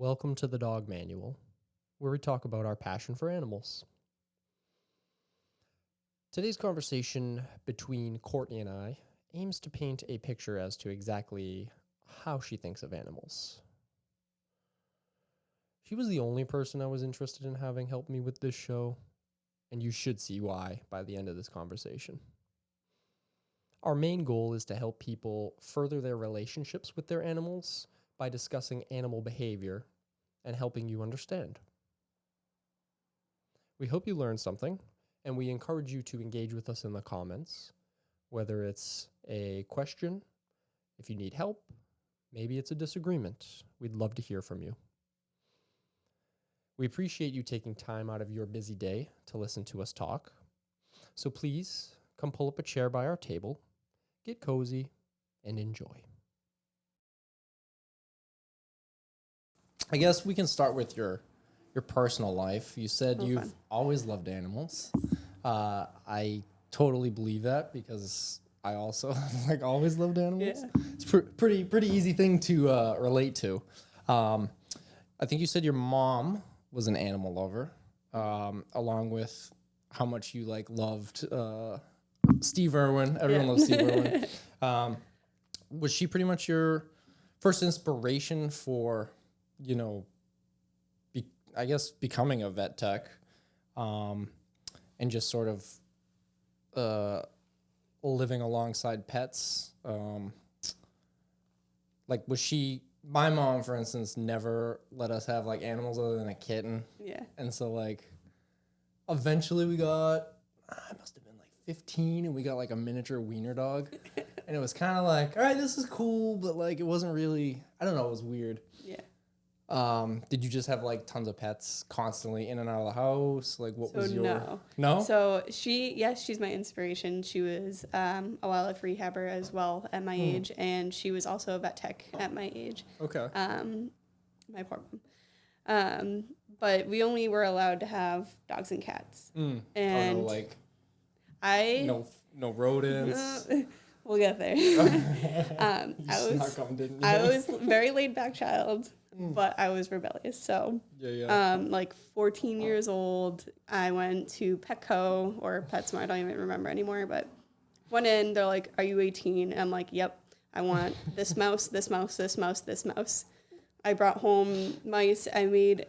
Welcome to the Dog Manual, where we talk about our passion for animals. Today's conversation between Courtney and I aims to paint a picture as to exactly how she thinks of animals. She was the only person I was interested in having help me with this show, and you should see why by the end of this conversation. Our main goal is to help people further their relationships with their animals by discussing animal behavior and helping you understand. We hope you learned something, and we encourage you to engage with us in the comments, whether it's a question, if you need help, maybe it's a disagreement. We'd love to hear from you. We appreciate you taking time out of your busy day to listen to us talk. So please come pull up a chair by our table, get cozy, and enjoy. I guess we can start with your personal life. You said you've always loved animals. I totally believe that because I also have always loved animals. Yeah. It's pretty easy thing to relate to. I think you said your mom was an animal lover, along with how much you loved Steve Irwin. Everyone loves Steve Irwin. Was she pretty much your first inspiration for, I guess becoming a vet tech, and just sort of living alongside pets? Was she? My mom, for instance, never let us have animals other than a kitten. Yeah. And so eventually we got, I must have been 15, and we got a miniature wiener dog. And it was kind of all right, this is cool, but it wasn't really, I don't know, it was weird. Yeah. Did you just have tons of pets constantly in and out of the house? What was your... No? So she's my inspiration. She was a wildlife rehabber as well at my age, and she was also a vet tech at my age. Okay. My poor mom. But we only were allowed to have dogs and cats. And no rodents. We'll get there. I was a very laid back child. But I was rebellious. So, 14 years old, I went to Petco or PetSmart. I don't even remember anymore. But went in. They're like, "Are you 18?" And I'm like, "Yep. I want this mouse, this mouse, this mouse, this mouse." I brought home mice. I made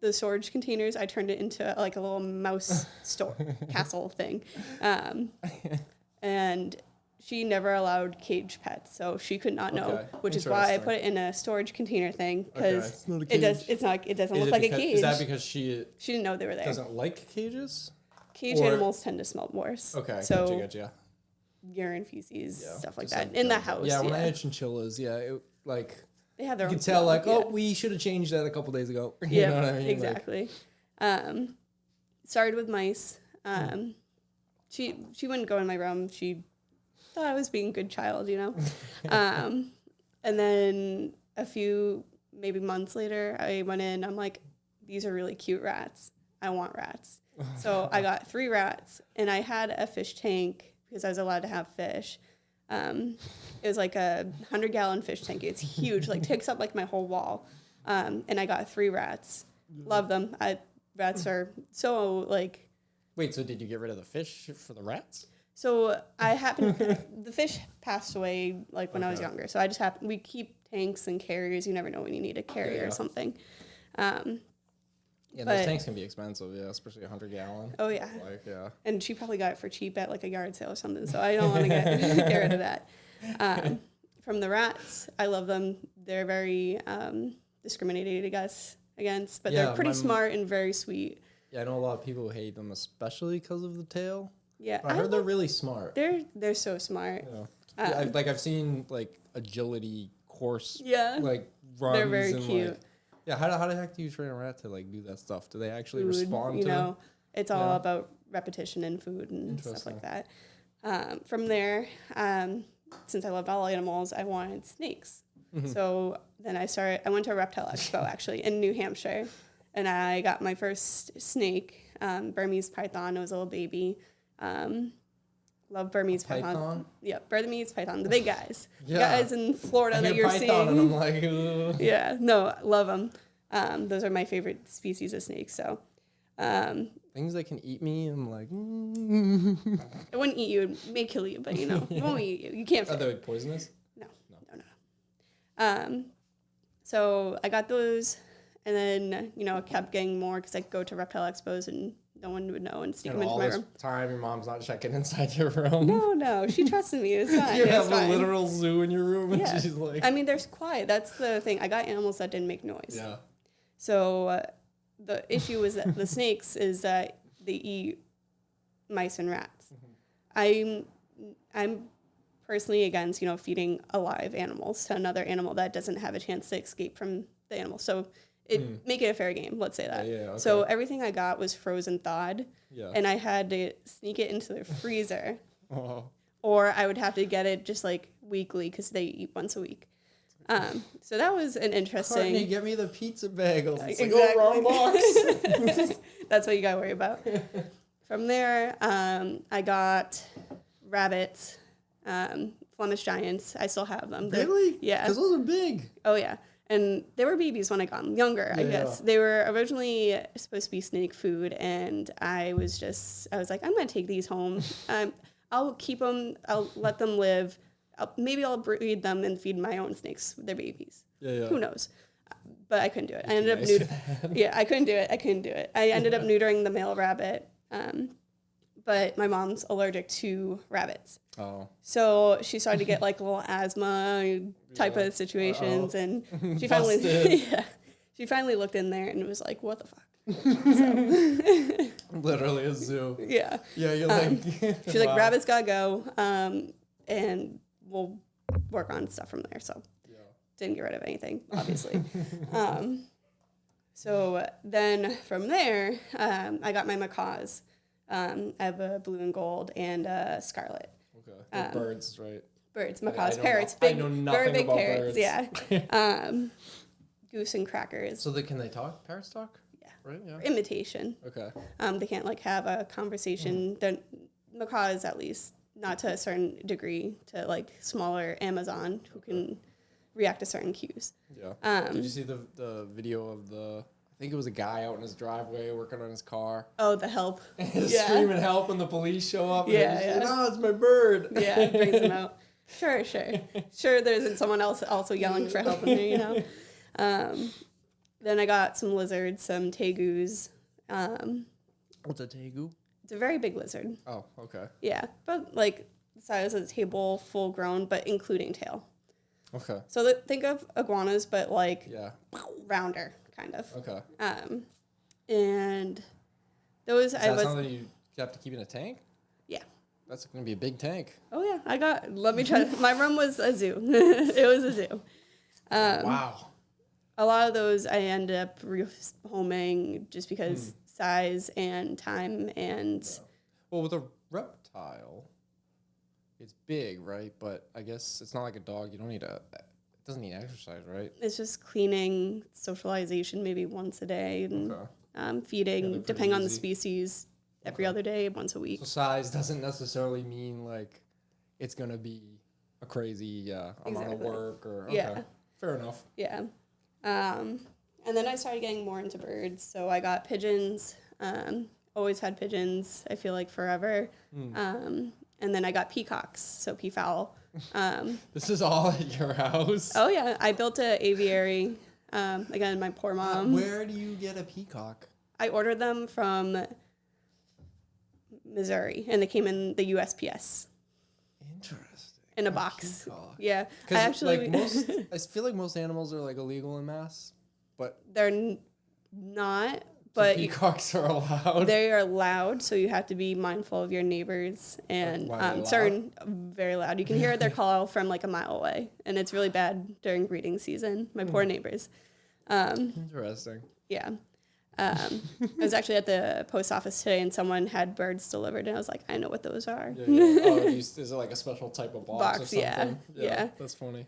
the storage containers. I turned it into a little mouse store castle thing, and she never allowed cage pets, so she could not know, which is why I put it in a storage container thing, because it doesn't look like a cage. Is that because she didn't know they were there? Doesn't like cages? Cage animals tend to smell worse. Okay, so gotcha. Urine, feces, stuff like that in the house. Yeah, when I had chinchillas, they have their own. You can tell, we should have changed that a couple days ago. You know what I mean? Exactly. Started with mice. She wouldn't go in my room. She thought I was being a good child, and then a few maybe months later, I went in. I'm like, these are really cute rats. I want rats. So I got 3 rats, and I had a fish tank because I was allowed to have fish. It was a 100-gallon fish tank. It's huge, takes up my whole wall. And I got 3 rats. Love them. Rats are so Wait, so did you get rid of the fish for the rats? So the fish passed away when I was younger. So we keep tanks and carriers. You never know when you need a carrier or something. Those tanks can be expensive, especially 100-gallon. Oh, yeah. Yeah. And she probably got it for cheap at a yard sale or something. So I don't want to get rid of that. From the rats, I love them. They're very discriminated against, but they're pretty smart and very sweet. Yeah, I know a lot of people who hate them, especially because of the tail. Yeah, but I heard they're really smart. They're so smart. Yeah. I've seen agility course. Yeah. Runs. They're very cute. How the heck do you train a rat to do that stuff? Do they actually respond to? It's all about repetition and food and stuff like that. From there, since I loved all animals, I wanted snakes. Mm-hmm. So then I went to a reptile expo actually in New Hampshire, and I got my first snake, Burmese python. It was a little baby. Love Burmese python. Yeah, Burmese python, the big guys. Yeah. The guys in Florida that you're seeing. And I'm like, ugh. Yeah, no, love them. Those are my favorite species of snakes. So Things that can eat me, I'm like, it wouldn't eat you. It may kill you, but you know, it won't eat you. You can't. Are they poisonous? No. So I got those, and then, you know, I kept getting more because I go to reptile expos and no one would know and sneak them into my room. Time your mom's not checking inside your room. No, she trusted me. It was fine. You have a literal zoo in your room, and she's like, I mean, they're quiet. That's the thing. I got animals that didn't make noise. yeah. So the issue is that the snakes is that they eat mice and rats. I'm personally against, you know, feeding alive animals to another animal that doesn't have a chance to escape from the animal. So make it a fair game, let's say that. Yeah, okay. So everything I got was frozen thawed, and I had to sneak it into the freezer, or I would have to get it just like weekly because they eat once a week. So that was an interesting. Courtney, get me the pizza bagels. It's Exactly. like, oh, wrong box. That's what you gotta worry about. From there, I got rabbits, Flemish giants. I still have them. Really? Yeah. Because those are big. Oh yeah. And they were babies when I got them, younger, I guess. They were originally supposed to be snake food, and I was like, I'm going to take these home. I'll keep them. I'll let them live. Maybe I'll breed them and feed my own snakes their babies. Yeah. Who knows? But I couldn't do it. I ended up I couldn't do it. I ended up neutering the male rabbit. But my mom's allergic to rabbits. Oh. So she started to get like a little asthma type of situations, and she finally she finally looked in there and was like, what the fuck? Literally a zoo. Yeah. Yeah, you're like... She's like, rabbits gotta go, and we'll work on stuff from there. So didn't get rid of anything, obviously. So then from there, I got my macaws. I have a blue and gold and a scarlet. Okay. Birds, right? Birds, macaws, parrots, very big parrots. Birds. Yeah. Goose and crackers. So can they talk? Parrots talk? Yeah. Right? Yeah. Imitation. Okay. They can't like have a conversation. Macaws, at least, not to a certain degree, to like smaller Amazon who can react to certain cues. Yeah. Did you see the video of I think it was a guy out in his driveway working on his car. Oh, the help. Screaming help and the police show up. And Yeah. Like, no, it's my bird. Yeah, it brings them out. Sure. Sure, there isn't someone else also yelling for help in there, you know? Then I got some lizards, some tegus. What's a tegu? It's a very big lizard. Oh, okay. Yeah, but like the size of the table, full grown, but including tail. Okay. So think of iguanas, but like rounder, kind of. Okay. And those Is that something you have to keep in a tank? Yeah. That's going to be a big tank. Oh yeah, let me try. My room was a zoo. It was a zoo. Wow. A lot of those I ended up rehoming just because size and time and... Yeah. Well, with a reptile, it's big, right? But I guess it's not like a dog. You don't need it doesn't need exercise, right? It's just cleaning, socialization maybe once a day, and feeding, depending on the species, every other day, once a week. So size doesn't necessarily mean like it's going to be a crazy amount of work or... Okay. Yeah. Fair enough. Yeah. And then I started getting more into birds. So I got pigeons. Always had pigeons, I feel like forever. And then I got peacocks, so peafowl. This is all at your house? Oh, yeah. I built an aviary. Again, my poor mom. Where do you get a peacock? I ordered them from Missouri, and they came in the USPS. Interesting. In a box. Peacock. Yeah. I actually... I feel like most animals are like illegal in Mass, but... They're not... But peacocks are allowed. They are loud, so you have to be mindful of your neighbors and very loud. You can hear their call from like a mile away, and it's really bad during breeding season. My poor neighbors. Interesting. Yeah. I was actually at the post office today, and someone had birds delivered, and I was like, I know what those are. Yeah. Oh, is it like a special type of box or something? Yeah. That's funny.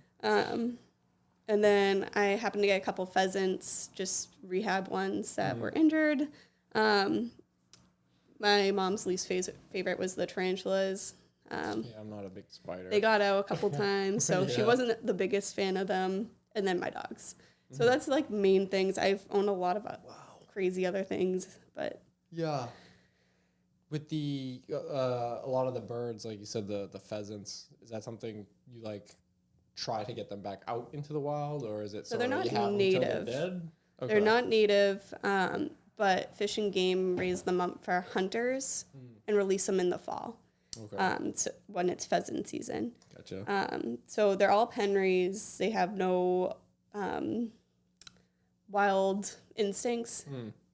And then I happened to get a couple pheasants, just rehab ones that were injured. My mom's least favorite was the tarantulas. I'm not a big spider. They got out a couple times, so she wasn't the biggest fan of them. And then my dogs. So that's like main things. I've owned a lot of crazy other things, but yeah. With the a lot of the birds, like you said, the pheasants, is that something you like try to get them back out into the wild, or is it so they're that not you have them till they're native. dead? Okay. They're not native, but Fish and Game raise them up for hunters and release them in the fall. Okay. So when it's pheasant season. Gotcha. So they're all pen raised. They have no wild instincts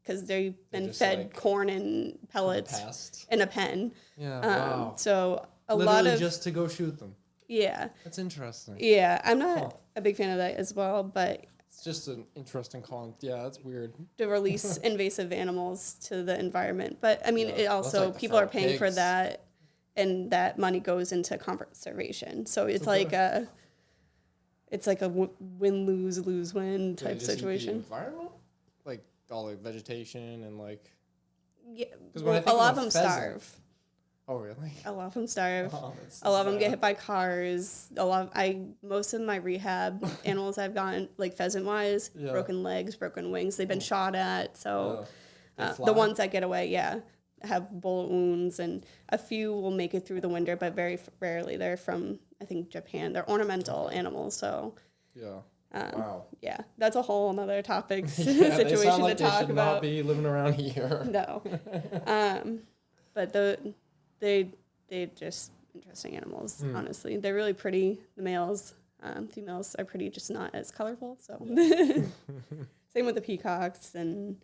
because they've been fed like corn and pellets in a pen. Yeah. Wow. So Literally lot of just to go shoot them. Yeah. That's interesting. Yeah, I'm not a big fan of that as well, but it's just an interesting Yeah, that's weird. To release invasive animals to the environment. But I mean, it also like people are paying for that, and that money goes into conservation. So it's like a win lose win type situation. Environment, like all the vegetation and like. Yeah, a lot of them pheasant, starve. Oh really? A lot of them starve. A lot of them get hit by cars. Most of my rehab animals I've gotten, like pheasant wise, broken legs, broken wings. They've been shot at. So the ones that get away, have bullet wounds, and a few will make it through the winter, but very rarely. They're from, I think, Japan. They're ornamental animals. So wow. Yeah, that's a whole another topic situation to talk about. Not be living around here. No, but they're just interesting animals. Honestly, they're really pretty. The males, females are pretty, just not as colorful. So same with the peacocks, and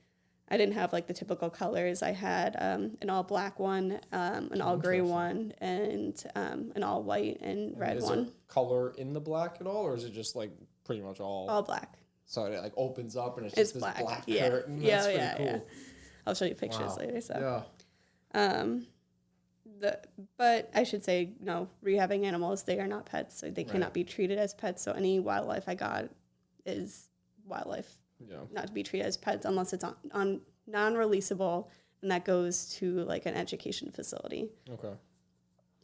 I didn't have like the typical colors. I had an all black one, an all gray one, and an all white and red one. Is there color in the black at all, or is it just like pretty much all black? So it like opens up and it's just this black curtain. Yeah, That's pretty cool. Yeah. I'll show you pictures later. So yeah. But I should say, no, rehabbing animals, they are not pets, so they cannot be treated as pets. So any wildlife I got is wildlife, not to be treated as pets unless it's on non-releasable, and that goes to like an education facility. Okay.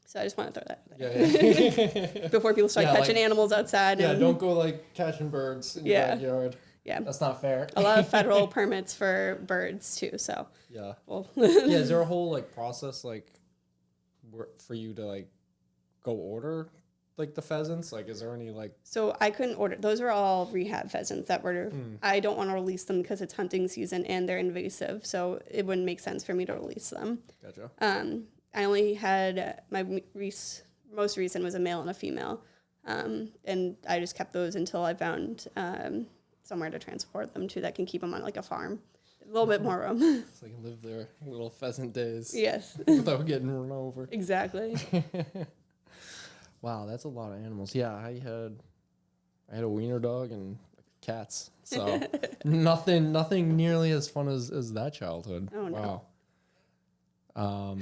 So I just want to throw that there. Before people start catching animals outside. Yeah, don't go like catching birds in your backyard. Yeah. That's not fair. A lot of federal permits for birds too, so. Yeah. Well. Is there a whole like process like for you to like go order like the pheasants? Like is there any like So I couldn't order, those were all rehab pheasants that were I don't want to release them because it's hunting season and they're invasive, so it wouldn't make sense for me to release them. Gotcha. I only had my most recent was a male and a female, and I just kept those until I found somewhere to transport them to that can keep them on like a farm, a little bit more room. So they can live their little pheasant days. Yes. Without getting run over. Exactly. Wow, that's a lot of animals. Yeah, I had a wiener dog and cats. So nothing nearly as fun as that childhood. Oh no. Wow.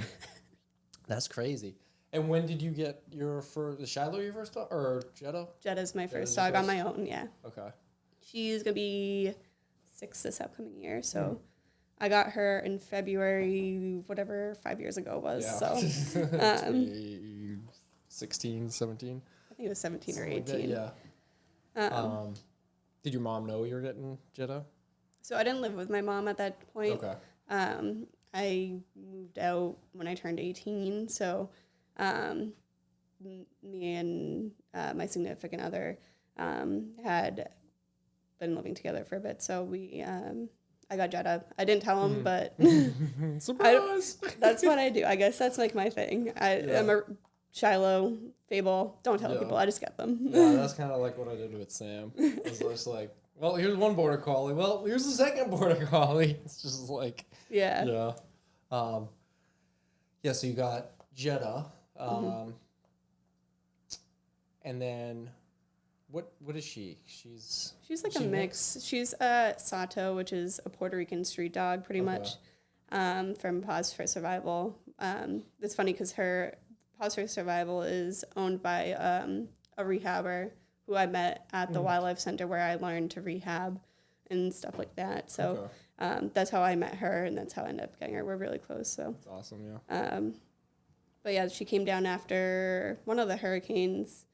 That's crazy. And when did you get your first? Is Shiloh your first dog or Jetta? Jetta's my first dog on my own. Yeah. Okay. She's gonna be 6 this upcoming year, so I got her in February, whatever 5 years ago was. Yeah. So 16, 17. I think it was 17 or 18. Like that, yeah. Did your mom know you were getting Jetta? So I didn't live with my mom at that point. Okay. I moved out when I turned 18, so me and my significant other had been living together for a bit, so I got Jetta. I didn't tell him, but surprise. That's what I do. I guess that's like my thing. I'm a Shiloh, Fable. Don't tell people. I just get them. Yeah, that's kind of like what I did with Sam. I was just like, well, here's one border collie. Well, here's the second border collie. It's just like yeah. So you got Jetta, and then what is she? She's like a mix. She's Sato, which is a Puerto Rican street dog, pretty much, from Paws for Survival. It's funny because her Paws for Survival is owned by a rehabber who I met at the wildlife center where I learned to rehab and stuff like that. So that's how I met her, and that's how I ended up getting her. We're really close. So that's awesome, yeah. But yeah, she came down after one of the hurricanes,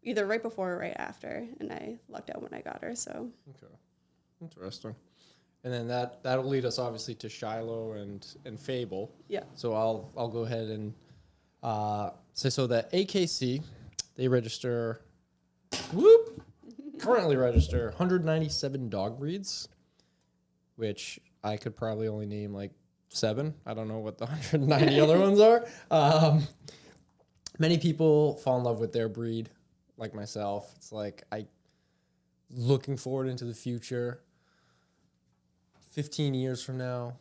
either right before or right after, and I lucked out when I got her. So Okay, interesting. And then that'll lead us obviously to Shiloh and Fable. yeah. So I'll go ahead and say so that AKC, they register, currently register 197 dog breeds, which I could probably only name like 7. I don't know what the 190 other ones are. Many people fall in love with their breed, like myself. It's like looking forward into the future. 15 years from now,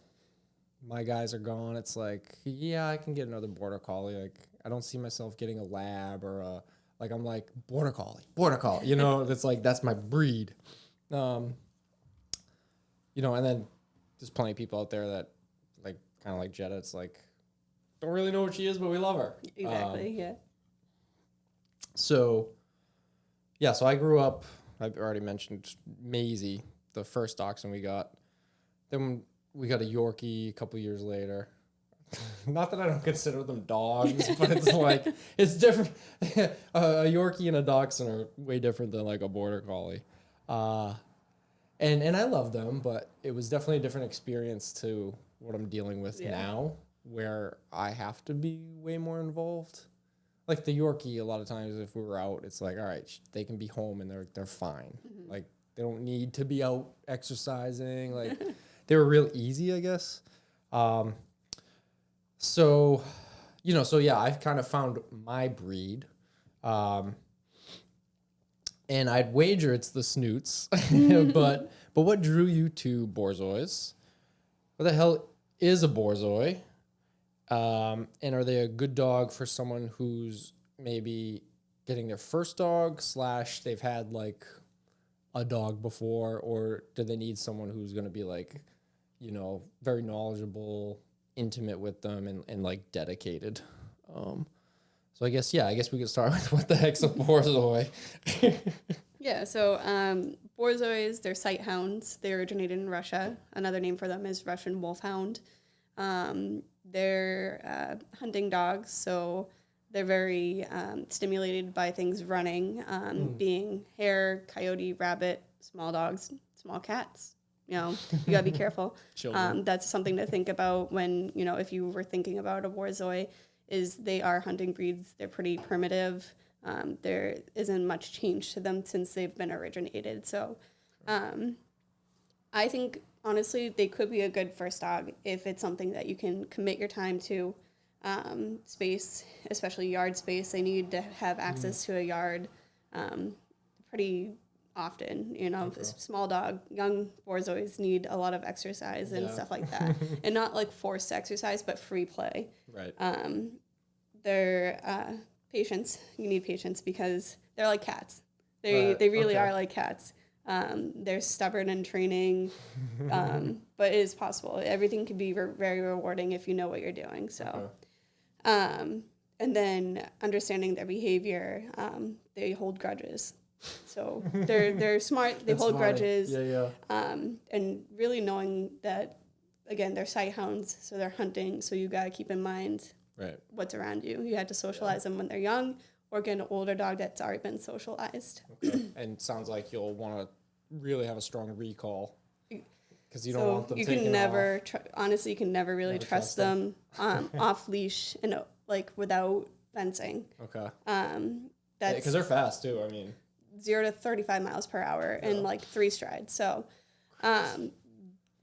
my guys are gone. It's like, yeah, I can get another border collie. Like, I don't see myself getting a lab or I'm like border collie. You know, it's like that's my breed. You know, and then there's plenty of people out there that like kind of like Jetta. It's like don't really know what she is, but we love her. Exactly. Yeah. So, yeah. So I grew up. I've already mentioned Maisie, the first dachshund we got. Then we got a Yorkie a couple years later. Not that I don't consider them dogs, but it's like it's different. A Yorkie and a dachshund are way different than like a border collie. And I love them, but it was definitely a different experience to what I'm dealing with now, where I have to be way more involved. Like the Yorkie, a lot of times if we were out, it's like, all right, they can be home and they're fine. Mm-hmm. Like they don't need to be out exercising. Like they were real easy, I guess. So, you know, so yeah, I've kind of found my breed. And I'd wager it's the snoots. but what drew you to Borzois? What the hell is a Borzoi? And are they a good dog for someone who's maybe getting their first dog / they've had like a dog before, or do they need someone who's going to be like, you know, very knowledgeable, intimate with them and like dedicated? So I guess we could start with what the heck's a Borzoi? Yeah, so Borzois, they're sight hounds. They originated in Russia. Another name for them is Russian wolfhound. They're hunting dogs, so they're very stimulated by things running, being hare, coyote, rabbit, small dogs, small cats. You know, you gotta be careful. That's something to think about when, you know, if you were thinking about a Borzoi, is they are hunting breeds. They're pretty primitive. There isn't much change to them since they've been originated. So I think, honestly, they could be a good first dog if it's something that you can commit your time to. Space, especially yard space. They need to have access to a yard pretty often. You know, small dog, young Borzois need a lot of exercise and stuff like that. And not like forced exercise, but free play. Right. They're patience. You need patience because they're like cats. They really are like cats. They're stubborn in training, but it is possible. Everything can be very rewarding if you know what you're doing. So, and then understanding their behavior, they hold grudges. So they're smart. They hold grudges. And really knowing that, again, they're sight hounds, so they're hunting. So you gotta keep in mind what's around you. You have to socialize them when they're young, or get an older dog that's already been socialized. Okay. And sounds like you'll want to really have a strong recall because you don't want them. You can never, honestly, you can never really trust them off leash and like without fencing. Okay. That's because they're fast too. I mean, 0 to 35 miles per hour in like 3 strides. So,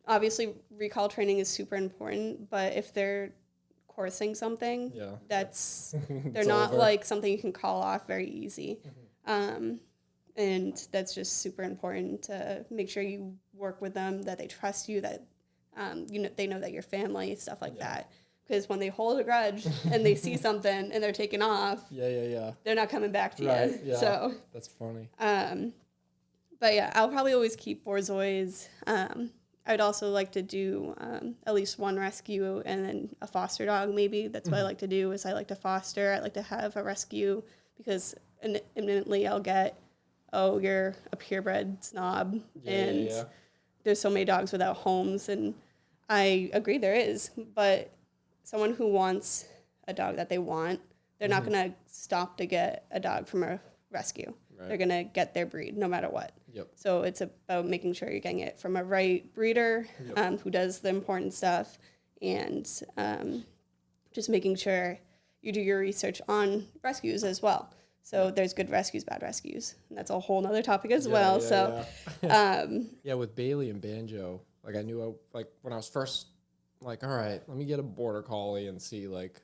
obviously, recall training is super important. But if they're coursing something, that's they're not over. Like something you can call off very easy. And that's just super important to make sure you work with them, that they trust you, that you know they know that you're family, stuff like that. Because when they hold a grudge and they see something and they're taking off, they're not coming back to you. Yeah. So that's funny. But yeah, I'll probably always keep Borzois. I'd also like to do at least one rescue and then a foster dog maybe. That's what I like to do is I like to foster. I like to have a rescue because imminently I'll get, oh, you're a purebred snob. There's so many dogs without homes. And I agree there is. But someone who wants a dog that they want, they're not going to stop to get a dog from a rescue. they're going to get their breed no matter what. Yep. So it's about making sure you're getting it from a right breeder who does the important stuff, and just making sure you do your research on rescues as well. So there's good rescues, bad rescues. And that's a whole nother topic as well. Yeah, with Bailey and Banjo, like I knew, like when I was first, like, all right, let me get a border collie and see, like,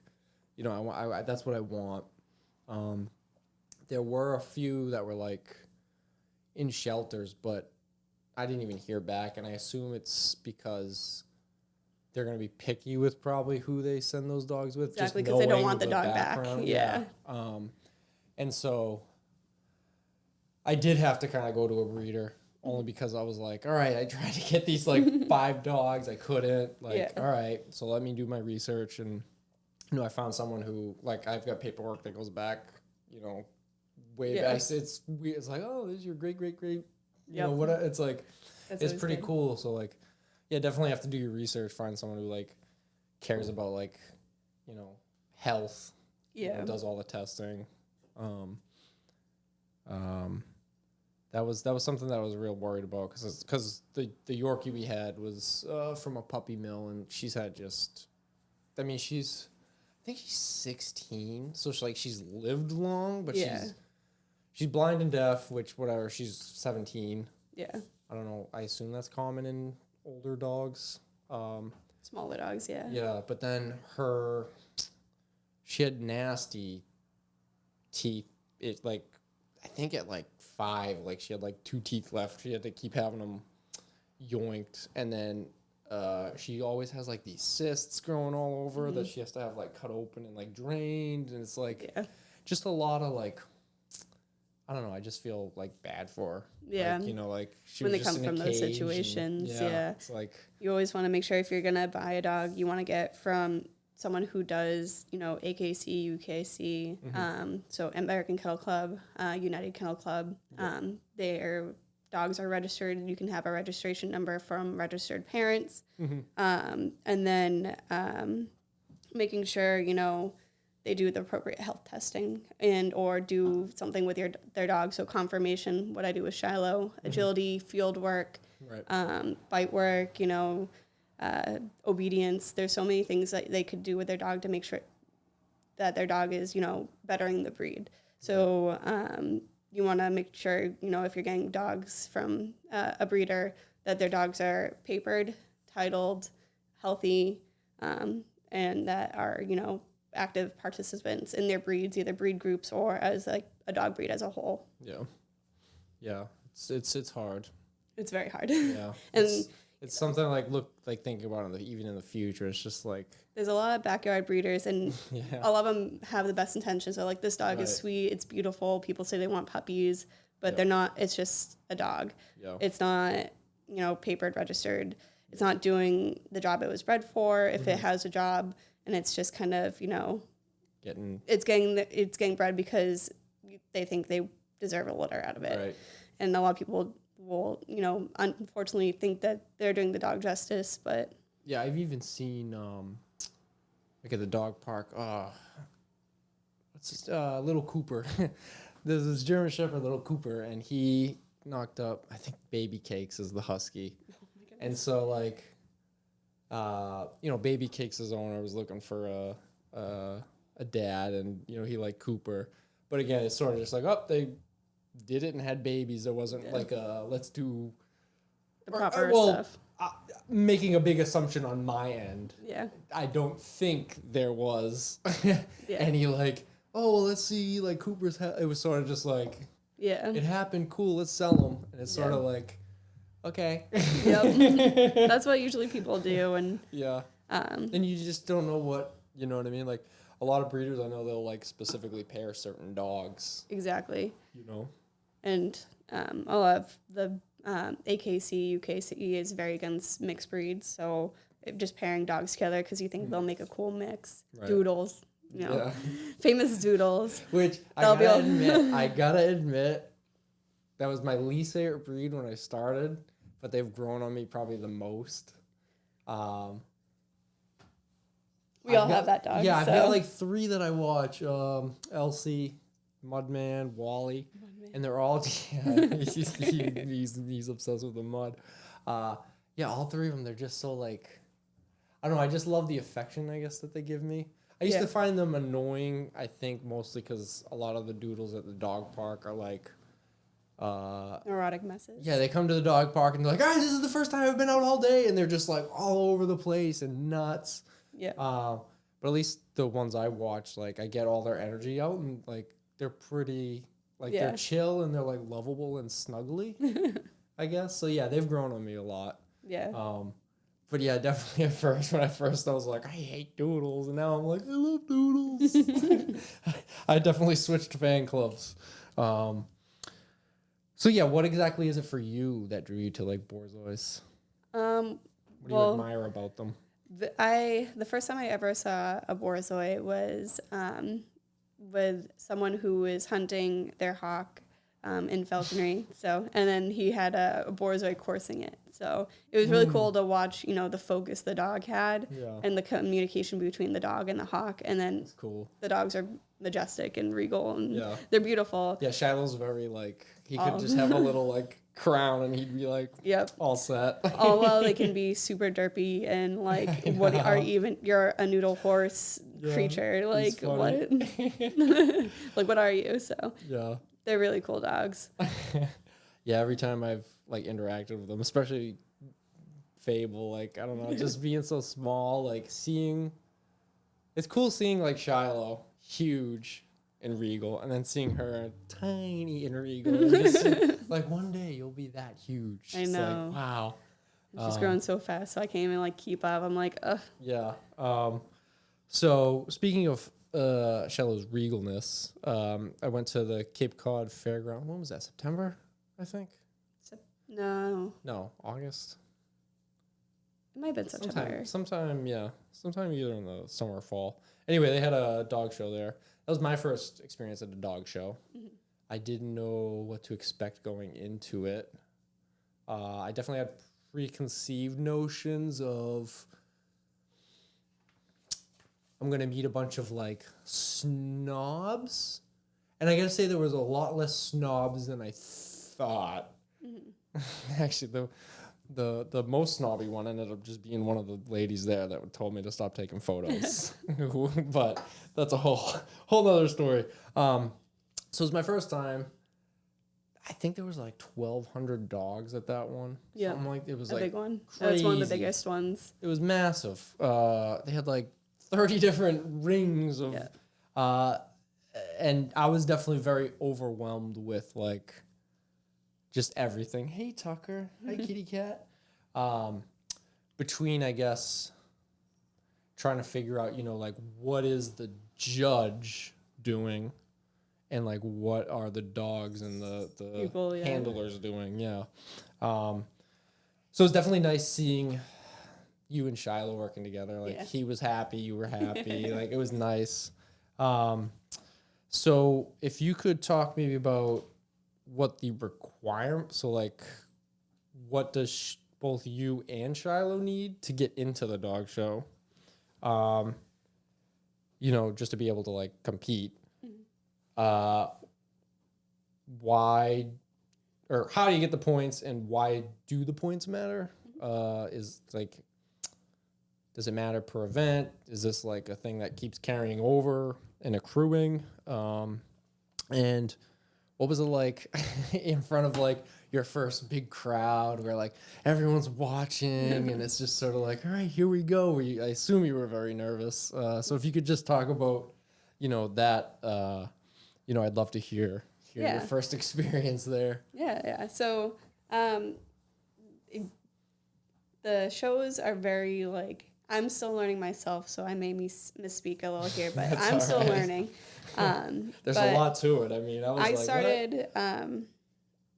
you know, I that's what I want. There were a few that were like in shelters, but I didn't even hear back, and I assume it's because they're gonna be picky with probably who they send those dogs with. Exactly, because they don't want the dog background. back. Yeah. And so I did have to kind of go to a breeder only because I was like, all right, I tried to get these like 5 dogs. I couldn't. All right, so let me do my research. And, you know, I found someone who, like, I've got paperwork that goes back, you know, way back. It's weird. It's like, oh, this is your great, you know, what? It's like, it's pretty cool. So, like, yeah, definitely have to do your research. Find someone who, like, cares about, like, you know, health. Yeah. You know, does all the testing. That was something that I was real worried about because the Yorkie we had was from a puppy mill, and she's had just, I mean, I think she's 16, so she's lived long, but she's blind and deaf, which whatever, she's 17. Yeah. I don't know. I assume that's common in older dogs. Smaller dogs, yeah. Yeah, but then she had nasty teeth. It like, I think at like 5, like she had like 2 teeth left. She had to keep having them yoinked, and then she always has like these cysts growing all over that she has to have like cut open and like drained, and it's like just a lot of like, I don't know. I just feel like bad for her. Yeah. Like, you know, like she when was they just come in from a those cage situations, it's like you always want to make sure if you're gonna buy a dog, you want to get from someone who does, you know, AKC, UKC, so American Kennel Club, United Kennel Club. Their dogs are registered. You can have a registration number from registered parents. And then making sure, you know, they do the appropriate health testing and or do something with their dog. So confirmation, what I do with Shiloh, agility, field work, bite work, you know, obedience. There's so many things that they could do with their dog to make sure that their dog is, you know, bettering the breed. So you want to make sure, you know, if you're getting dogs from a breeder, that their dogs are papered, titled, healthy, and that are, you know, active participants in their breeds, either breed groups or as like a dog breed as a whole. Yeah. It's hard. It's very hard. Yeah. And it's something like thinking about it even in the future. It's just like there's a lot of backyard breeders, and a lot of them have the best intentions. They're like, this dog is sweet, it's beautiful. People say they want puppies, but they're not. It's just a dog. It's not, you know, papered, registered. It's not doing the job it was bred for. If it has a job, and it's just kind of, you know, it's getting bred because they think they deserve a litter out of it. Right. And a lot of people will, you know, unfortunately think that they're doing the dog justice, but yeah, I've even seen like at the dog park, what's this, Little Cooper. There's this German Shepherd, Little Cooper, and he knocked up, I think, Baby Cakes is the husky. And so like, you know, Baby Cakes' owner was looking for a dad, and, you know, he liked Cooper. But again, it's sort of just like, they did it and had babies. There wasn't like let's do the proper stuff. Making a big assumption on my end. Yeah. I don't think there was any like, let's see, like Cooper's. It was sort of just like, it happened. Cool, let's sell them. And it's sort of like, okay. Yep. That's what usually people do, and and you just don't know what, you know what I mean? Like a lot of breeders, I know they'll like specifically pair certain dogs. Exactly. You know. And a lot of the AKC, UKC is very against mixed breeds, so just pairing dogs together because you think they'll make a cool mix. Right. Doodles, you know, famous doodles. Which I gotta admit, that was my least favorite breed when I started, but they've grown on me probably the most. We all have that dog. Yeah, I've got like 3 that I watch. Elsie, Mudman, Wally, Mudman. and they're all yeah, he's obsessed with the mud. Yeah, all three of them. They're just so like, I don't know. I just love the affection, I guess, that they give me. I used to find them annoying. I think mostly because a lot of the doodles at the dog park are like. Neurotic messes. Yeah, they come to the dog park and they're like, this is the first time I've been out all day. And they're just like all over the place and nuts. Yeah. But at least the ones I watch, like I get all their energy out and like they're pretty, like they're chill and they're like lovable and snuggly, I guess. So yeah, they've grown on me a lot. Yeah. But yeah, definitely at first, I was like, I hate doodles. And now I'm like, I love doodles. I definitely switched fan clubs. So yeah, what exactly is it for you that drew you to like Borzois? What do you admire about them? The first time I ever saw a Borzoi was with someone who was hunting their hawk in Falconry. And then he had a Borzoi coursing it. So it was really cool to watch, the focus the dog had and the communication between the dog and the hawk. And then That's cool. The dogs are majestic and regal and they're beautiful. Yeah, Shiloh's very like, he could just have a little like crown and he'd be like all set. All while they can be super derpy and like you're a noodle horse creature. Like what? Like what are you? So yeah. They're really cool dogs. Yeah, every time I've like interacted with them, especially Fable, like I don't know, just being so small, like it's cool seeing like Shiloh huge and regal, and then seeing her tiny and regal. And just, like one day you'll be that huge. I know. Like, wow. She's growing so fast, so I can't even like keep up. I'm like, ugh. Yeah. So speaking of Shiloh's regalness, I went to the Cape Cod Fairground. When was that? September, I think. No, August. It might have been September. Sometime either in the summer or fall. Anyway, they had a dog show there. That was my first experience at a dog show. Mm-hmm. I didn't know what to expect going into it. I definitely had preconceived notions of I'm going to meet a bunch of like snobs. And I got to say there was a lot less snobs than I thought. Mm-hmm. Actually, the most snobby one ended up just being one of the ladies there that told me to stop taking photos. But that's a whole nother story. So it was my first time. I think there was like 1,200 dogs at that one. Yeah, it was a like big one. Crazy. That's one of the biggest ones. It was massive. They had like 30 different rings of, and I was definitely very overwhelmed with like just everything. Hey Tucker, hi kitty cat. Between I guess trying to figure out, like what is the judge doing, and like what are the dogs and the people, handlers doing. Yeah. So it's definitely nice seeing you and Shiloh working together. Like he was happy, you were happy. Like it was nice. So if you could talk maybe about what the requirement, so like what does both you and Shiloh need to get into the dog show? Just to be able to like compete. Why or how do you get the points, and why do the points matter? Is like, does it matter per event? Is this like a thing that keeps carrying over and accruing? And what was it like in front of like your first big crowd where like everyone's watching and it's just sort of like, all right, here we go. I assume you were very nervous. So if you could just talk about, that, I'd love to hear your first experience there. Yeah. So the shows are very like, I'm still learning myself, so I may misspeak a little here, but I'm still learning. There's a lot to it. I mean, I started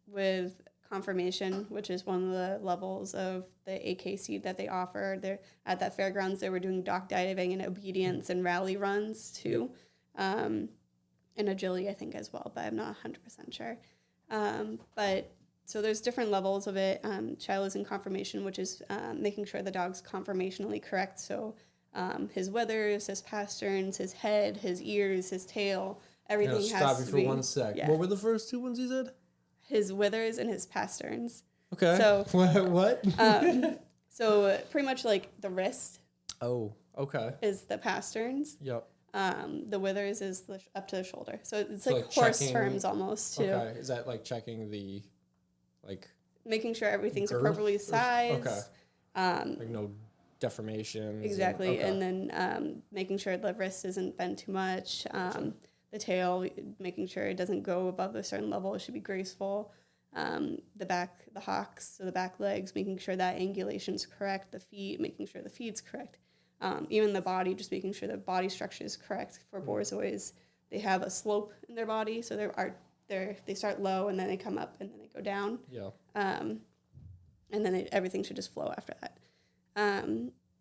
with confirmation, which is one of the levels of the AKC that they offer. They're at that fairgrounds. They were doing dock diving and obedience and rally runs too, and agility, I think, as well, but I'm not 100% sure. But so there's different levels of it. Shiloh's in confirmation, which is making sure the dog's conformationally correct. So his withers, his pasterns, his head, his ears, his tail, Everything stop has you to for be 1 sec. Yeah. What were the first two ones you said? His withers and his pasterns. Okay. So what? So pretty much like the wrist Oh, okay. is the pasterns. Yep. The withers is up to the shoulder. So it's So, like like, horse checking- terms almost too. Okay. Is that like checking the, like, Making sure everything's girth appropriately or sized. okay. Like no deformations. Exactly. Okay. And then making sure the wrist isn't bent too much. The tail, making sure it doesn't go above a certain level. It should be graceful. The back, the hocks, so the back legs, making sure that angulation's correct. The feet, making sure the feet's correct. Even the body, just making sure the body structure is correct. For Borzois, they have a slope in their body, so they start low and then they come up and then they go down. Yeah. And then everything should just flow after that.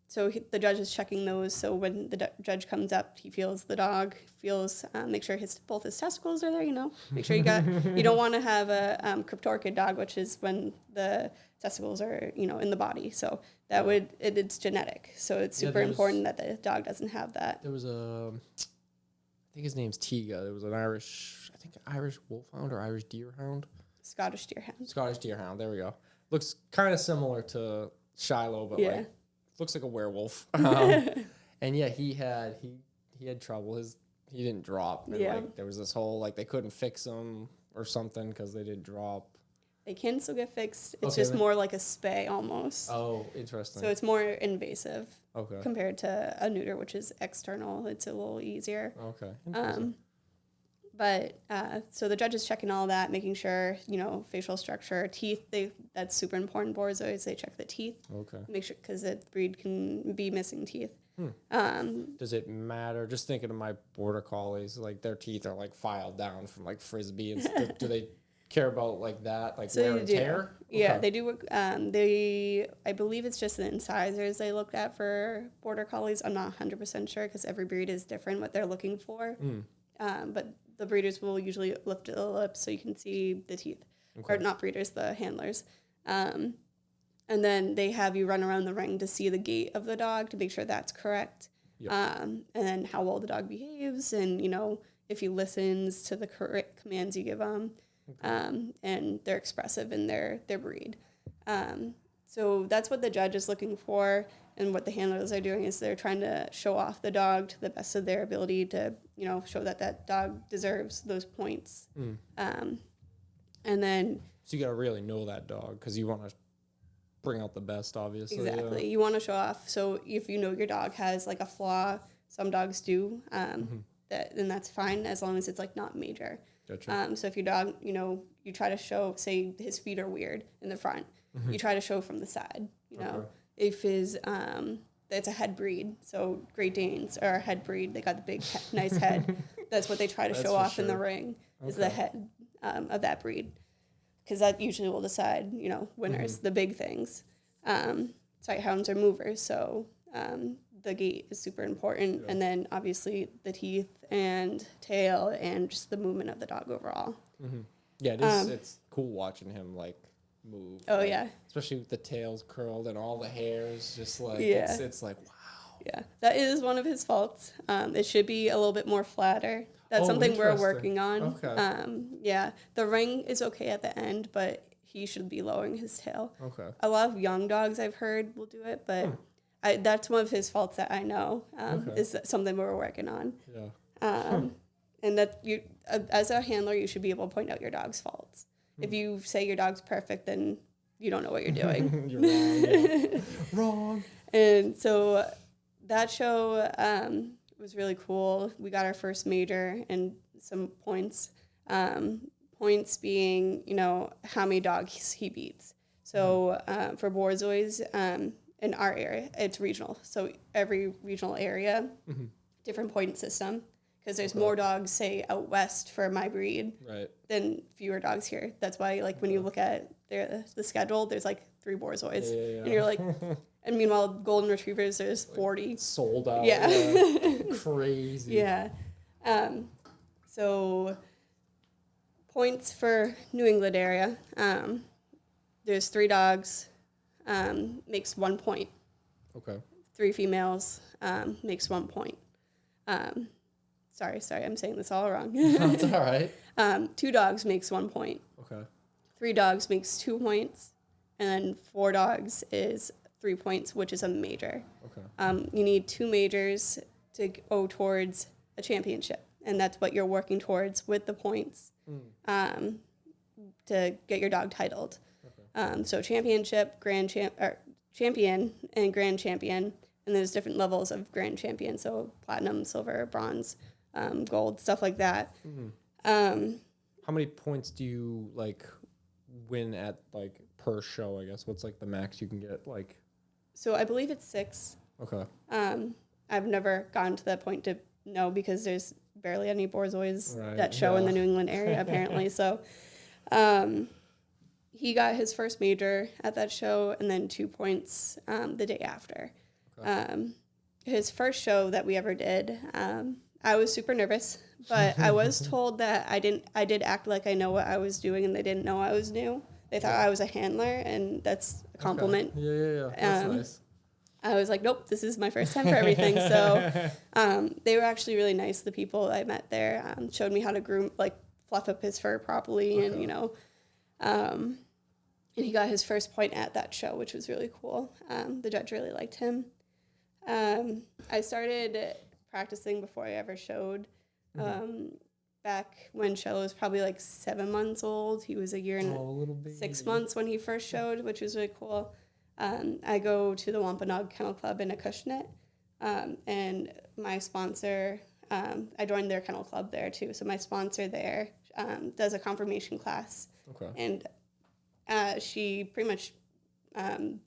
So the judge is checking those. So when the judge comes up, he feels the dog, make sure both his testicles are there. Make sure you don't want to have a cryptorchid dog, which is when the testicles are in the body. So that it's genetic. So it's super important that the dog doesn't have that. There was I think his name's Tiga. There was an Irish wolfhound or Irish deerhound. Scottish deerhound. Scottish deerhound. There we go. Looks kind of similar to Shiloh, but like looks like a werewolf. And yeah, he had trouble. He didn't drop. And like there was this whole like they couldn't fix him or something because they didn't drop. They can still get fixed. It's just more like a spay almost. Oh, interesting. So it's more invasive. Okay. Compared to a neuter, which is external. It's a little easier. Okay. Interesting. But so the judge is checking all that, making sure, facial structure, teeth, that's super important. Borzois, they check the teeth. Okay. Make sure, because the breed can be missing teeth. Does it matter? Just thinking of my border collies, like their teeth are like filed down from like frisbee. And do they care about like that, like wear and tear? Yeah, they do. I believe it's just the incisors they look at for border collies. I'm not 100% sure because every breed is different what they're looking for. But the breeders will usually lift the lips so you can see the teeth. Okay. Or not breeders, the handlers. And then they have you run around the ring to see the gait of the dog to make sure that's correct. Yep. And then how well the dog behaves and, if he listens to the correct commands you give him. Okay. And they're expressive in their breed. So that's what the judge is looking for. And what the handlers are doing is they're trying to show off the dog to the best of their ability to, show that dog deserves those points. And then... So you got to really know that dog because you want to bring out the best, obviously. Exactly. You want to show off. So if your dog has like a flaw, some dogs do, then that's fine as long as it's like not major. Gotcha. So if your dog, you try to show, say his feet are weird in the front, you try to show from the side, know. If his, it's a head breed, so Great Danes are a head breed. They got the big, nice head. That's what they try to show off in the ring, is the head of that breed. Because that usually will decide, winners, the big things. Sight hounds are movers, so the gait is super important. Yeah. And then, obviously, the teeth and tail and just the movement of the dog overall. Yeah, it's cool watching him, move. Oh, yeah. Especially with the tails curled and all the hairs, just it's like, wow. Yeah, that is one of his faults. It should be a little bit more flatter. That's something we're working on. Okay. Yeah, the ring is okay at the end, but he should be lowering his tail. Okay. A lot of young dogs I've heard will do it, but that's one of his faults that I know is something we're working on. Yeah. And that you, as a handler, you should be able to point out your dog's faults. If you say your dog's perfect, then you don't know what you're doing. You're wrong. Yeah. Wrong. And so that show was really cool. We got our first major and some points. Points being, how many dogs he beats. So for Borzois, in our area, it's regional. So every regional area, different point system. Because there's more dogs, say, out west for my breed than fewer dogs here. That's why, when you look at the schedule, there's 3 Borzois. Yeah. And you're like... And meanwhile, golden retrievers, there's 40. Sold out. Yeah. Crazy. Yeah. So points for New England area. There's 3 dogs, makes 1 point. Okay. 3 females, makes 1 point. sorry, I'm saying this all wrong. That's all right. 2 dogs makes 1 point. Okay. 3 dogs makes 2 points. And then 4 dogs is 3 points, which is a major. Okay. You need 2 majors to go towards a championship. And that's what you're working towards with the points to get your dog titled. Okay. So championship, champion, and grand champion. And there's different levels of grand champion. So platinum, silver, bronze, gold, stuff like that. Mm-hmm. How many points do you like win at like per show? I guess what's like the max you can get? Like, so I believe it's 6. Okay. I've never gotten to that point to know because there's barely any Borzois that show in the New England area apparently. So, he got his first major at that show and then 2 points the day after. Okay. His first show that we ever did, I was super nervous, but I was told that I did act like I know what I was doing and they didn't know I was new. They thought I was a handler and that's a compliment. Okay. Yeah. That's nice. I was like, nope, this is my first time for everything. So they were actually really nice. The people I met there showed me how to groom, like fluff up his fur properly. Okay. And, and he got his first point at that show, which was really cool. The judge really liked him. I started practicing before I ever showed. Back when Shell was probably like 7 months old. He was a year and 6 months when he first showed, which was really cool. I go to the Wampanoag Kennel Club in Acushnet, and my sponsor, I joined their kennel club there too. So my sponsor there does a confirmation class. Okay. And she pretty much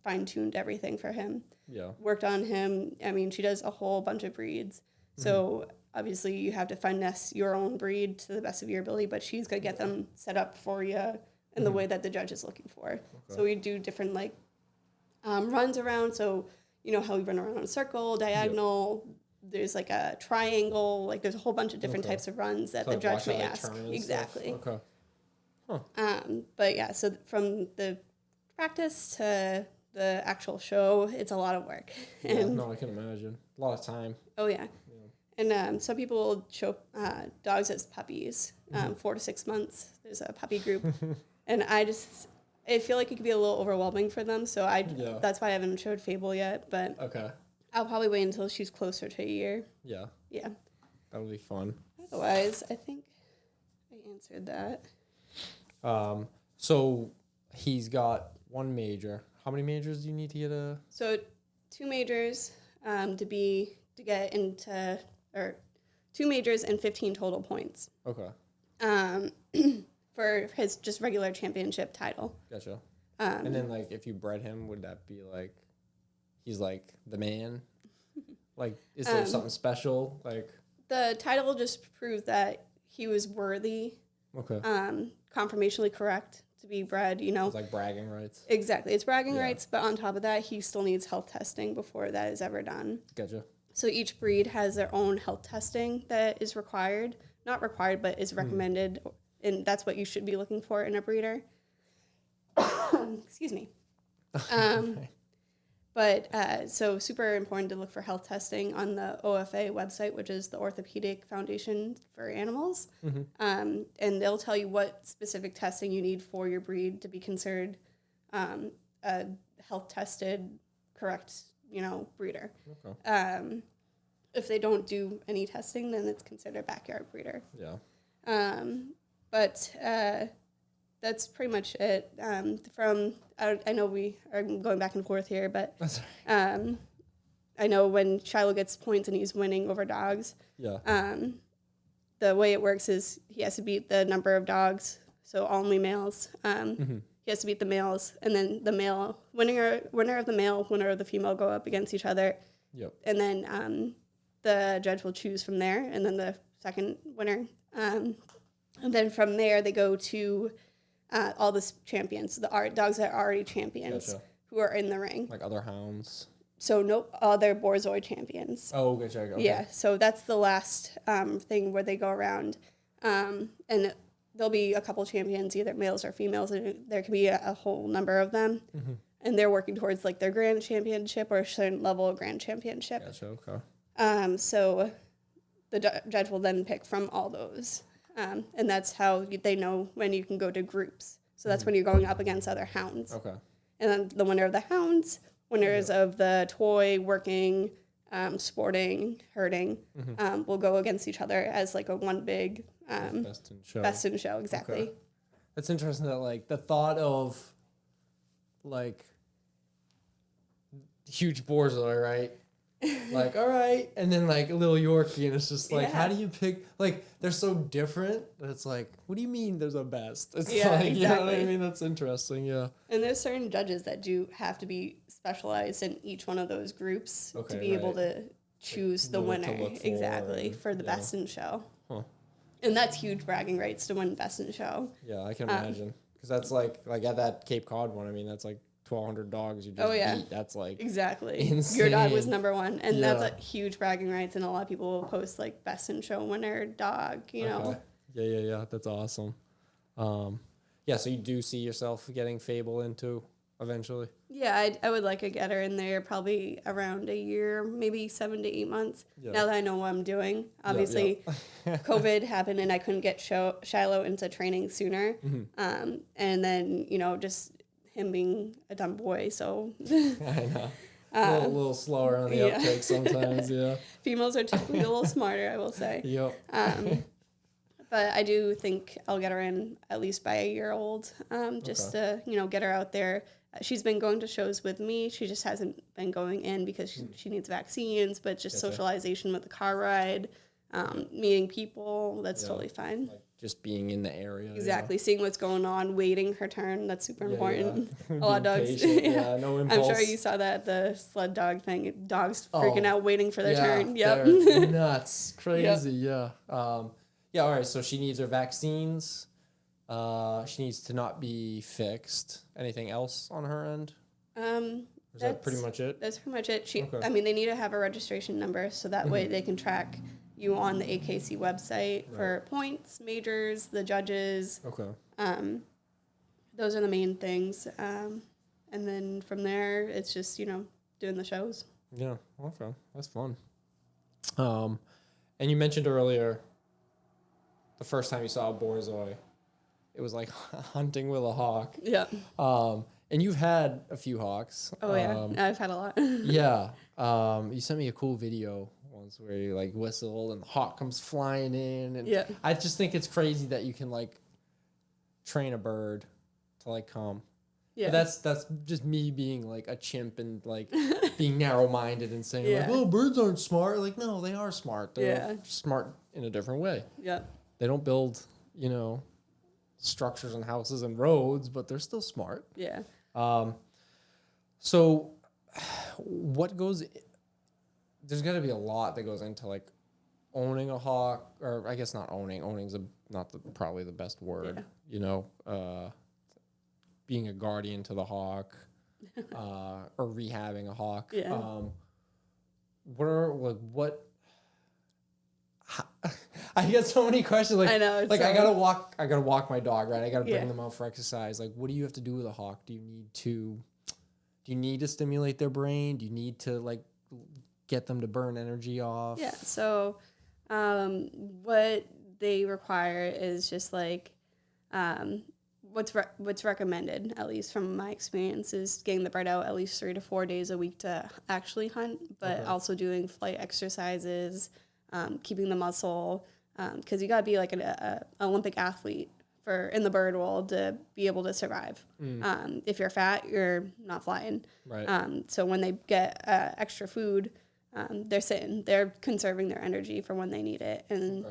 fine-tuned everything for him. Yeah. Worked on him. I mean, she does a whole bunch of breeds. So obviously you have to finesse your own breed to the best of your ability, but she's going to get them set up for you in the way that the judge is looking for. Okay. So we do different like runs around. So, you know how we run around in a circle, diagonal, there's like a triangle, like there's a whole bunch of different types of runs that the judge may ask. Exactly. Okay. Huh. But yeah, so from the practice to the actual show, it's a lot of work. Yeah, and no, I can imagine. A lot of time. Oh, yeah. And some people show dogs as puppies, 4 to 6 months. There's a puppy group. And I feel like it could be a little overwhelming for them. So that's why I haven't showed Fable yet. But okay. I'll probably wait until she's closer to a year. Yeah. Yeah. That'll be fun. Otherwise, I think I answered that. So he's got 1 major. How many majors do you need to get a? So 2 majors to get into, or 2 majors and 15 total points. Okay. For his just regular championship title. Gotcha. And then like if you bred him, would that be like he's like the man? Like is there something special? Like the title just proves that he was worthy. Okay. Confirmationally correct to be bred, you know. It's like bragging rights. Exactly. It's bragging rights, but on top of that, he still needs health testing before that is ever done. Gotcha. So each breed has their own health testing that is required. Not required, but is recommended, and that's what you should be looking for in a breeder. Excuse me. But so super important to look for health testing on the OFA website, which is the Orthopedic Foundation for Animals. And they'll tell you what specific testing you need for your breed to be considered a health tested, correct, breeder. Okay. If they don't do any testing, then it's considered a backyard breeder. Yeah. But that's pretty much it. I know we are going back and forth here, but I know when Shiloh gets points and he's winning over dogs, the way it works is he has to beat the number of dogs, so only males. He has to beat the males, and then the male winner of the male, winner of the female go up against each other. Yep. And then the judge will choose from there, and then the second winner. And then from there, they go to all the champions, the dogs that are already champions, who are in the ring. Like other hounds? So, nope, other Borzoi champions. Oh, gotcha. Okay. Yeah, so that's the last thing where they go around. And there'll be a couple champions, either males or females, and there can be a whole number of them. And they're working towards, like, their grand championship or a certain level of grand championship. Gotcha, okay. So the judge will then pick from all those. And that's how they know when you can go to groups. So that's when you're going up against other hounds. Okay. And then the winner of the hounds, winners of the toy, working, sporting, herding, will go against each other as like a one big Best in show. best in show. Exactly. Okay. That's interesting that like the thought of like huge borzoi, right? Like, all right, and then like a little Yorkie, and it's just like, how do you pick? Like, they're so different that it's like, what do you mean there's a best? It's like, exactly. you know what I mean? That's interesting, yeah. And there's certain judges that do have to be specialized in each one of those groups to be able to choose the winner. Exactly, for the best in show. Huh. And that's huge bragging rights to win best in show. Yeah, I can imagine. Because that's like at that Cape Cod one, I mean, that's like 1,200 dogs you just beat. That's like exactly insane. Your dog was number one, and that's a huge bragging rights. And a lot of people will post like best in show winner dog. You know. Yeah. That's awesome. Yeah. So you do see yourself getting Fable into eventually. Yeah, I would like to get her in there probably around a year, maybe 7 to 8 months. Yeah. Now that I know what I'm doing, obviously, COVID happened and I couldn't get Shiloh into training sooner. Mm-hmm. And then just him being a dumb boy, so I know. A little slower on the uptake sometimes, yeah. Females are typically a little smarter, I will say. Yep. But I do think I'll get her in at least by a year old, just to, get her out there. She's been going to shows with me. She just hasn't been going in because she needs vaccines, but just socialization with the car ride, meeting people, that's totally fine. Like just being in the area. Exactly. Seeing what's going on, waiting her turn. That's super important. A lot of dogs. No impulse. I'm sure you saw that, the sled dog thing. Dogs freaking out, waiting for their turn. Yep. They're nuts. Crazy. Yeah. All right. So she needs her vaccines. She needs to not be fixed. Anything else on her end? Is that pretty much it? That's pretty much it. I mean, they need to have a registration number so that way they can track you on the AKC website for points, majors, the judges. Okay. Those are the main things. And then from there, it's just, doing the shows. Yeah. Okay. That's fun. And you mentioned earlier the first time you saw a borzoi, it was like hunting with a hawk. Yeah. And you've had a few hawks. Oh, yeah. I've had a lot. Yeah. You sent me a cool video once where you like whistle and the hawk comes flying in. And I just think it's crazy that you can like train a bird to like come. Yeah. But that's just me being like a chimp and like being narrow-minded and saying like, oh, birds aren't smart. Like, no, they are smart. They're smart in a different way. Yeah. They don't build, structures and houses and roads, but they're still smart. Yeah. So what goes, there's got to be a lot that goes into like owning a hawk, or I guess not owning's probably the best word, being a guardian to the hawk, or rehabbing a hawk. Yeah. I get so many questions. Like, I know. Like I gotta walk my dog, right? I gotta bring them out for exercise. Like, what do you have to do with a hawk? Do you need to stimulate their brain? Do you need to like get them to burn energy off? Yeah. So, what they require is just like, what's recommended, at least from my experience, is getting the bird out at least 3 to 4 days a week to actually hunt, but also doing flight exercises, keeping the muscle, because you gotta be like an Olympic athlete in the bird world to be able to survive. If you're fat, you're not flying. Right. So when they get extra food, they're conserving their energy for when they need it, and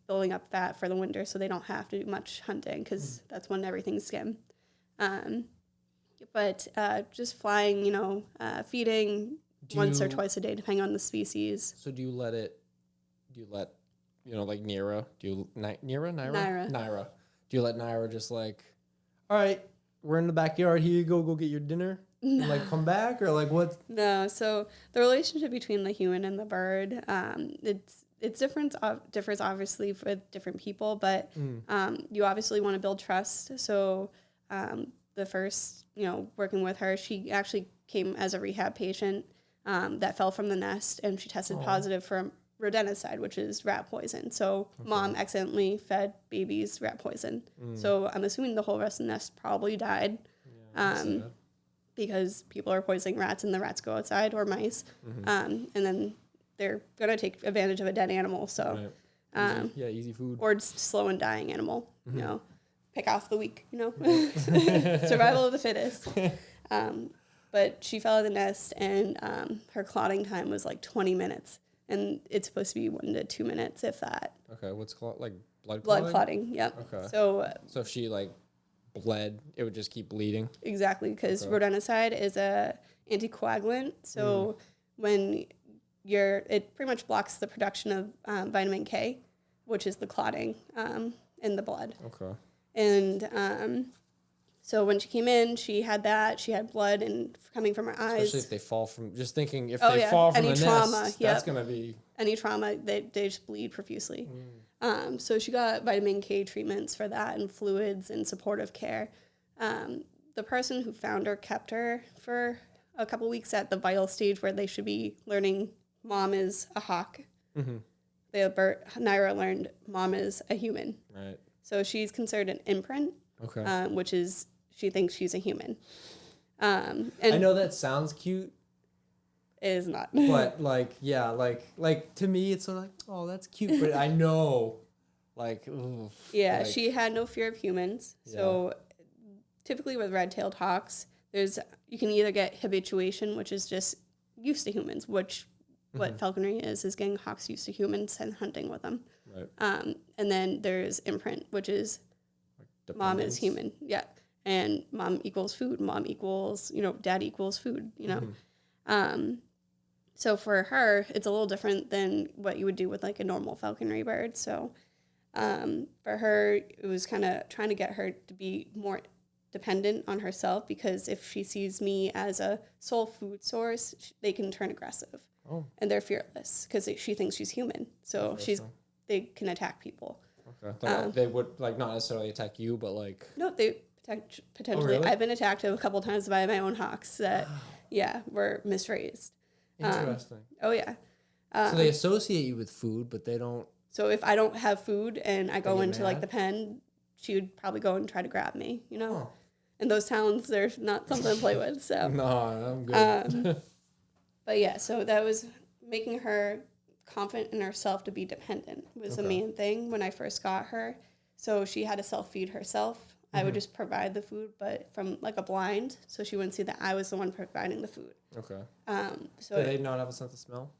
building up fat for the winter so they don't have to do much hunting because that's when everything's skim. But just flying, feeding once or twice a day depending on the species. So do you let like Nira? Nira. Do you let Nira just like, all right, we're in the backyard, here you go get your dinner? And like come back, or like what? No, so the relationship between the human and the bird, it's differs obviously for different people, but you obviously want to build trust. So the first, working with her, she actually came as a rehab patient that fell from the nest, and she tested positive for rodenticide, which is rat poison. So mom accidentally fed babies rat poison. So I'm assuming the whole rest of the nest probably died. Because people are poisoning rats and the rats go outside, or mice. And then they're going to take advantage of a dead animal. So, easy food. or slow and dying animal, you know, pick off the weak, you know, survival of the fittest. But she fell out of the nest, and her clotting time was like 20 minutes. And it's supposed to be 1 to 2 minutes, if that. Okay, what's like blood clotting? Blood clotting, yep. Okay. So if she like bled, it would just keep bleeding? Exactly, because rodenticide is a anticoagulant. So when it pretty much blocks the production of vitamin K, which is the clotting in the blood. Okay. And so when she came in, she had blood and coming from her eyes. Especially if they fall from, just thinking if they fall from any the trauma, nest, that's going to be... Any trauma, they just bleed profusely. So she got vitamin K treatments for that and fluids and supportive care. The person who found her kept her for a couple weeks at the vital stage where they should be learning mom is a hawk. Naira learned mom is a human. Right. So she's considered an imprint, which is she thinks she's a human. And I know that sounds cute. It is not. But like to me, it's sort of like, oh, that's cute. But I know, like, ooh, she had no fear of humans. So typically with red-tailed hawks, you can either get habituation, which is just used to humans, which what falconry is getting hawks used to humans and hunting with them. Right. And then there's imprint, which is like mom is human. Yeah. And mom equals food. Mom equals, dad equals food, So for her, it's a little different than what you would do with like a normal falconry bird. So for her, it was kind of trying to get her to be more dependent on herself, because if she sees me as a sole food source, they can turn aggressive. Oh. And they're fearless because she thinks she's human. So they can attack people. Okay. They would like not necessarily attack you, but like... No, they potentially. Oh, really? I've been attacked a couple times by my own hawks that, were misraised. Interesting. So they associate you with food, but they don't... So if I don't have food and I go into like the pen, she would probably go and try to grab me, Oh. And those sounds, they're not something to play with, so... No, I'm good. But so that was making her confident in herself to be dependent was the main thing when I first got her. So she had to self-feed herself. I would just provide the food, but from like a blind, so she wouldn't see that I was the one providing the food. Okay. So do they not have a sense of smell?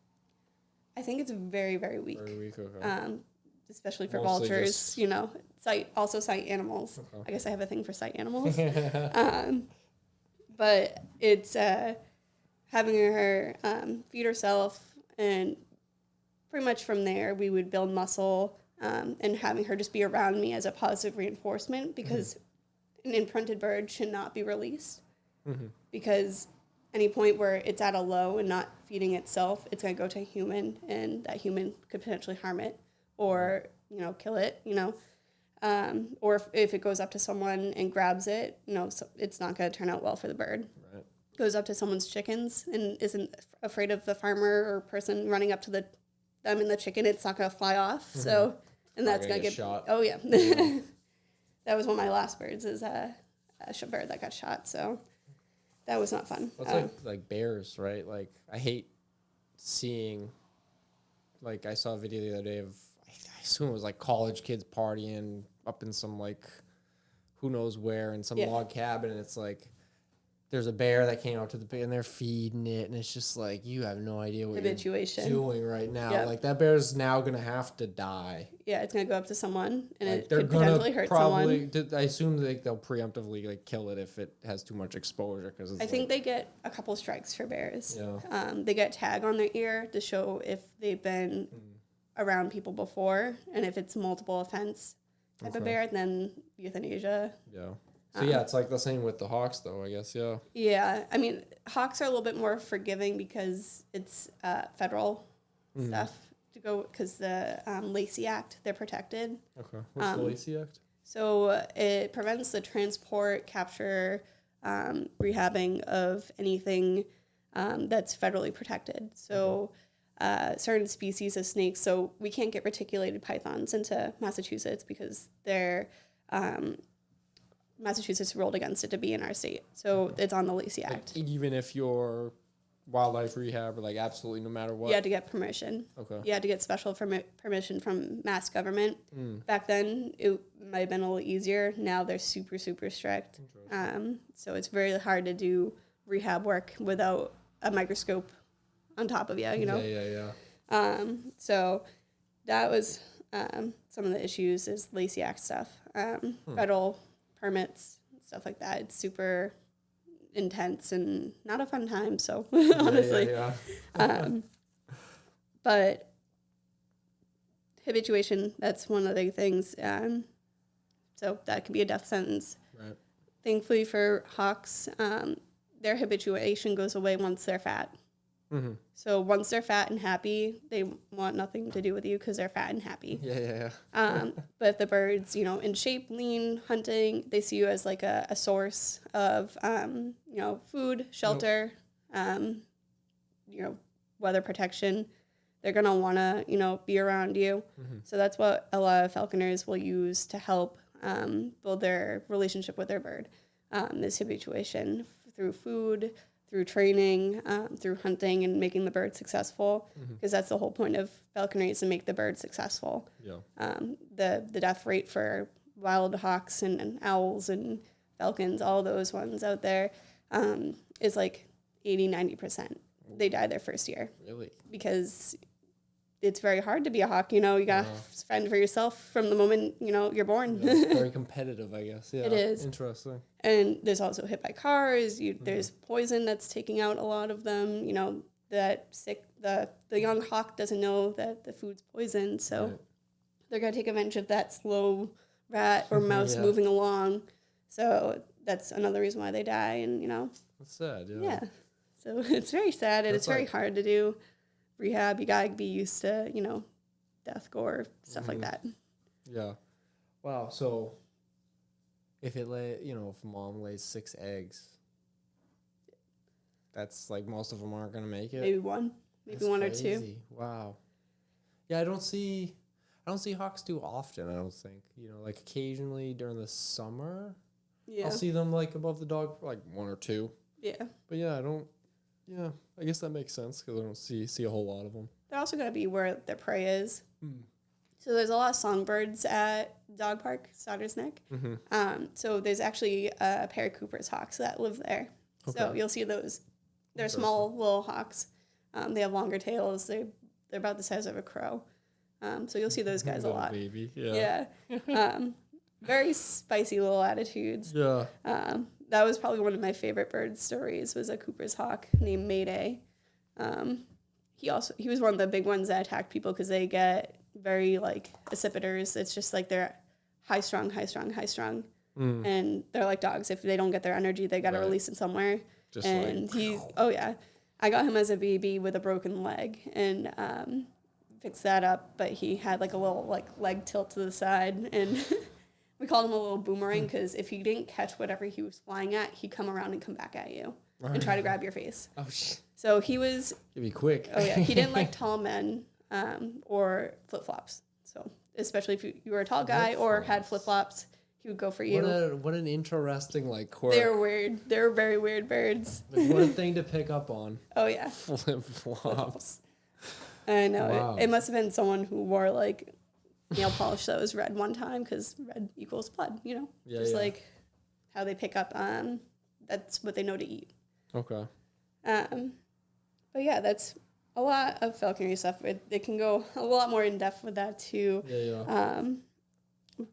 I think it's very, very weak. Very weak, okay. Especially for vultures, sight animals. Okay. I guess I have a thing for sight animals. But it's having her feed herself, and pretty much from there we would build muscle, and having her just be around me as a positive reinforcement, because an imprinted bird should not be released, because any point where it's at a low and not feeding itself, it's going to go to a human, and that human could potentially harm it or, kill it, or if it goes up to someone and grabs it, so it's not going to turn out well for the bird. Right. Goes up to someone's chickens and isn't afraid of the farmer or person running up to them and the chicken, it's not going to fly off. So, and that's going to get shot. Oh, yeah. That was one of my last birds, is a bird that got shot. So that was not fun. Well, it's like bears, right? Like, I hate seeing, like, I saw a video the other day of, I assume it was like college kids partying up in some, like, who knows where, in some log cabin, and it's like, there's a bear that came out to the pig and they're feeding it, and it's just like, you have no idea what Habituation. you're doing right now. Yep. Like, that bear's now going to have to die. Yeah, it's going to go up to someone, and like, it could potentially hurt someone. I assume they'll preemptively like kill it if it has too much exposure. Cause I think they get a couple strikes for bears. Yeah. They get tag on their ear to show if they've been around people before, and if it's multiple offense type of bear, then euthanasia. Yeah. So, it's like the same with the hawks, though, I guess, yeah. Yeah. I mean, hawks are a little bit more forgiving because it's federal stuff to go, because the Lacey Act, they're protected. Okay. What's the Lacey Act? So it prevents the transport, capture, rehabbing of anything that's federally protected. So certain species of snakes. So we can't get reticulated pythons into Massachusetts because they're Massachusetts ruled against it to be in our state. So it's on the Lacey Act. Like, even if you're wildlife rehab or like absolutely no matter what? You had to get permission. Okay. You had to get special permission from Mass government. Back then, it might have been a little easier. Now they're super, super strict. So it's very hard to do rehab work without a microscope on top of you, you know? Yeah. So that was some of the issues is Lacey Act stuff. Federal permits, stuff like that. It's super intense and not a fun time, so honestly. But habituation, that's one of the things. So that could be a death sentence. Right. Thankfully for hawks, their habituation goes away once they're fat. Mm-hmm. So once they're fat and happy, they want nothing to do with you because they're fat and happy. Yeah. But if the birds, you know, in shape, lean, hunting, they see you as like a source of, you know, food, shelter, you know, weather protection. They're going to want to, you know, be around you. Mm-hmm. So that's what a lot of falconers will use to help build their relationship with their bird, is habituation through food, through training, through hunting and making the bird successful, because that's the whole point of falconry is to make the bird successful. Yeah. The death rate for wild hawks and owls and falcons, all those ones out there, is like 80-90%. They die their first year. Really? Because it's very hard to be a hawk. You know, you got to fend for yourself from the moment, you know, you're born. Yeah, it's very competitive, I guess. Yeah, it is. Interesting. And there's also hit by cars. There's poison that's taking out a lot of them. You know, the young hawk doesn't know that the food's poison. So they're going to take advantage of that slow rat or mouse moving along. So that's another reason why they die. And, you know. That's sad, Yeah. So it's very sad, and it's very hard to do rehab. You gotta be used to, you know, death, gore, stuff like that. Yeah. Wow. So if it if mom lays 6 eggs, that's like most of them aren't gonna make it. Maybe one or two. Wow. Yeah, I don't see hawks too often. I don't think, like occasionally during the summer. Yeah. I'll see them like above the dog, like 1 or 2. Yeah. But yeah, I don't. Yeah, I guess that makes sense because I don't see a whole lot of them. They're also going to be where their prey is. So there's a lot of songbirds at Dog Park, Stotter's Neck. So there's actually a pair of Cooper's hawks that live there. Okay. So you'll see those. They're small little hawks. They have longer tails. They're about the size of a crow. So you'll see those guys a lot. Baby, yeah. Very spicy little attitudes. Yeah. That was probably one of my favorite bird stories, was a Cooper's hawk named Mayday. He was one of the big ones that attack people because they get very like accipiters. It's just like they're high strung. And they're like dogs. If they don't get their energy, they got to release it somewhere. Just and I got him as a baby with a broken leg and fixed that up. But he had like a little like leg tilt to the side and we called him a little boomerang because if he didn't catch whatever he was flying at, he'd come around and come back at you and try to grab your face. Oh, shit. So he was... He'd be quick. Oh, yeah. He didn't like tall men or flip-flops. So especially if you were a tall guy or had flip-flops, he would go for you. What an interesting, like, quirk. They're weird. They're very weird birds. What a thing to pick up on. Oh, yeah. Flip-flops. I know. Wow. It must have been someone who wore, like... nail polish that was red one time because red equals blood, you know? Like how they pick up, that's what they know to eat. Okay. But yeah, that's a lot of falconry stuff. They can go a lot more in depth with that too.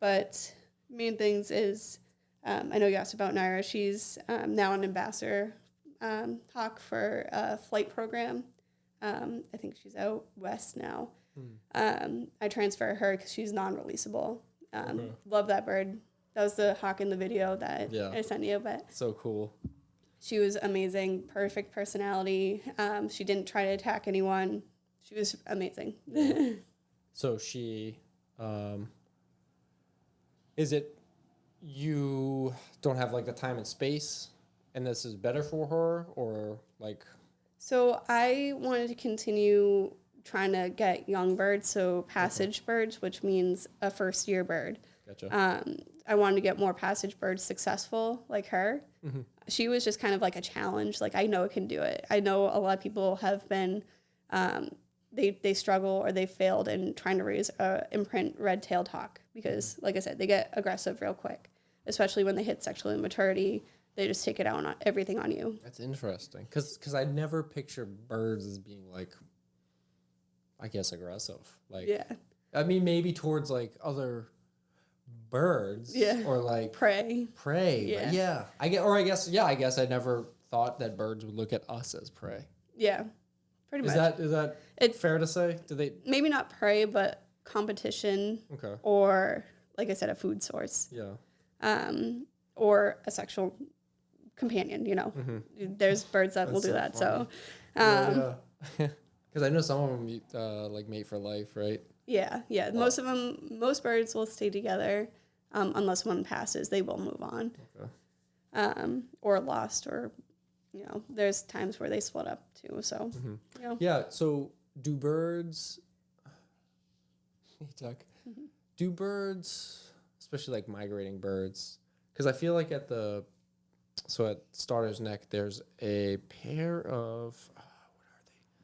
But main things is, I know you asked about Naira. She's now an ambassador hawk for a flight program. I think she's out west now. I transfer her because she's non-releasable. Love that bird. That was the hawk in the video that I sent you. But so cool. She was amazing. Perfect personality. She didn't try to attack anyone. She was amazing. So she, is it you don't have like the time and space, and this is better for her, or like? So I wanted to continue trying to get young birds, so passage birds, which means a first-year bird. Gotcha. I wanted to get more passage birds successful like her. Mm-hmm. She was just kind of like a challenge. Like, I know I can do it. I know a lot of people have been, they struggle or they failed in trying to raise a imprint red-tailed hawk because, like I said, they get aggressive real quick, especially when they hit sexual immaturity. They just take it out on everything on you. That's interesting. Because I never picture birds as being, like, I guess, aggressive. Like, Yeah. I mean, maybe towards, like, other birds. Yeah. Or, like, Prey. prey. Yeah. But I guess I never thought that birds would look at us as prey. Yeah. Pretty Is much. that It's fair to say? Do they? maybe not prey, but competition. Okay. Or, like I said, a food source. Yeah. Or a sexual companion, you know. Mm-hmm. There's birds that will That's do so that. funny. So, Yeah. Because I know some of them like mate for life, right? yeah. Most birds will stay together unless one passes. They will move on. Okay. Or lost, or, you know, there's times where they split up too. So, you know. Yeah. So do birds? Hey, Tuck. Do birds, especially like migrating birds, because I feel like at Starter's Neck there's a pair of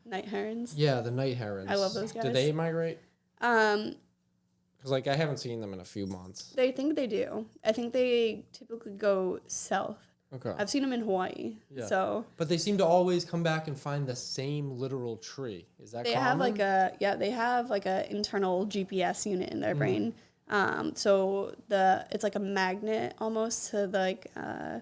Night herons. yeah, the night herons. I love those guys. Do they migrate? Um, Because like I haven't seen them in a few months. they think they do. I think they typically go south. Okay. I've seen them in Hawaii. Yeah. So But they seem to always come back and find the same literal tree. Is that they common? have like a internal GPS unit in their brain. So it's like a magnet almost to the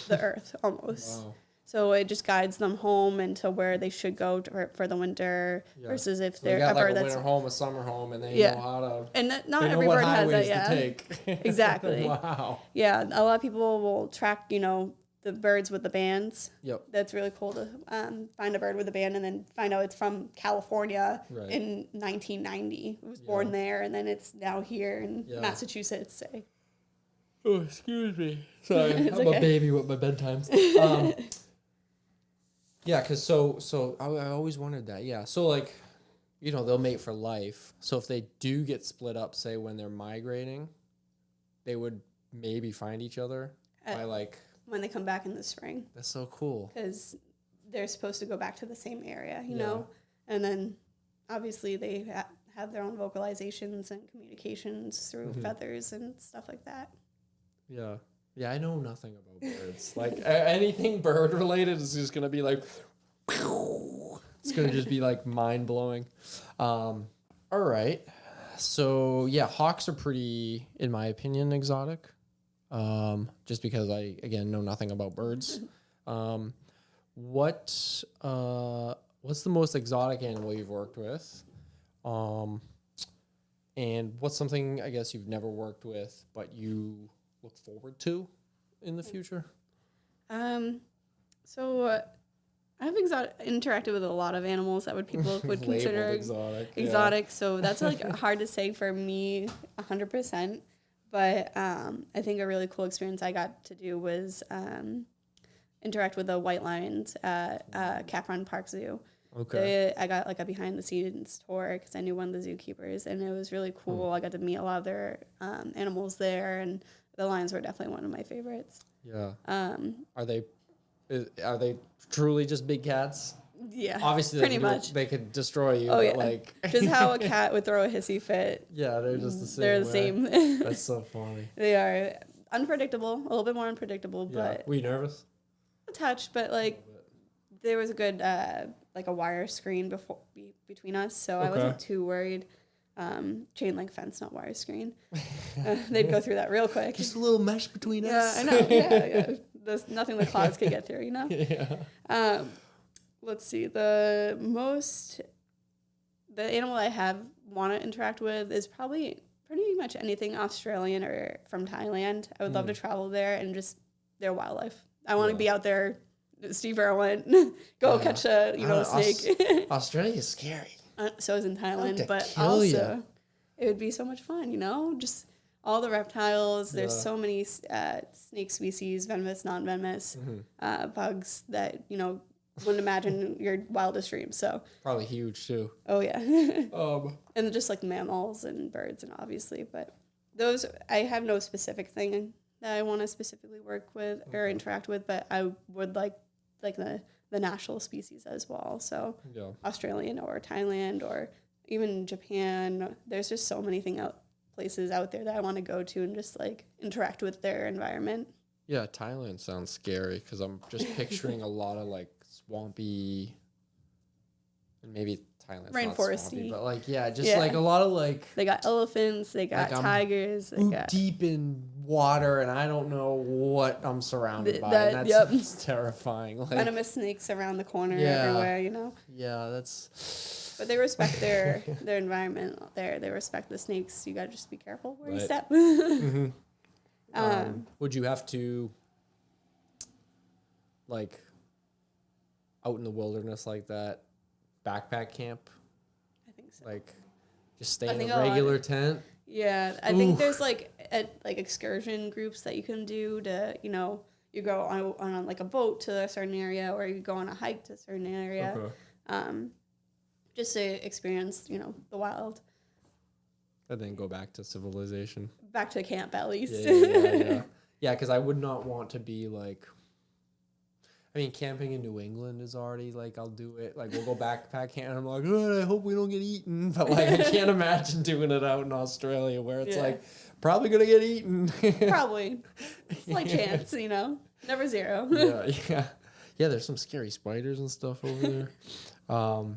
earth almost. Wow. So it just guides them home into where they should go for the winter versus if So they they're got a like bird a that's winter home, a summer home, and they Yeah. know how to. and not They know every what bird has highways that. to Yeah, take. Exactly. Wow. Yeah, a lot of people will track, you know, the birds with the bands. Yep. That's really cool to find a bird with a band and then find out it's from California Right. in 1990. It was born there, and then it's now here in Massachusetts. Say. Oh, excuse me. Sorry, I'm okay. a baby with my bedtimes. Yeah, because so I always wondered that. Yeah, so like, you know, they'll mate for life. So if they do get split up, say when they're migrating, they would maybe find each other by like. When they come back in the spring. That's so cool. Because they're supposed to go back to the same area, you know? And then obviously they have their own vocalizations and communications through feathers and stuff like that. Yeah. Yeah, I know nothing about birds. Like anything bird related is just gonna be like, it's gonna just be like mind blowing. All right. So yeah, hawks are pretty, in my opinion, exotic. Just because I again know nothing about birds. What's the most exotic animal you've worked with? And what's something I guess you've never worked with but you look forward to in the future? So I've interacted with a lot of animals that people would consider exotic. exotic. So that's like hard to say for me 100%. But I think a really cool experience I got to do was interact with the white lions at Capron Park Zoo. Okay. I got like a behind the scenes tour because I knew one of the zookeepers, and it was really cool. I got to meet a lot of their animals there, and the lions were definitely one of my favorites. Yeah. Are they truly just big cats? Yeah. Obviously, pretty much. They could destroy you. Oh, but yeah. like Just how a cat would throw a hissy fit. yeah, they're just the same. They're the way. same. That's so funny. They are unpredictable, a little bit more unpredictable, but Were you nervous? a touch. But like, there was a good like a wire screen between us, so I wasn't too worried. Chain link fence, not wire screen. They'd go through that real quick. Just a little mesh between us. Yeah, I know. Yeah. There's nothing the clouds could get through, you know. Yeah. Let's see. The animal I have want to interact with is probably pretty much anything Australian or from Thailand. I would love to travel there and just their wildlife. I want to be out there. Steve Irwin, catch a snake. Australia's scary. So is in Thailand, but kill also ya. It would be so much fun, you know. Just all the reptiles. There's so many snake species, venomous, non-venomous, bugs that wouldn't imagine your wildest dreams. So Probably huge too. oh yeah. And just like mammals and birds and obviously, but those I have no specific thing that I want to specifically work with or interact with, but I would like the national species as well. So Yeah. Australian or Thailand or even Japan. There's just so many places out there that I want to go to and just like interact with their environment. Yeah, Thailand sounds scary because I'm just picturing a lot of like swampy, and maybe Thailand's not Rainforesty. swampy, but like like a lot of like They got elephants, they got like tigers, they got deep in water, and I don't know what I'm surrounded by. that- And yep. that's terrifying. Like, venomous snakes around the corner Yeah. everywhere, you know. yeah, that's. But they respect their environment there. They respect the snakes. You gotta just be careful where you Right. step. Would you have to like out in the wilderness like that, backpack camp, I think so. like just stay I in think a a lot- regular tent? Yeah, I think there's like excursion groups that you can do to, you know, you go on like a boat to a certain area or you go on a hike to a certain area, just to experience, you know, the wild. And then go back to civilization. Back to camp at least. Yeah, because I would not want to be like. I mean, camping in New England is already like I'll do it. Like we'll go backpack camp, and I'm like, oh, I hope we don't get eaten. But like, I can't imagine doing it out in Australia where it's like probably gonna get eaten. Probably, slight chance, you know, never zero. Yeah. There's some scary spiders and stuff over there. Are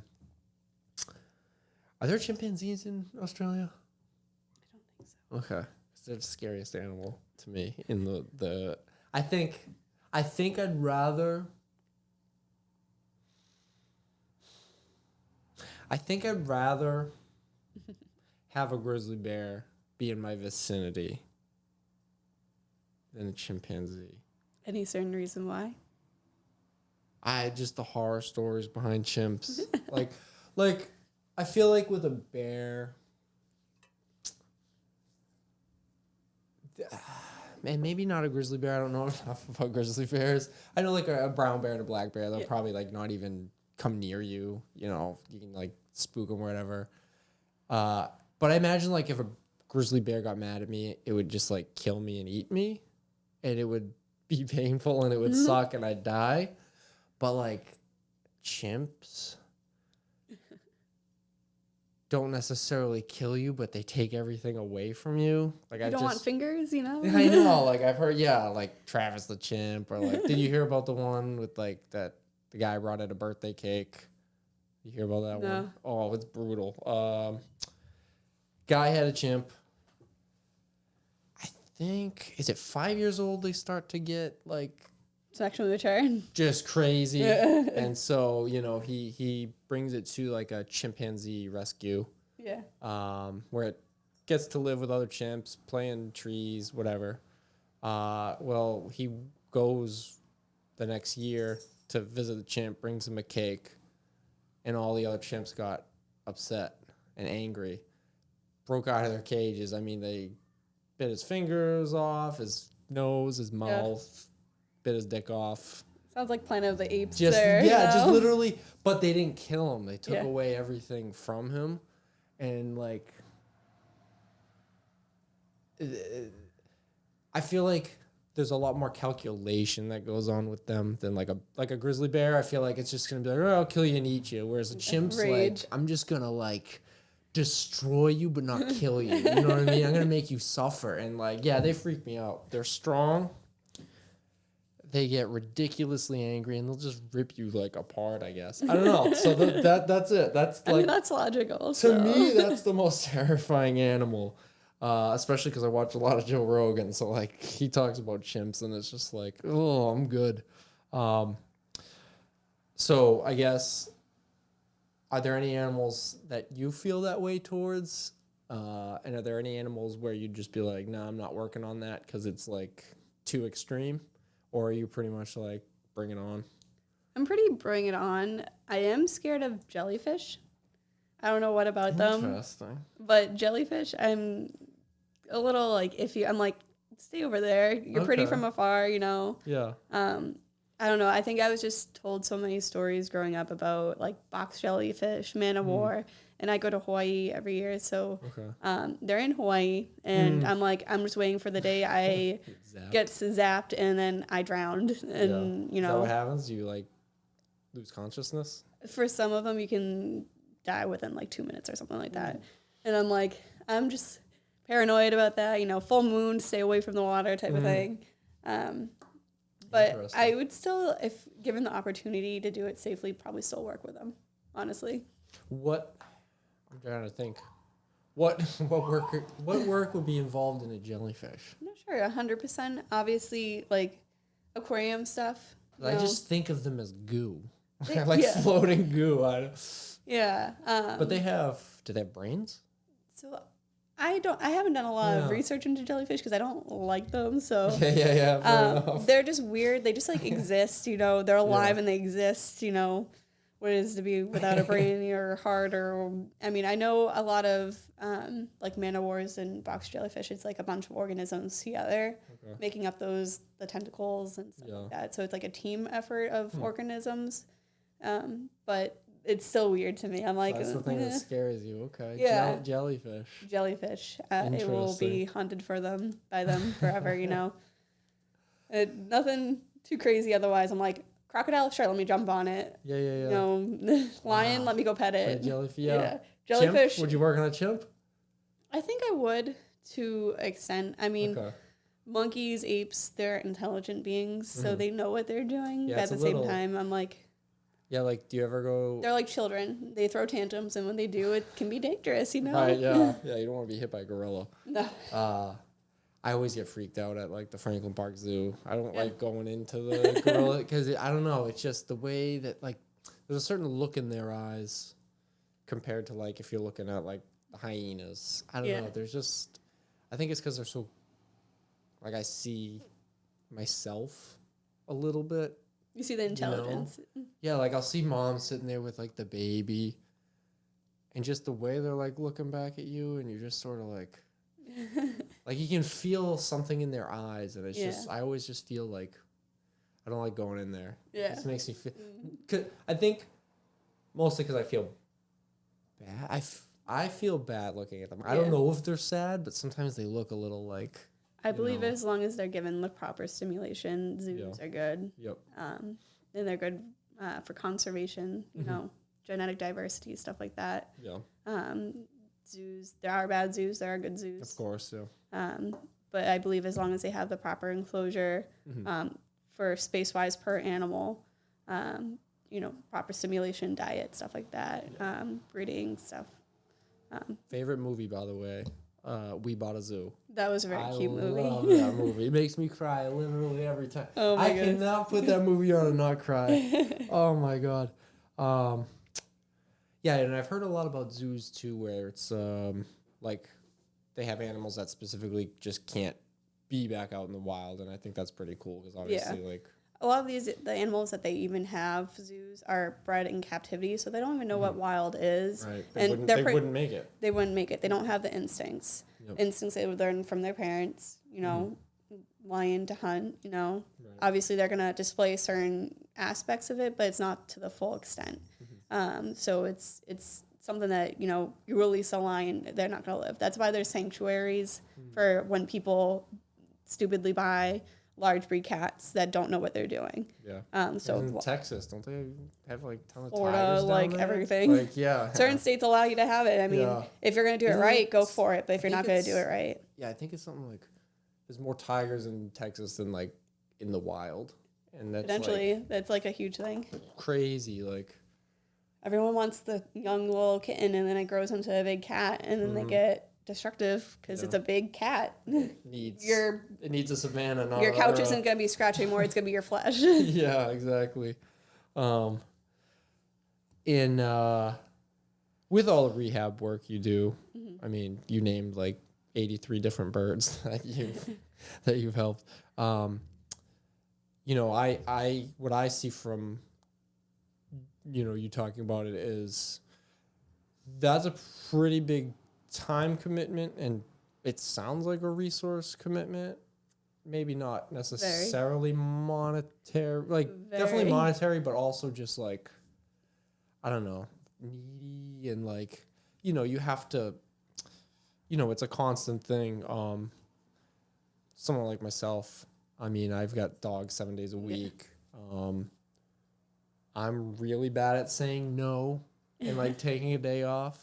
there chimpanzees in Australia? I don't think so. Okay, they're the scariest animal to me. In the I think I'd rather. I think I'd rather have a grizzly bear be in my vicinity than a chimpanzee. Any certain reason why? Just the horror stories behind chimps. like I feel like with a bear, and maybe not a grizzly bear. I don't know enough about grizzly bears. I know like a brown bear and a black bear. They'll probably like not even come near you. You know, you can like spook them or whatever. But I imagine like if a grizzly bear got mad at me, it would just like kill me and eat me, and it would be painful and it would suck and I'd die. But like chimps don't necessarily kill you, but they take everything away from you. Like You don't want fingers, you know? I know, like I've heard, like Travis the chimp, or like, did you hear about the one with like that the guy brought out a birthday cake? You hear about that No. one? Oh, it's brutal. Guy had a chimp. I think is it 5 years old they start to get like Sexually mature. just crazy. And so, you know, he brings it to like a chimpanzee rescue. Yeah. Where it gets to live with other chimps, play in trees, whatever. Well, he goes the next year to visit the chimp, brings him a cake, and all the other chimps got upset and angry, broke out of their cages. I mean, they bit his fingers off, his nose, his mouth, bit his dick off. Sounds like Planet of the Apes Just there. just literally. But they didn't kill him. They took Yeah. away everything from him, and like, I feel like there's a lot more calculation that goes on with them than like a grizzly bear. I feel like it's just gonna be like, oh, I'll kill you and eat you. Whereas a chimp's Rage. like, I'm just gonna like destroy you but not kill you. You know what I mean? I'm gonna make you suffer. And like, yeah, they freak me out. They're strong. They get ridiculously angry and they'll just rip you like apart, I guess. I don't know. So that's it. That's like, I mean, that's logical. to me, that's the most terrifying animal. Especially because I watch a lot of Joe Rogan. So like he talks about chimps and it's just like, oh, I'm good. So I guess, are there any animals that you feel that way towards? And are there any animals where you'd just be like, no, I'm not working on that because it's like too extreme? Or are you pretty much like, bring it on? I'm pretty bring it on. I am scared of jellyfish. I don't know what about them. Interesting. But jellyfish, I'm a little like iffy. I'm like, stay over there. You're pretty Okay. from afar, you know. Yeah. I I don't know. I think I was just told so many stories growing up about like box jellyfish, man of war, and I go to Hawaii every year. So they're in Hawaii, and I'm like, I'm just waiting for the day I get zapped and then I drowned. And, Is that what happens? You like lose consciousness? For some of them, you can die within like 2 minutes or something like that. And I'm like, I'm just paranoid about that, full moon, stay away from the water type of thing. But I would still, if given the opportunity to do it safely, probably still work with them, honestly. I'm trying to think. What work would be involved in a jellyfish? I'm not sure, 100%. Obviously, like aquarium stuff. I just think of them as goo. They, floating goo. Yeah. But do they have brains? So I haven't done a lot of research into jellyfish because I don't like them. So fair enough. they're just weird. They just like exist, they're alive and they exist, what it is to be without a brain or heart I know a lot of like man o' wars and box jellyfish. It's like a bunch of organisms together making up the tentacles and stuff like that. So it's like a team effort of organisms. But it's still weird to me. I'm like, that's the thing that scares you. Okay. Yeah. Jellyfish. It will be hunted by them forever, Nothing too crazy otherwise. I'm like, crocodile, sure, let me jump on it. Yeah. Lion, let me go pet it. Jellyfish. Yeah. Jellyfish. Chimp? Would you work on a chimp? I think I would to an extent. I mean, monkeys, apes, they're intelligent beings, so they know what they're doing. Yeah, but at the same time, I'm like, yeah, like, do you ever go... They're like children. They throw tantrums, and when they do, it can be dangerous, Right, yeah. Yeah, you don't want to be hit by a gorilla. No. I always get freaked out at, like, the Franklin Park Zoo. I don't like going into the gorilla, because, I don't know, it's just the way that, like, there's a certain look in their eyes compared to, like, if you're looking at, like, the hyenas. I don't know, there's just... I think it's because they're so... Like, I see myself a little bit. You see the intelligence. Yeah, like I'll see mom sitting there with like the baby and just the way they're like looking back at you and you're just sort of like you can feel something in their eyes and it's just I always just feel like I don't like going in there. Yeah. It just makes me feel cause I think mostly because I feel bad. I feel bad looking at them. I don't know if they're sad, but sometimes they look a little like I believe as long as they're given the proper stimulation, zoos are good. Yep. And they're good for conservation, genetic diversity, stuff like that. Yeah. Zoos, there are bad zoos, there are good zoos. Of course, yeah. But I believe as long as they have the proper enclosure for space-wise per animal, proper stimulation, diet, stuff like that, breeding stuff. Favorite movie, by the way, We Bought a Zoo. That was a very cute movie. I love that movie. It makes me cry literally every time. Oh my goodness. Cannot put that movie on and not cry. Oh my god. Yeah, and I've heard a lot about zoos too, where it's like they have animals that specifically just can't be back out in the wild, and I think that's pretty cool because obviously like a lot of the animals that they even have zoos are bred in captivity, so they don't even know what wild is. Right. They wouldn't make it. They wouldn't make it. They don't have the instincts. Yep. Instincts they would learn from their parents, lion to hunt, Obviously they're going to display certain aspects of it, but it's not to the full extent. So it's something that, you release a lion, they're not going to live. That's why there's sanctuaries for when people stupidly buy large breed cats that don't know what they're doing. Yeah. So in Texas, don't they have like a ton of Florida, tigers down like there? everything. Like Certain states allow you to have it. I mean, if you're going to do it right, go for it. But if you're not going to do it right. Yeah, I think it's something like there's more tigers in Texas than like in the wild. And that's potentially that's like a huge thing. Crazy, like everyone wants the young little kitten and then it grows into a big cat and then they get destructive because it's a big cat. It needs a savanna. Not your couch isn't going to be scratched anymore. It's going to be your flesh. Yeah, exactly. With all the rehab work you do, I mean, you named like 83 different birds that you've helped. What I see from you talking about it is that's a pretty big time commitment, and it sounds like a resource commitment. maybe not necessarily monetary, like definitely Very. monetary, but also just like, I don't know, needy and like, you have to, it's a constant thing. Someone like myself, I mean, I've got dogs 7 days a week. I'm really bad at saying no and like taking a day off.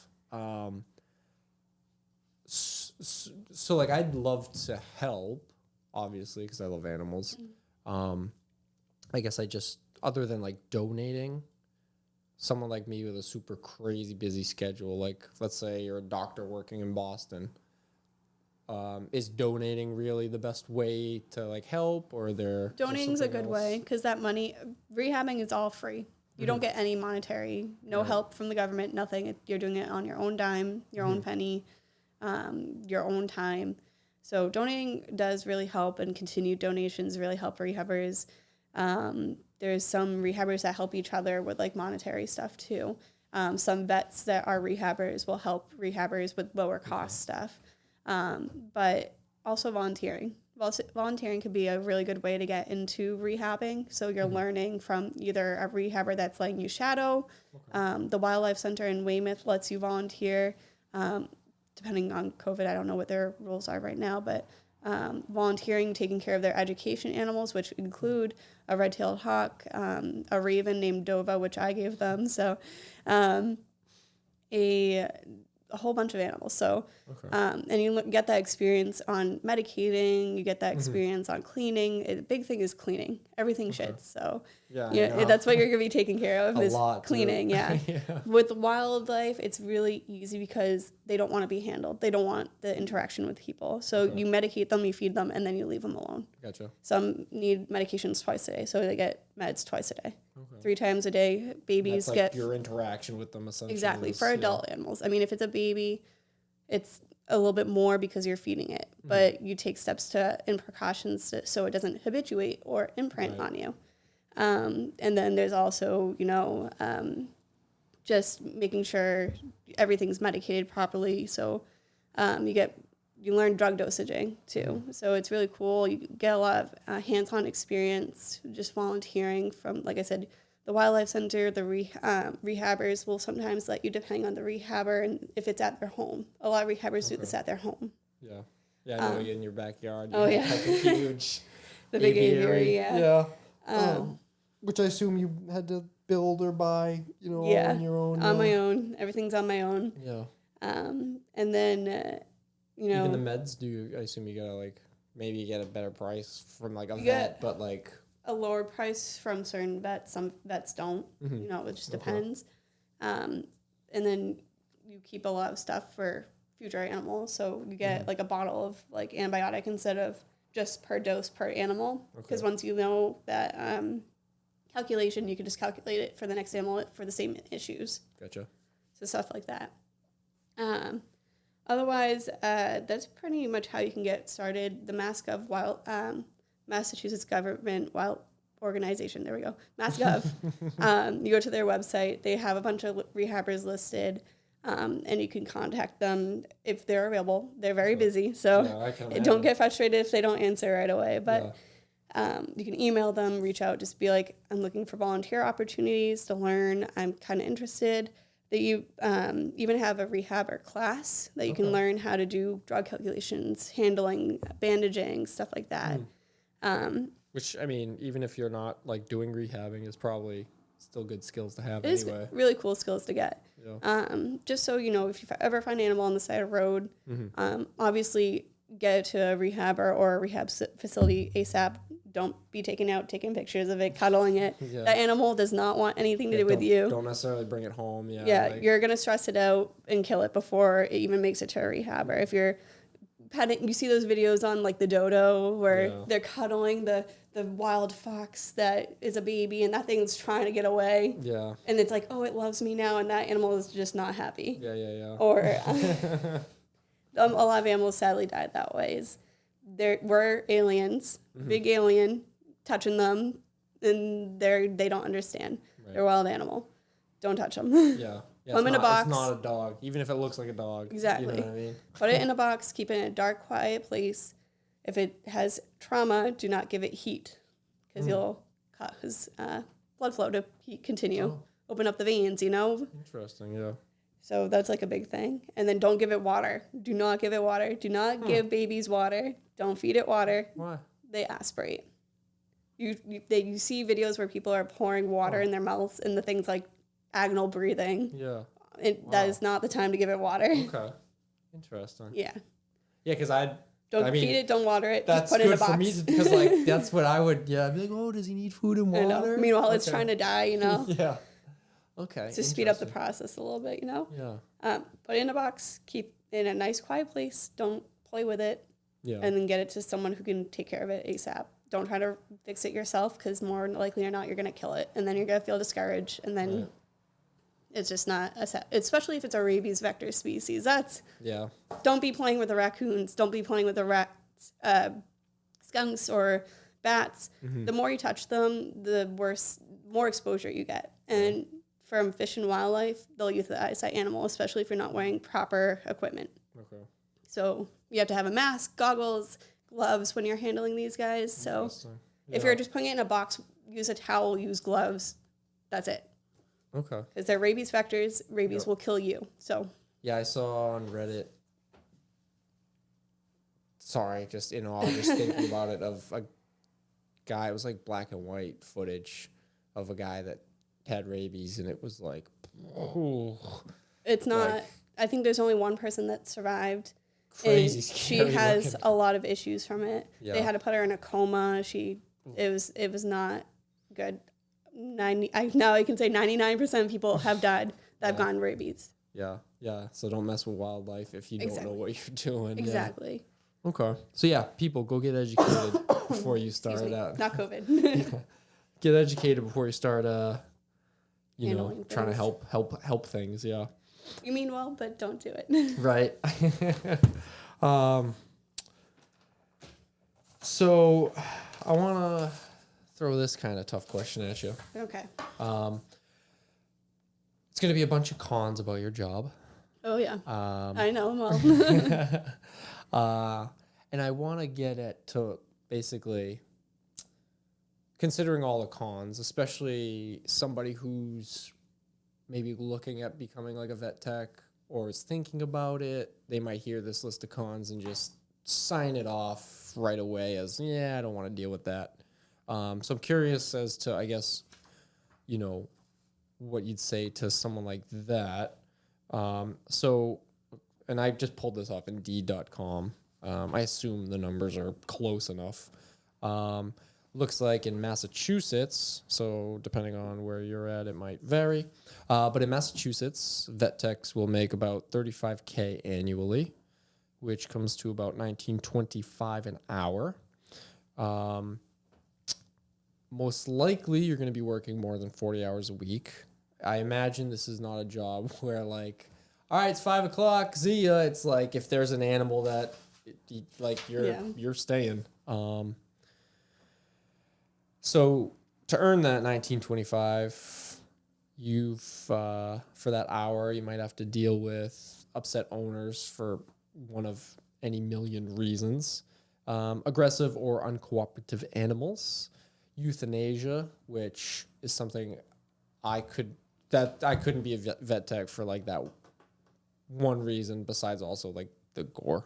So like I'd love to help, obviously, because I love animals. I guess I just, other than like donating, someone like me with a super crazy busy schedule, like let's say you're a doctor working in Boston, is donating really the best way to like help, or Donating's a good way because that money, rehabbing is all free. You don't get any monetary, no help from the government, nothing. You're doing it on your own dime, your own penny, your own time. So donating does really help, and continued donations really help rehabbers. There's some rehabbers that help each other with like monetary stuff too. Some vets that are rehabbers will help rehabbers with lower cost stuff. But also volunteering. Volunteering could be a really good way to get into rehabbing. So you're learning from either a rehabber that's letting you shadow. The Wildlife Center in Weymouth lets you volunteer. Depending on COVID, I don't know what their rules are right now, but volunteering, taking care of their education animals, which include a red-tailed hawk, a raven named Dova, which I gave them. So a whole bunch of animals. So, and you get that experience on medicating, you get that experience on cleaning. The big thing is cleaning. Everything shits. So, that's what you're going to be taking care of is cleaning. Yeah. With wildlife, it's really easy because they don't want to be handled. They don't want the interaction with people. So you medicate them, you feed them, and then you leave them alone. Gotcha. Some need medications twice a day. So they get meds twice a day. 3 times a day. Babies that's get your interaction with them essentially. Exactly. For adult animals. I mean, if it's a baby, it's a little bit more because you're feeding it, but you take steps and precautions so it doesn't habituate or imprint on you. And then there's also, just making sure everything's medicated properly. So you learn drug dosaging too. So it's really cool. You get a lot of hands-on experience just volunteering from, like I said, the Wildlife Center. The rehabbers will sometimes let you, depending on the rehabber and if it's at their home. A lot of rehabbers do this at their home. Yeah. Yeah, I know, in your backyard. Oh, yeah. Like a huge The big aviary, yeah. Which I assume you had to build or buy, all on your own. On my own. Everything's on my own. Yeah. And then, even the meds, I assume you gotta like, maybe get a better price from like a vet, but like a lower price from certain vets. Some vets don't, it just depends. And then you keep a lot of stuff for future animals. So you get like a bottle of like antibiotic instead of just per dose per animal. Because once you know that calculation, you can just calculate it for the next animal for the same issues. Gotcha. So stuff like that. Otherwise, that's pretty much how you can get started. The Massachusetts Government Wild Organization, there we go, MassGov. You go to their website. They have a bunch of rehabbers listed, and you can contact them if they're available. They're very busy, so don't get frustrated if they don't answer right away. But you can email them, reach out, just be like, I'm looking for volunteer opportunities to learn. I'm kind of interested. That you even have a rehabber class that you can learn how to do drug calculations, handling, bandaging, stuff like that. Which, I mean, even if you're not like doing rehabbing, is probably still good skills to have anyway. It's really cool skills to get. Yeah. Just so you know, if you ever find an animal on the side of the road, obviously get it to a rehabber or a rehab facility ASAP. Don't be taking pictures of it, cuddling it. Yeah. That animal does not want anything to do with you. Don't necessarily bring it home. Yeah, you're going to stress it out and kill it before it even makes it to a rehabber. If you're petting, you see those videos on like the dodo where they're cuddling the wild fox that is a baby and that thing's trying to get away. Yeah. And it's like, oh, it loves me now, and that animal is just not happy. Yeah. Or a lot of animals sadly died that way. We're aliens, big alien, touching them, and they don't understand. Right. They're a wild animal. Don't touch them. Yeah. Put them in a box. It's not a dog, even if it looks like a dog. Exactly. You know what I mean? Put it in a box, keep it in a dark, quiet place. If it has trauma, do not give it heat because you'll cause blood flow to continue, open up the veins, you know? Interesting, yeah. So that's like a big thing. And then don't give it water. Do not give it water. Do not give babies water. Don't feed it water. Why? They aspirate. You see videos where people are pouring water in their mouths and the things like agonal breathing. Yeah. That is not the time to give it water. Okay. Interesting. Yeah. Yeah, because Don't feed it, don't water it, that's just put it in a good for box. me because like that's what I would. Yeah, I'd be like, oh, does he need food and I water? know. Meanwhile, it's trying to die, you know? Yeah. Okay. To speed up the process a little bit, you know? Yeah. Put it in a box, keep it in a nice, quiet place. Don't play with it. Yeah. And then get it to someone who can take care of it ASAP. Don't try to fix it yourself because more likely or not, you're going to kill it. And then you're going to feel discouraged. And then it's just not, especially if it's a rabies vector species. Don't be playing with the raccoons. Don't be playing with the rats, skunks or bats. The more you touch them, the more exposure you get. And from Fish and Wildlife, they'll euthanize that animal, especially if you're not wearing proper equipment. Okay. So you have to have a mask, goggles, gloves when you're handling these guys. So if you're just putting it in a box, use a towel, use gloves. That's it. Okay. Because they're rabies vectors. Rabies will kill you. So yeah, I saw on Reddit. Sorry, just just thinking about it of a guy. It was like black and white footage of a guy that had rabies, and it was like, it's not. I think there's only one person that survived. Crazy. And she has a lot of issues from it. Yeah. They had to put her in a coma. It was not good. Now I can say 99% of people have died that have gotten rabies. Yeah, yeah. So don't mess with wildlife if you don't know what you're doing. Exactly. Yeah. Okay. So yeah, people go get educated before you start out. Not COVID. Get educated before you start. Trying to help things. Yeah. You mean well, but don't do it. Right. So I want to throw this kind of tough question at you. Okay. It's going to be a bunch of cons about your job. Oh, yeah. I know them all. And I want to get at to basically considering all the cons, especially somebody who's maybe looking at becoming like a vet tech or is thinking about it, they might hear this list of cons and just sign it off right away as, I don't want to deal with that. So I'm curious as to, I guess, what you'd say to someone like that. And I just pulled this off Indeed.com. I assume the numbers are close enough. Looks like in Massachusetts, so depending on where you're at, it might vary. But in Massachusetts, vet techs will make about $35K annually, which comes to about $19.25 an hour. Most likely, you're going to be working more than 40 hours a week. I imagine this is not a job where like, all right, it's 5 o'clock, see ya. It's like if there's an animal that you're staying. So to earn that $19.25, you've for that hour, you might have to deal with upset owners for one of any million reasons, aggressive or uncooperative animals, euthanasia, which is something I couldn't be a vet tech for like that one reason besides also like the gore.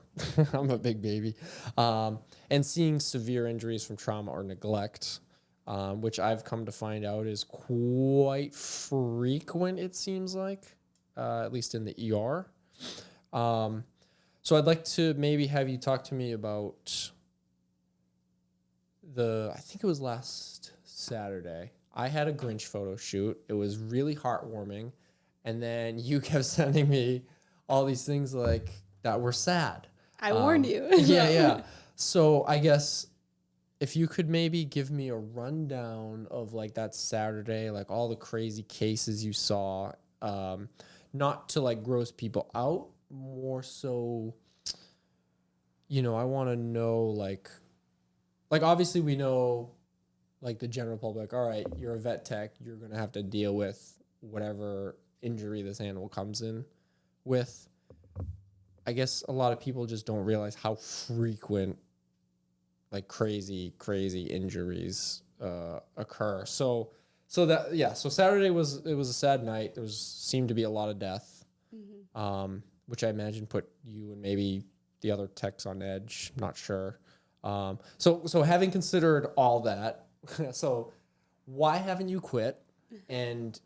I'm a big baby. And seeing severe injuries from trauma or neglect, which I've come to find out is quite frequent, it seems like, at least in the ER. So I'd like to maybe have you talk to me about I think it was last Saturday. I had a Grinch photo shoot. It was really heartwarming. And then you kept sending me all these things like that were sad. I warned you. Yeah. So I guess if you could maybe give me a rundown of like that Saturday, like all the crazy cases you saw, not to like gross people out, more so, I want to know like obviously we know like the general public, all right, you're a vet tech, you're going to have to deal with whatever injury this animal comes in with. I guess a lot of people just don't realize how frequent like crazy injuries occur. So Saturday was a sad night. There seemed to be a lot of death, which I imagine put you and maybe the other techs on edge. I'm not sure. So having considered all that, so why haven't you quit? And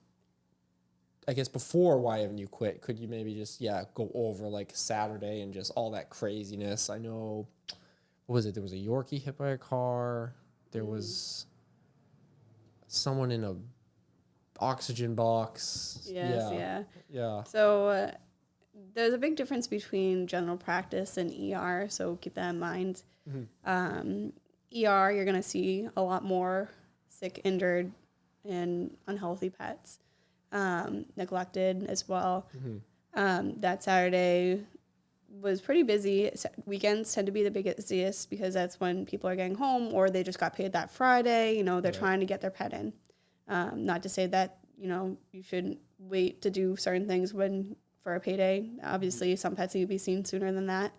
I guess before why haven't you quit, could you maybe just go over like Saturday and just all that craziness? I know, what was it? There was a Yorkie hit by a car. There was someone in a oxygen box. Yes, yeah. Yeah. So there's a big difference between general practice and ER, so keep that in mind. ER, you're going to see a lot more sick, injured, and unhealthy pets, neglected as well. That Saturday was pretty busy. Weekends tend to be the busiest because that's when people are getting home or they just got paid that Friday. They're trying to get their pet in. Not to say that, you shouldn't wait to do certain things for a payday. Obviously, some pets need to be seen sooner than that.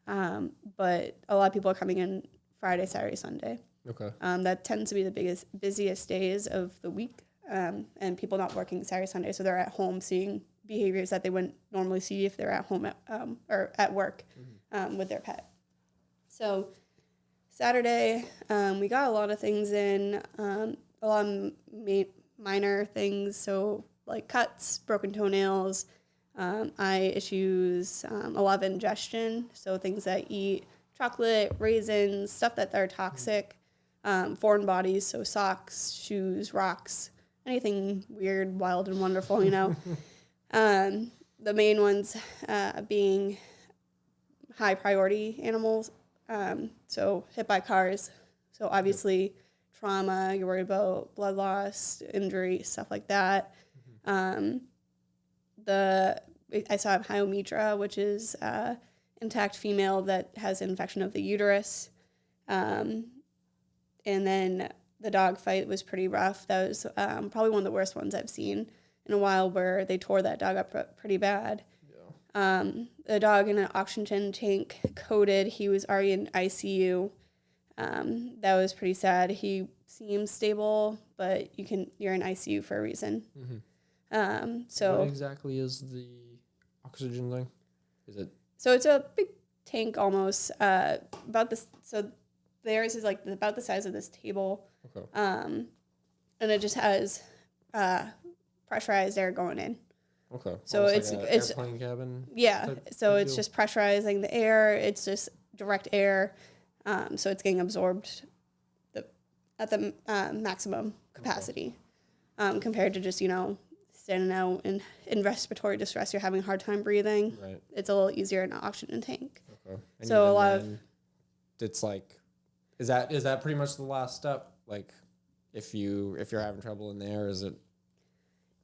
But a lot of people are coming in Friday, Saturday, Sunday. Okay. That tends to be the busiest days of the week, and people not working Saturday, Sunday, so they're at home seeing behaviors that they wouldn't normally see if they're at home or at work with their pet. So Saturday, we got a lot of things in, a lot of minor things, so like cuts, broken toenails, eye issues, a lot of ingestion, so things that eat chocolate, raisins, stuff that are toxic, foreign bodies, so socks, shoes, rocks, anything weird, wild, and wonderful, The main ones being high priority animals, so hit by cars, so obviously trauma, you're worried about blood loss, injury, stuff like that. I saw hyometra, which is intact female that has infection of the uterus. And then the dog fight was pretty rough. That was probably one of the worst ones I've seen in a while, where they tore that dog up pretty bad. Yeah. The dog in an oxygen tank coded. He was already in ICU. That was pretty sad. He seems stable, but you're in ICU for a reason. So what exactly is the oxygen thing? Is it? So it's a big tank almost, about this. So theirs is like about the size of this table. Okay. And it just has pressurized air going in. Okay. So almost it's airplane cabin. Yeah. So it's deal? just pressurizing the air. It's just direct air. So it's getting absorbed at the maximum capacity, compared to just standing out in respiratory distress. You're having a hard time breathing. Right. It's a little easier in an oxygen tank. Okay. And So a lot of it's like, is that pretty much the last step? Like, if you're having trouble in there, is it?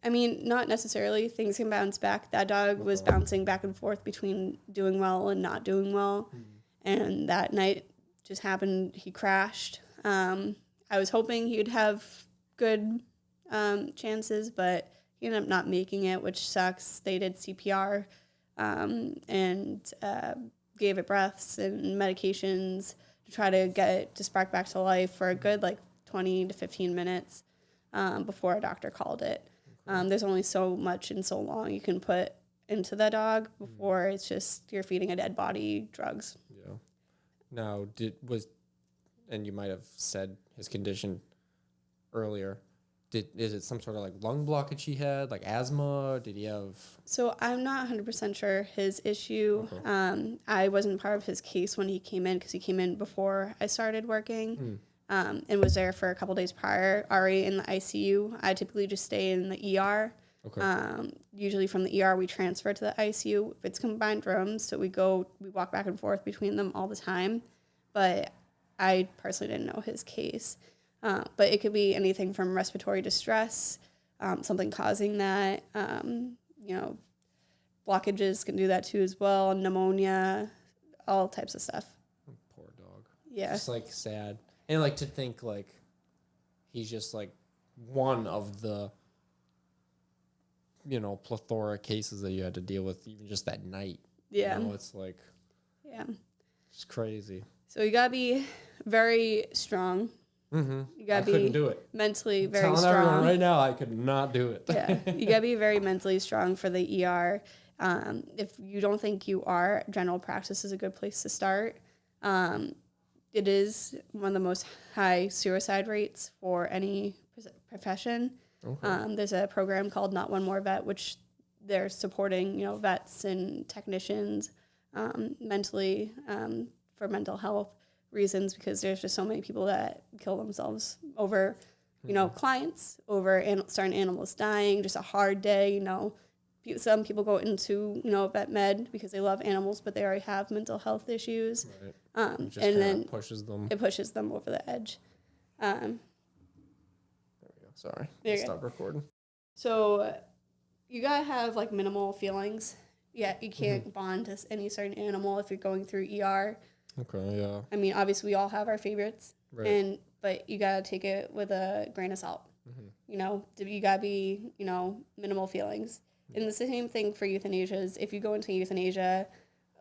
I mean, not necessarily. Things can bounce back. That dog was bouncing back and forth between doing well and not doing well. And that night just happened. He crashed. I was hoping he'd have good chances, but he ended up not making it, which sucks. They did CPR and gave it breaths and medications to try to get it to spark back to life for a good 20 to 15 minutes before a doctor called it. There's only so much and so long you can put into the dog before it's just you're feeding a dead body drugs. Yeah. Now, and you might have said his condition earlier. Is it some sort of lung blockage he had, like asthma? Did he have? So I'm not 100% sure his issue. Okay. I wasn't part of his case when he came in because he came in before I started working. And was there for a couple days prior, already in the ICU. I typically just stay in the ER. Okay. Usually from the ER, we transfer to the ICU. If it's combined rooms, so we walk back and forth between them all the time. But I personally didn't know his case. But it could be anything from respiratory distress, something causing that. Blockages can do that too as well, pneumonia, all types of stuff. Poor dog. Yeah. Just sad. And to think he's just one of the plethora cases that you had to deal with even just that night. Yeah. It's yeah. It's crazy. So you gotta be very strong. Mm-hmm. You gotta I couldn't be do it. mentally very Telling strong. everyone right now, I could not do it. Yeah, you gotta be very mentally strong for the ER. If you don't think you are, general practice is a good place to start. It is one of the most high suicide rates for any profession. Okay. There's a program called Not One More Vet, which they're supporting, vets and technicians mentally for mental health reasons, because there's just so many people that kill themselves over, clients, over certain animals dying, just a hard day, Some people go into, vet med because they love animals, but they already have mental health issues. Right. And then pushes them. it pushes them over the edge. There we go. Sorry. Stop recording. So you gotta have like minimal feelings. Yeah, you can't bond to any certain animal if you're going through ER. Okay, yeah. I mean, obviously we all have our favorites, Right. but you gotta take it with a grain of salt. You gotta be, minimal feelings. And the same thing for euthanasia is if you go into euthanasia,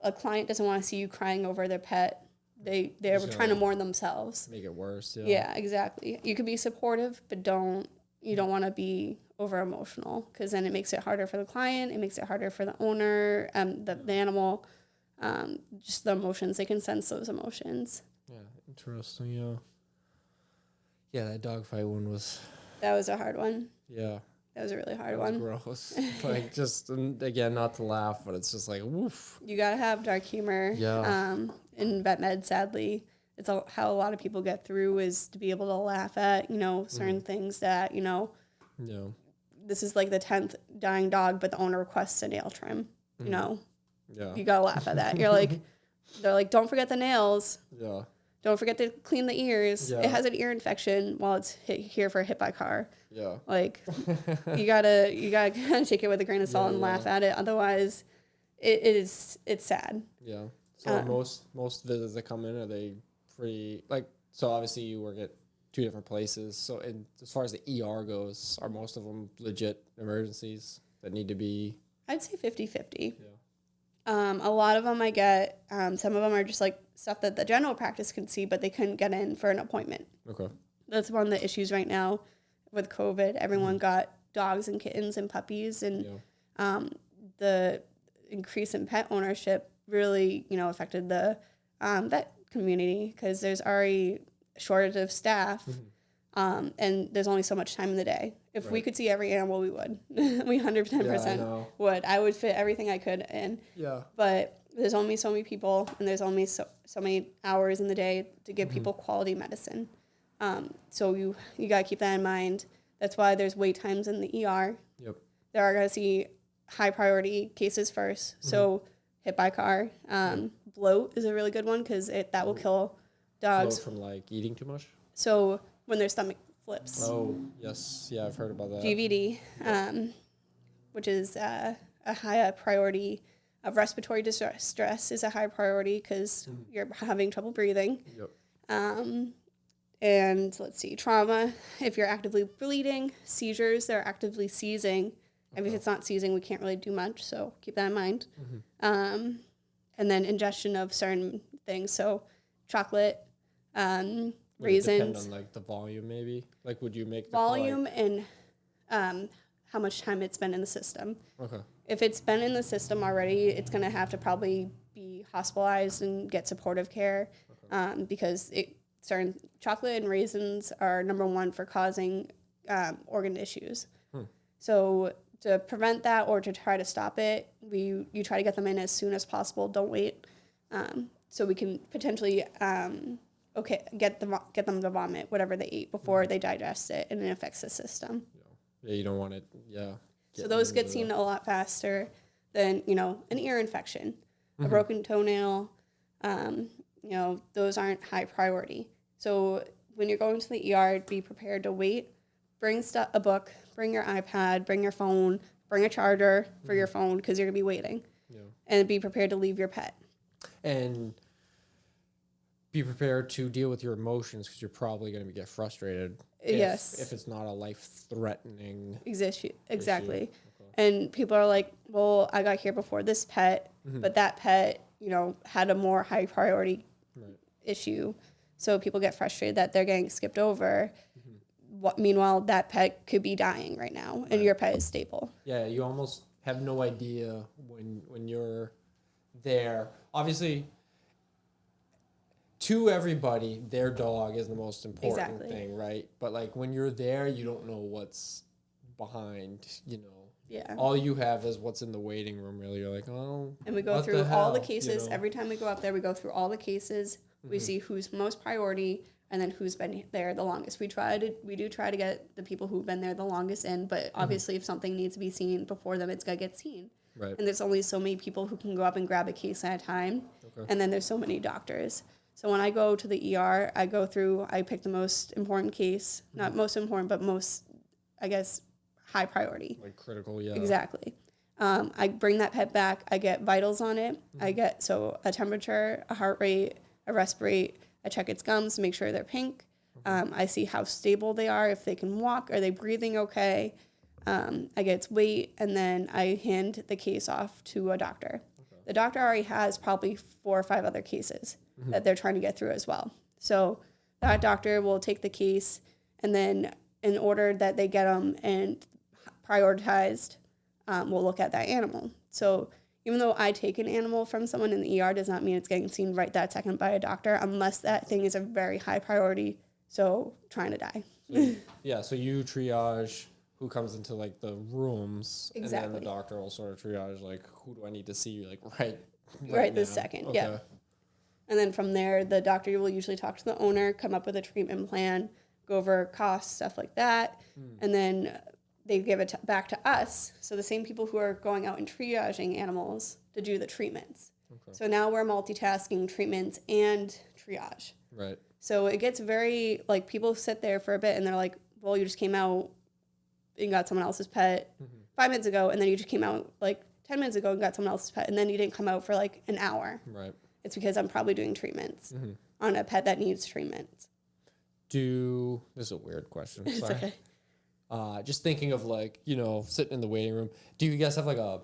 a client doesn't want to see you crying over their pet. They're trying to mourn themselves. Make it worse, yeah. Yeah, exactly. You can be supportive, but you don't want to be over emotional, because then it makes it harder for the client. It makes it harder for the owner, the animal, just the emotions. They can sense those emotions. Yeah, interesting, yeah. Yeah, that dogfight one was... That was a hard one. Yeah. That was a really hard That one. was gross. Like, just, and again, not to laugh, but it's just like, woof. You got to have dark humor. Yeah. In vet med, sadly, it's how a lot of people get through, is to be able to laugh at, certain things that, Yeah. this is like the 10th dying dog, but the owner requests a nail trim, Yeah. You got to laugh at that. You're like, they're like, don't forget the nails. Yeah. Don't forget to clean the ears. Yeah. It has an ear infection while it's hit by car. Yeah. Like, you gotta kind of take it with a grain of salt and laugh at it. Otherwise, it's sad. Yeah. So most visits that come in, are they pretty, like, so obviously you work at 2 different places. So as far as the ER goes, are most of them legit emergencies that need to be? I'd say 50-50. Yeah. A lot of them I get, some of them are just like stuff that the general practice can see, but they couldn't get in for an appointment. Okay. That's one of the issues right now with COVID. Everyone got dogs and kittens and puppies, and the increase in pet ownership really, affected the vet community, because there's already a shortage of staff, and there's only so much time in the day. If we could see every animal, we would. We 110% would. I would fit everything I could in. Yeah. But there's only so many people, and there's only so many hours in the day to give people quality medicine. So you got to keep that in mind. That's why there's wait times in the ER. Yep. They are going to see high priority cases first. So hit by car. Bloat is a really good one, because that will kill dogs. Bloat from like eating too much? So when their stomach flips. Oh, yes. Yeah, I've heard about that. GVD, which is a high priority of respiratory distress, is a high priority because you're having trouble breathing. Yep. And let's see, trauma, if you're actively bleeding, seizures, they're actively seizing. And if it's not seizing, we can't really do much, so keep that in mind. And then ingestion of certain things, so chocolate, Would it depend raisins. on like the volume, maybe? Like, would you make the Volume and how much time it's been in the system. Okay. If it's been in the system already, it's going to have to probably be hospitalized and get supportive care, because certain chocolate and raisins are number one for causing organ issues. So to prevent that, or to try to stop it, you try to get them in as soon as possible. Don't wait. So we can potentially get them to vomit whatever they eat before they digest it, and it affects the system. Yeah, you don't want it. Yeah. So those get seen a lot faster than an ear infection, a broken toenail. Those aren't high priority. So when you're going to the ER, be prepared to wait. Bring a book. Bring your iPad. Bring your phone. Bring a charger for your phone, because you're gonna be waiting. Yeah. And be prepared to leave your pet. And be prepared to deal with your emotions, because you're probably going to get frustrated. If it's not a life-threatening exactly. Okay. And people are like, well, I got here before this pet, but that pet, had a more high priority issue. So people get frustrated that they're getting skipped over. Meanwhile, that pet could be dying right now, and your pet is stable. Yeah, you almost have no idea when you're there. Obviously, to everybody, their dog is the most important thing, right? But like when you're there, you don't know what's behind, Yeah. All you have is what's in the waiting room, really. You're like, oh. And we go through all the cases. Every time we go up there, we go through all the cases. We see who's most priority and then who's been there the longest. We do try to get the people who've been there the longest in, but obviously if something needs to be seen before them, it's got to get seen. Right. And there's only so many people who can go up and grab a case at a time. Okay. And then there's so many doctors. So when I go to the ER, I pick the most important case, not most important, but most, I guess, high priority. Like critical, yeah. Exactly. I bring that pet back. I get vitals on it. I get a temperature, a heart rate, a respirate. I check its gums, make sure they're pink. I see how stable they are, if they can walk, are they breathing okay. I get its weight, and then I hand the case off to a doctor. Okay. The doctor already has probably 4 or 5 other cases that they're trying to get through as well. So that doctor will take the case, and then in order that they get them and prioritized, we'll look at that animal. So even though I take an animal from someone in the ER does not mean it's getting seen right that second by a doctor unless that thing is a very high priority, so trying to die. So you triage who comes into like the rooms, exactly. And then the doctor will sort of triage like who do I need to see like right this second. Okay. Yeah. And then from there, the doctor will usually talk to the owner, come up with a treatment plan, go over costs, stuff like that, and then they give it back to us. So the same people who are going out and triaging animals to do the treatments. Okay. So now we're multitasking treatments and triage. Right. So it gets very, like, people sit there for a bit and they're like, well, you just came out and got someone else's pet 5 minutes ago, and then you just came out like 10 minutes ago and got someone else's pet, and then you didn't come out for like an hour. Right. It's because I'm probably doing treatments on a pet that needs treatments. This is a weird question. It's Sorry. okay. Just thinking of like, sitting in the waiting room. Do you guys have like a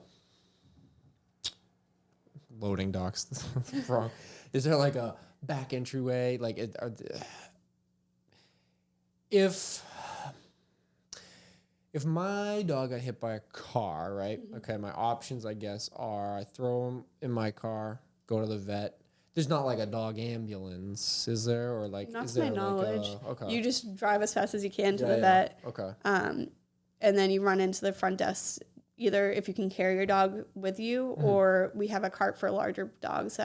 loading docks? Wrong. Is there like a back entryway? Like, if my dog got hit by a car, right? Okay, my options, I guess, are I throw him in my car, go to the vet. There's not like a dog ambulance, is there? Or like, not is to my there knowledge. Okay. You just drive as fast as you can to the vet. Okay. And then you run into the front desk, either if you can carry your dog with you, or we have a cart for larger dogs.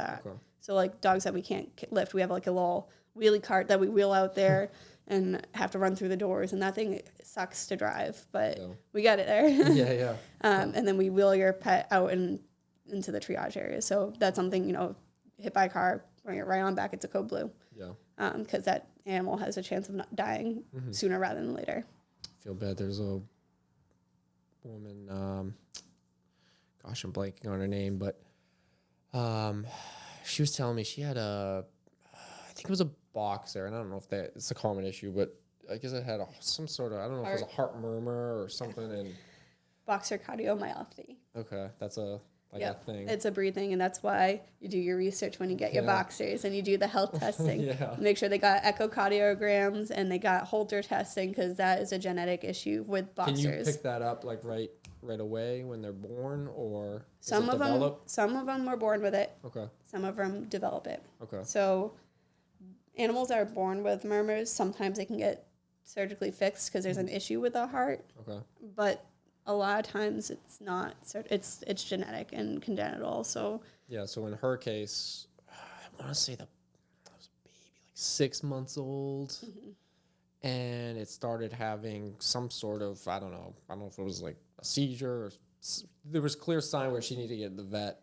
So like dogs that we can't lift, we have like a little wheelie cart that we wheel out there and have to run through the doors. And that thing sucks to drive, but we got it there. Yeah. And then we wheel your pet out into the triage area. So that's something, hit by a car, bring it right on back. It's a code blue. Yeah. Because that animal has a chance of not dying sooner rather than later. I feel bad. There's a woman, gosh, I'm blanking on her name, but she was telling me she had I think it was a boxer, and I don't know if it's a common issue, but I guess it had some sort of, I don't know if it was a heart murmur or something. And boxer cardiomyopathy. Okay, that's a thing. It's a breathing, and that's why you do your research when you get your boxers and you do the health testing. Make sure they got echocardiograms and they got Holter testing, because that is a genetic issue with boxers. Can you pick that up like right away when they're born, or some of them were born with it. Okay. Some of them develop it. Okay. So animals that are born with murmurs, sometimes they can get surgically fixed because there's an issue with the heart. Okay. But a lot of times it's not. It's genetic and congenital. So yeah. So in her case, I want to say that was a baby, like 6 months old, and it started having some sort of, I don't know if it was like a seizure or there was clear sign where she needed to get the vet.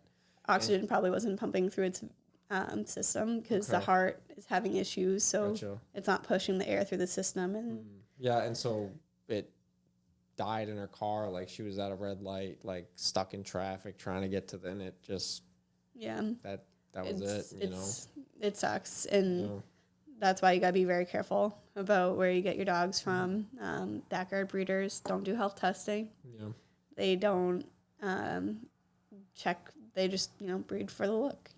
Oxygen probably wasn't pumping through its system because the heart is having issues, so it's not pushing the air through the system. And yeah, and so it died in her car, like she was at a red light, like stuck in traffic trying to get to the, and it just that was it. It sucks, and that's why you gotta be very careful about where you get your dogs from. Backyard breeders don't do health testing. Yeah, they don't check. They just breed for the look.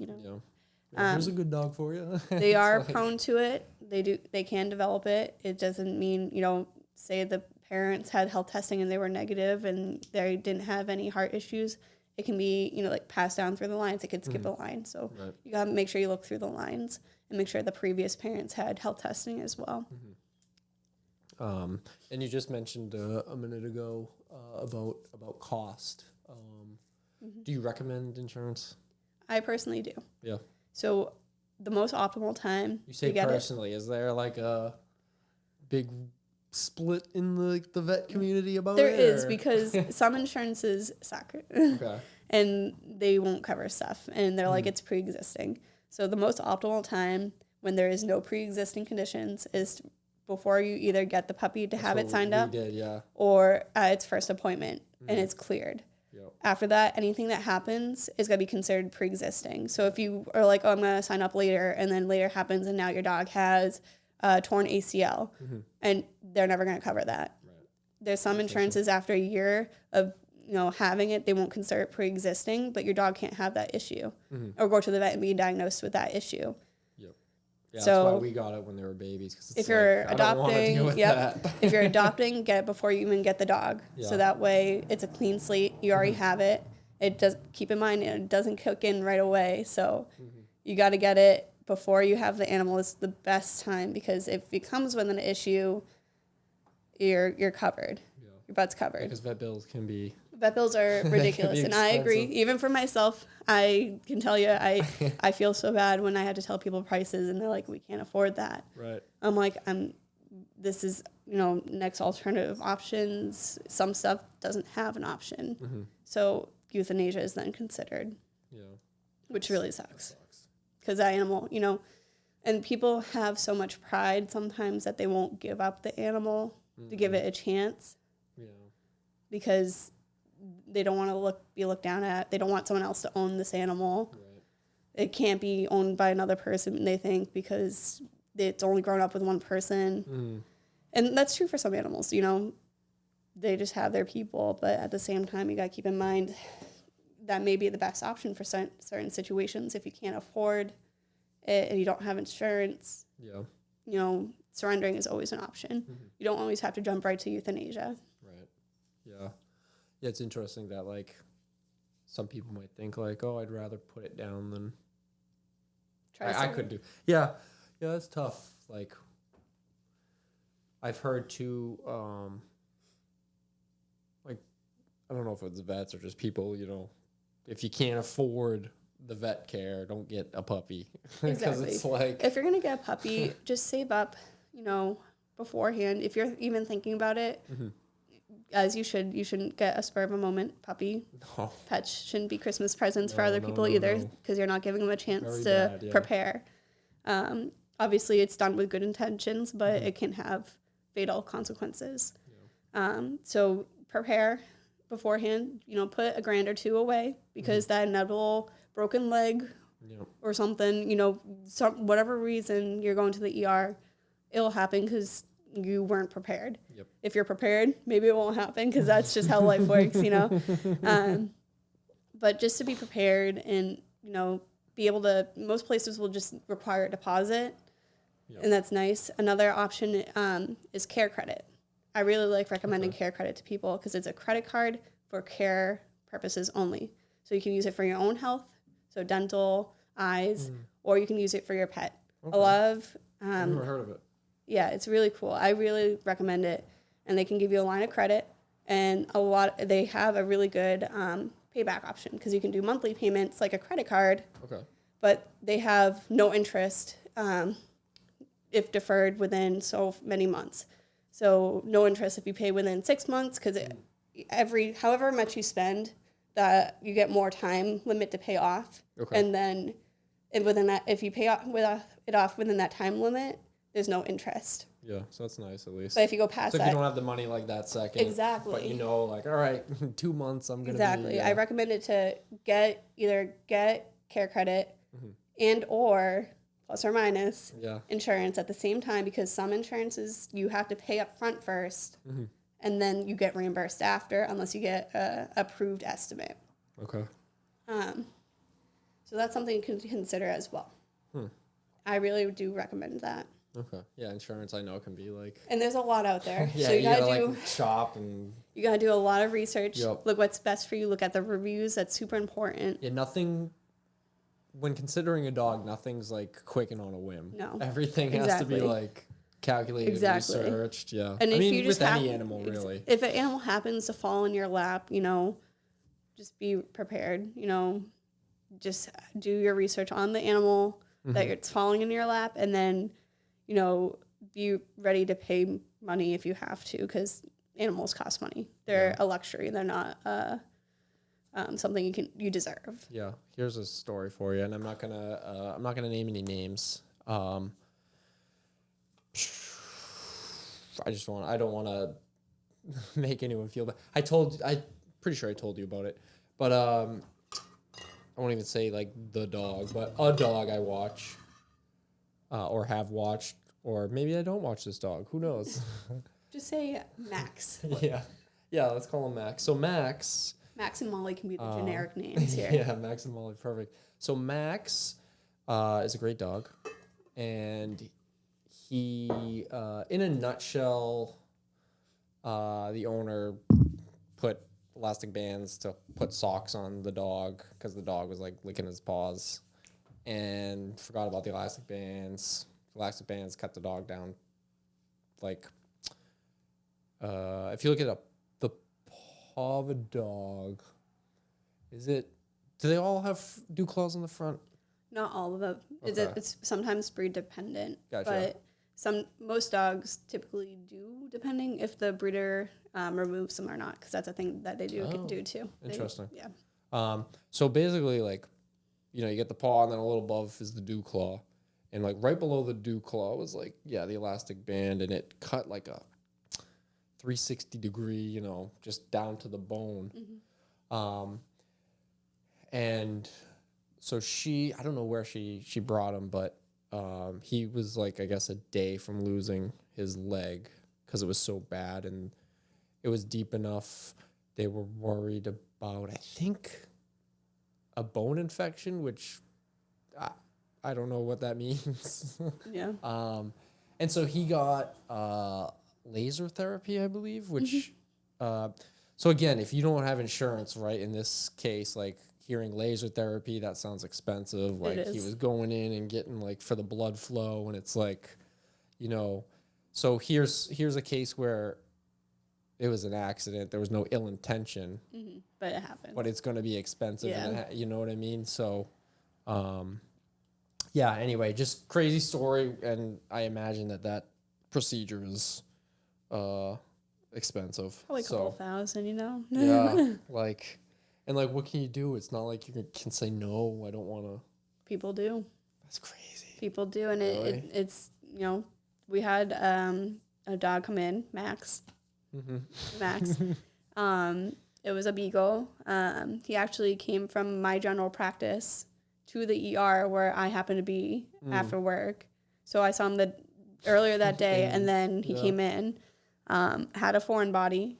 Here's a good dog for you. They are prone to it. They can develop it. It doesn't mean, say the parents had health testing and they were negative and they didn't have any heart issues. It can be, like passed down through the lines. It could skip a line. So you got to make sure you look through the lines and make sure the previous parents had health testing as well. And you just mentioned a minute ago about cost. Do you recommend insurance? I personally do. Yeah. So the most optimal time. You say personally, is there like a big split in the vet community about there it? There is, because some insurances suck. Okay. And they won't cover stuff. And they're like, it's pre-existing. So the most optimal time when there is no pre-existing conditions is before you either get the puppy to have it signed up or at its first appointment and it's cleared. Yep. After that, anything that happens is going to be considered pre-existing. So if you are like, oh, I'm going to sign up later, and then later happens and now your dog has a torn ACL, and they're never going to cover that. Right. There's some insurances after a year of having it, they won't consider it pre-existing, but your dog can't have that issue or go to the vet and be diagnosed with that issue. Yeah, so that's why we got it when they were babies. Cause it's if you're adopting, if you're adopting, get it before you even get the dog. Yeah. So that way it's a clean slate. You already have it. It does. Keep in mind, it doesn't kick in right away. So you got to get it before you have the animal. Is the best time, because if it comes with an issue, you're covered. Yeah. Your butt's covered. Because vet bills are ridiculous. And I agree. Even for myself, I can tell you, I feel so bad when I had to tell people prices and they're like, we can't afford that. Right. I'm like, this is, next alternative options. Some stuff doesn't have an option. So euthanasia is then considered. Yeah. Which really sucks. Because that animal, and people have so much pride sometimes that they won't give up the animal to give it a chance. Yeah. Because they don't want to be looked down at. They don't want someone else to own this animal. Right. It can't be owned by another person, they think, because it's only grown up with one person. And that's true for some animals, They just have their people, but at the same time, you got to keep in mind that may be the best option for certain situations. If you can't afford it and you don't have insurance, surrendering is always an option. You don't always have to jump right to euthanasia. Right. Yeah. Yeah, it's interesting that, like, some people might think, like, oh, I'd rather put it down than I could do. Yeah. Yeah, that's tough. Like, I've heard, too, like, I don't know if it's vets or just people, if you can't afford the vet care, don't get a puppy. Exactly. It's like, if you're going to get a puppy, just save up, beforehand. If you're even thinking about it, as you should. You shouldn't get a spur of a moment puppy. No. Pets shouldn't be Christmas presents for other people either, because you're not giving them a chance to prepare. Obviously, it's done with good intentions, but it can have fatal consequences. Yeah. So prepare beforehand. Put $1,000 or $2,000 away, because that inevitable broken leg or something, whatever reason you're going to the ER, it'll happen because you weren't prepared. Yep. If you're prepared, maybe it won't happen, because that's just how life works, But just to be prepared and, be able to, most places will just require a deposit, and that's nice. Another option is CareCredit. I really like recommending CareCredit to people, because it's a credit card for care purposes only. So you can use it for your own health, so dental, eyes, or you can use it for your pet. Okay. A lot of... I've never heard of it. Yeah, it's really cool. I really recommend it. And they can give you a line of credit. And they have a really good payback option, because you can do monthly payments like a credit card. Okay. But they have no interest if deferred within so many months. So no interest if you pay within 6 months, because however much you spend, that you get more time limit to pay off. Okay. And then within that, if you pay it off within that time limit, there's no interest. Yeah, so that's nice at least. But if you go past that... So if you don't have the money like that second. Exactly. But like, all right, 2 months I'm going to be... Exactly. I recommend it to get CareCredit and or plus or minus insurance at the same time, because some insurances you have to pay up front first and then you get reimbursed after, unless you get a approved estimate. Okay. So that's something you can consider as well. I really do recommend that. Okay. Yeah, insurance I know can be like. And there's a lot out there. Yeah, So you gotta do like shop and. you gotta do a lot of research. Yep. Look what's best for you. Look at the reviews. That's super important. Yeah, nothing. When considering a dog, nothing's like quick and on a whim. No. Everything has to be like calculated, researched. Yeah. And I mean, you just with any animal, really. If an animal happens to fall in your lap, just be prepared. Just do your research on the animal that it's falling in your lap, and then, be ready to pay money if you have to, because animals cost money. They're a luxury. They're not something you deserve. Yeah. Here's a story for you, and I'm not gonna name any names. I don't want to make anyone feel bad. I'm pretty sure I told you about it, but I won't even say like the dog, but a dog I watch, or have watched, or maybe I don't watch this dog. Who knows? Just say Max. Yeah. Let's call him Max. So Max and Molly can be the generic names here. Yeah, Max and Molly, perfect. So Max is a great dog, and he, in a nutshell, the owner put elastic bands to put socks on the dog because the dog was like licking his paws, and forgot about the elastic bands. Elastic bands cut the dog down. Like, if you look at the paw of a dog, do they all have dew claws on the front? Not all of them. Okay. It's sometimes breed dependent. Gotcha. But most dogs typically do, depending if the breeder removes them or not, because that's a thing that they do too. Interesting. Yeah. So basically, like, you get the paw, and then a little above is the dew claw, and like right below the dew claw was like the elastic band, and it cut like a 360 degree, just down to the bone. Mm-hmm. And so I don't know where she brought him, but he was like, I guess, a day from losing his leg because it was so bad, and it was deep enough. They were worried about, I think, a bone infection, which I don't know what that means. Yeah. And so he got laser therapy, I believe, which, so again, if you don't have insurance, right, in this case, like hearing laser therapy, that sounds expensive. Like he was going in and getting like for the blood flow, and it's like, so here's a case where it was an accident. There was no ill intention, but it happened. But it's going to be expensive. Yeah. And you know what I mean? So, yeah, anyway, just crazy story. And I imagine that procedure is expensive. Probably a couple thousand, Yeah. And what can you do? It's not like you can say, no, I don't want to. People do. That's crazy. People do. And really? It's, we had a dog come in, Max. Mm-hmm. Max. It was a beagle. He actually came from my general practice to the ER where I happened to be after work. So I saw him earlier that day, and then he came in, had a foreign body.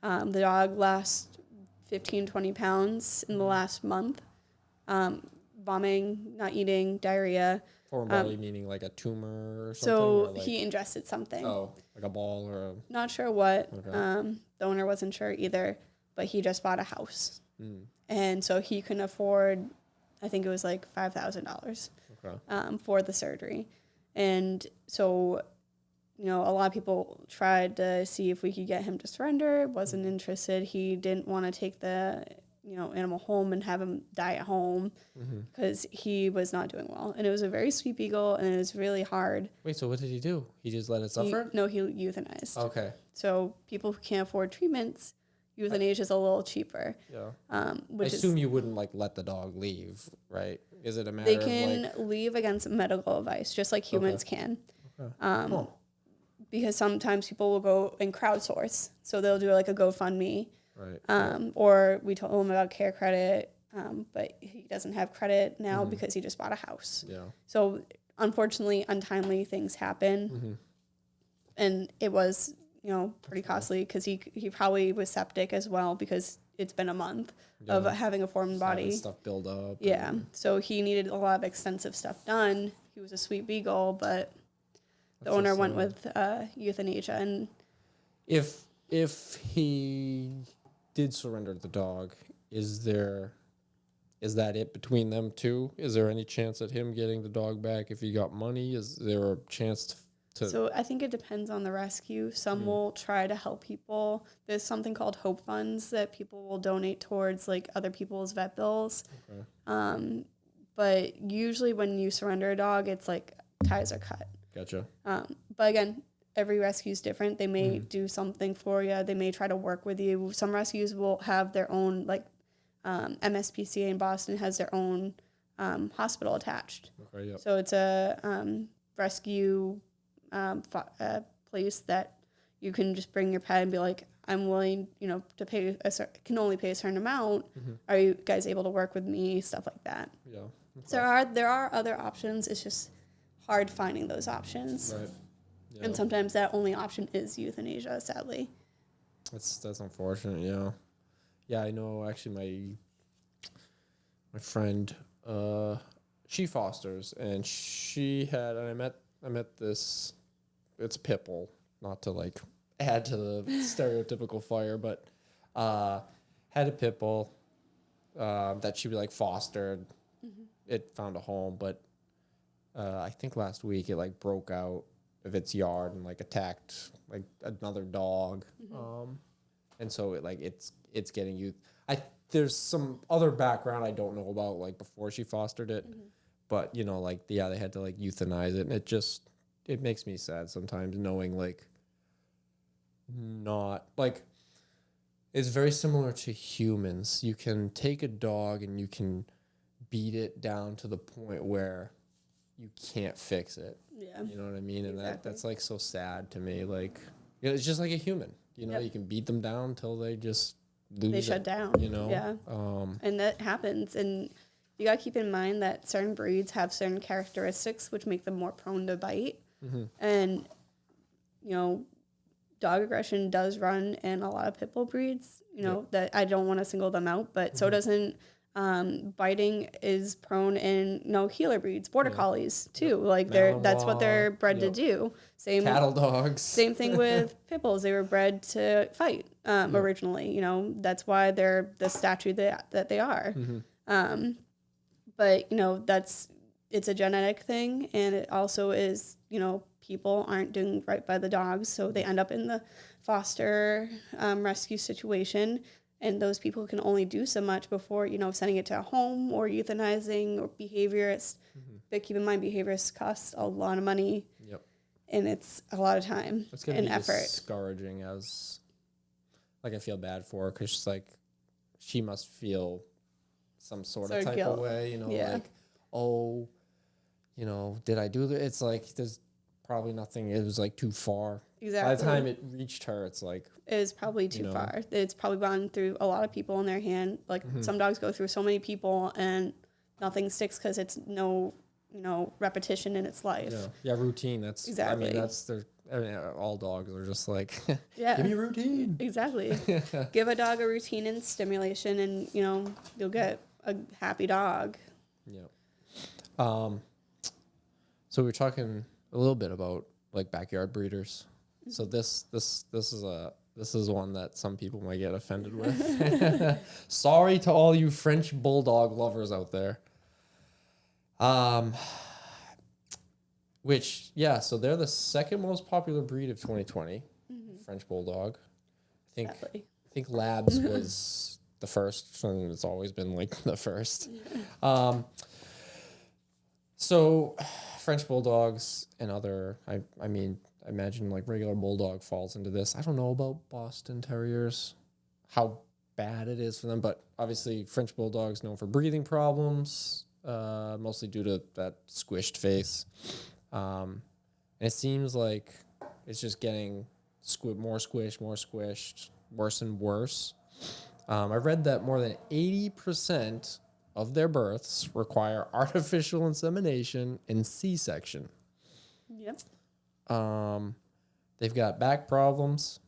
The dog lost 15, 20 pounds in the last month. Vomiting, not eating, diarrhea. Foreign body meaning like a tumor or something? So he ingested something. Oh, like a ball or a... Not sure what. Okay. The owner wasn't sure either, but he just bought a house. And so he couldn't afford, I think it was like $5,000 for the surgery. And so, a lot of people tried to see if we could get him to surrender, wasn't interested. He didn't want to take the, animal home and have him die at home because he was not doing well. And it was a very sweet beagle, and it was really hard. Wait, so what did he do? He just let it suffer? He euthanized. Okay. So people who can't afford treatments, euthanasia is a little cheaper. Yeah. I assume you wouldn't let the dog leave, right? Is it a matter they of can leave against medical advice, just like humans can. Okay. Because sometimes people will go and crowdsource. So they'll do like a GoFundMe. Right. Or we told him about CareCredit, but he doesn't have credit now because he just bought a house. Yeah. So unfortunately, untimely things happen. And it was, pretty costly because he probably was septic as well because it's been a month of having a foreign body. Stuff build up. Yeah. So he needed a lot of extensive stuff done. He was a sweet beagle, but the owner went with euthanasia. And if he did surrender the dog, is that it between them two? Is there any chance at him getting the dog back if he got money? Is there a chance to so I think it depends on the rescue. Some will try to help people. There's something called hope funds that people will donate towards, like, other people's vet bills. Okay. But usually when you surrender a dog, it's like ties are cut. Gotcha. But again, every rescue is different. They may do something for you. They may try to work with you. Some rescues will have their own, like, MSPCA in Boston has their own hospital attached. Okay, yep. So it's a rescue place that you can just bring your pet and be like, I'm willing, to pay can only pay a certain amount. Are you guys able to work with me? Stuff like that. Yeah. Okay. So there are other options. It's just hard finding those options. Right. Yeah. And sometimes that only option is euthanasia, sadly. That's unfortunate, yeah. Yeah, I know actually my friend, she fosters, and I met this, it's a pit bull, not to like add to the stereotypical fire, but had a pit bull that she like fostered. It found a home, but I think last week it like broke out of its yard and like attacked like another dog. And so it's getting youth. There's some other background I don't know about, like before she fostered it, but they had to like euthanize it, and it makes me sad sometimes knowing like not like it's very similar to humans. You can take a dog and you can beat it down to the point where you can't fix it. Yeah. You know what I mean? And Exactly. that's like so sad to me. Like, it's just like a human. You can beat them down till they just lose They shut it, down. Yeah. And that happens. And you got to keep in mind that certain breeds have certain characteristics which make them more prone to bite. And, dog aggression does run in a lot of pit bull breeds, that I don't want to single them out, but so doesn't biting is prone in healer breeds, border collies too. Like that's what they're bred to do. Same cattle dogs. Same thing with pit bulls. They were bred to fight originally. That's why they're the statue that they are. But it's a genetic thing, and it also is people aren't doing right by the dogs, so they end up in the foster rescue situation. And those people can only do so much before, sending it to a home or euthanizing or behaviorists. But keep in mind, behaviorists cost a lot of money. Yep. And it's a lot of time and effort. It's discouraging as, like, I feel bad for her because, like, she must feel some sort of type guilt. of way, Yeah. like, oh, did I do that? It's like, there's probably nothing. It was, like, too far. Exactly. By the time it reached her, it's like... It is probably too far. It's probably gone through a lot of people in their hand. Like, some dogs go through so many people and nothing sticks because it's no, repetition in its life. Yeah, routine. That's... Exactly. All dogs are just like, yeah. give me a routine. Exactly. Give a dog a routine and stimulation and, you'll get a happy dog. Yeah. So we're talking a little bit about, like, backyard breeders. So this is one that some people might get offended with. Sorry to all you French Bulldog lovers out there. So they're the second most popular breed of 2020, French Bulldog. I think Labs was the first, and it's always been like the first. So French Bulldogs and other, I imagine like regular Bulldog falls into this. I don't know about Boston Terriers, how bad it is for them, but obviously French Bulldog's known for breathing problems, mostly due to that squished face. And it seems like it's just getting more squished, worse and worse. I read that more than 80% of their births require artificial insemination and C-section. Yep. They've got back problems,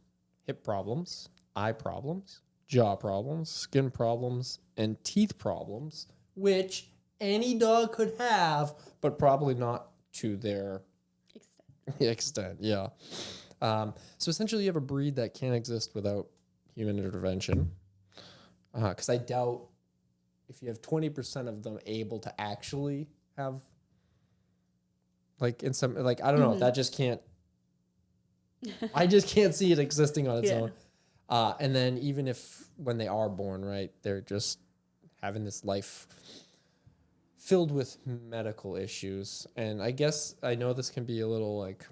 hip problems, eye problems, jaw problems, skin problems, and teeth problems, which any dog could have, but probably not to their extent. Yeah. So essentially, you have a breed that can't exist without human intervention. Because I doubt if you have 20% of them able to actually have, like in some, like I don't know, that just can't. I just can't see it existing on its own. And then even if when they are born, right, they're just having this life filled with medical issues. And I guess I know this can be a little like